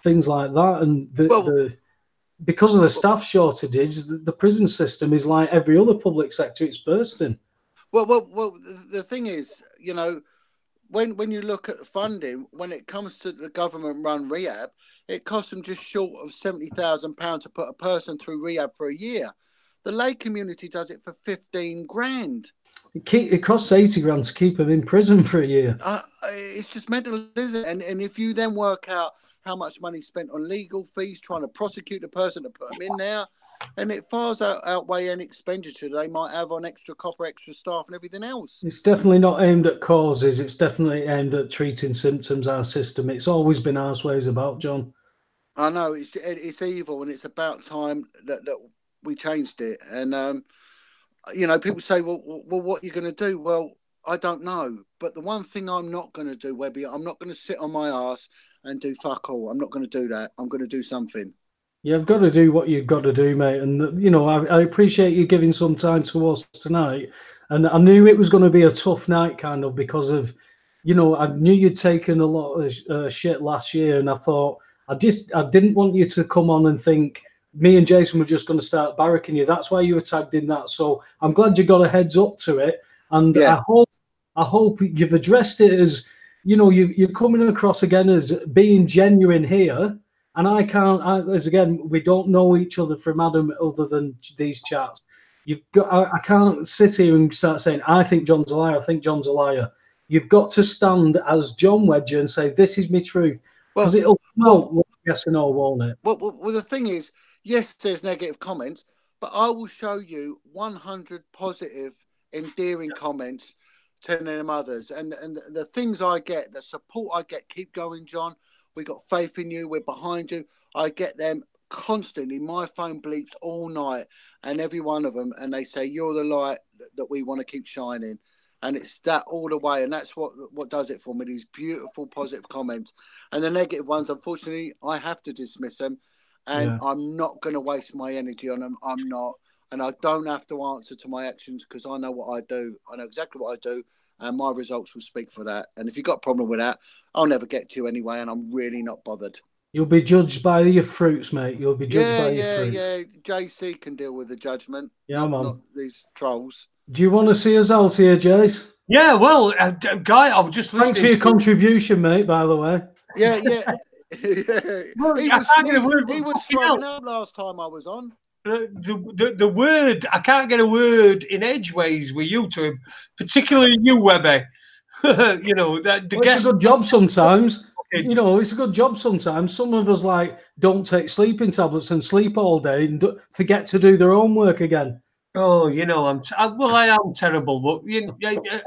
[SPEAKER 4] things like that. And because of the staff shortages, the prison system is like every other public sector; it's bursting.
[SPEAKER 2] Well. The thing is, when you look at funding, when it comes to the government-run rehab, it costs them just short of £70,000 to put a person through rehab for a year. The lay community does it for 15 grand.
[SPEAKER 4] It costs 80 grand to keep them in prison for a year.
[SPEAKER 2] It's just mental, isn't it? And if you then work out how much money spent on legal fees, trying to prosecute the person to put them in there, and it far outweigh any expenditure they might have on extra copper, extra staff and everything else.
[SPEAKER 4] It's definitely not aimed at causes. It's definitely aimed at treating symptoms, our system. It's always been our ways about, John.
[SPEAKER 2] I know, it's evil, and it's about time that we changed it. And, people say, well, what are you going to do? Well, I don't know. But the one thing I'm not going to do, Webby, I'm not going to sit on my arse and do fuck all. I'm not going to do that. I'm going to do something.
[SPEAKER 4] You've got to do what you've got to do, mate. And, I appreciate you giving some time to us tonight. And I knew it was going to be a tough night, kind of, because of, I knew you'd taken a lot of shit last year. And I thought, I didn't want you to come on and think me and Jason were just going to start barracking you. That's why you were tagged in that. So I'm glad you got a heads up to it. And yeah. I hope you've addressed it as, you're coming across again as being genuine here. And we don't know each other from Adam other than these chats. I can't sit here and start saying, I think John's a liar, I think John's a liar. You've got to stand as Jon Wedger and say, this is my truth. Because it'll come out yes or no, won't it?
[SPEAKER 2] Well, the thing is, yes, there's negative comments, but I will show you 100 positive, endearing comments telling them others. And the things I get, the support I get, keep going, John. We got faith in you. We're behind you. I get them constantly. My phone bleeps all night, and every one of them, and they say, you're the light that we want to keep shining. And it's that all the way. And that's what does it for me, these beautiful, positive comments. And the negative ones, unfortunately, I have to dismiss them. And I'm not going to waste my energy on them. I'm not. And I don't have to answer to my actions because I know what I do. I know exactly what I do. And my results will speak for that. And if you've got a problem with that, I'll never get to you anyway. And I'm really not bothered.
[SPEAKER 4] You'll be judged by your fruits, mate. You'll be judged by your fruits.
[SPEAKER 2] Yeah. JC can deal with the judgment.
[SPEAKER 4] Yeah,
[SPEAKER 2] not these trolls.
[SPEAKER 4] Do you want to see us out here, Jace?
[SPEAKER 3] Yeah, well, Guy, I was just listening.
[SPEAKER 4] Thanks for your contribution, mate, by the way.
[SPEAKER 2] Yeah. He was throwing up last time I was on.
[SPEAKER 3] the word, I can't get a word in edgeways with you to him, particularly you, Webby. You know, the guest.
[SPEAKER 4] It's a good job sometimes. You know, it's a good job sometimes. Some of us don't take sleeping tablets and sleep all day and forget to do their homework again.
[SPEAKER 3] Oh, you know, I am terrible, but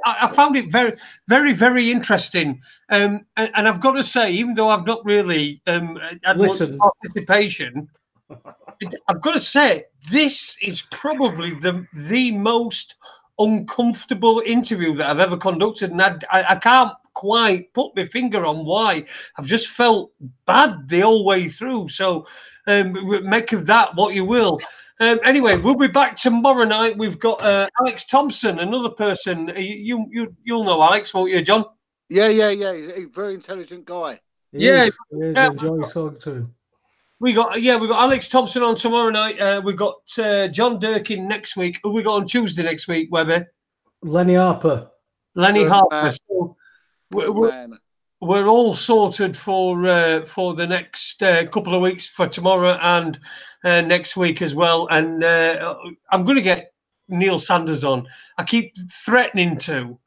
[SPEAKER 3] I found it very, very, very interesting. And I've got to say, even though I've not really had much participation, I've got to say this is probably the most uncomfortable interview that I've ever conducted, and I can't quite put my finger on why. I've just felt bad the whole way through. So make of that what you will. Anyway, we'll be back tomorrow night. We've got Alex Thompson, another person. You'll know Alex, won't you, John?
[SPEAKER 2] Yeah. He's a very intelligent guy.
[SPEAKER 4] He is. Enjoy talking to him.
[SPEAKER 3] We got Alex Thompson on tomorrow night. We've got John Durkin next week. Who we got on Tuesday next week, Webby?
[SPEAKER 4] Lenny Harper.
[SPEAKER 3] Lenny Harper. So we're all sorted for the next couple of weeks, for tomorrow and next week as well. And I'm going to get Neil Sanders on. I keep threatening to,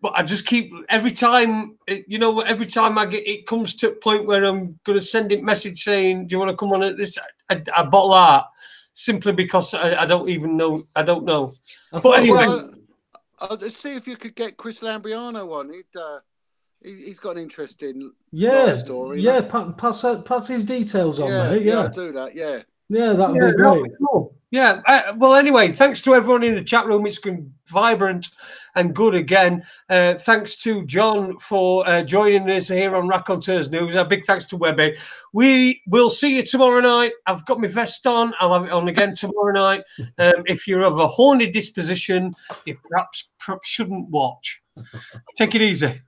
[SPEAKER 3] but I just keep every time it comes to a point where I'm going to send him a message saying, "Do you want to come on at this?" I bottle that simply because I don't even know. I don't know. But anyway,
[SPEAKER 2] I'll see if you could get Chris Lambriano on. He's got an interesting story.
[SPEAKER 4] Yeah, pass his details on, mate. Yeah,
[SPEAKER 2] I'll do that. Yeah,
[SPEAKER 4] that would be great.
[SPEAKER 3] Cool. Yeah. Well, anyway, thanks to everyone in the chat room. It's been vibrant and good again. Thanks to John for joining us here on Raconteurs News. A big thanks to Webby. We will see you tomorrow night. I've got my vest on. I'll have it on again tomorrow night. If you're of a horny disposition, you perhaps shouldn't watch. Take it easy.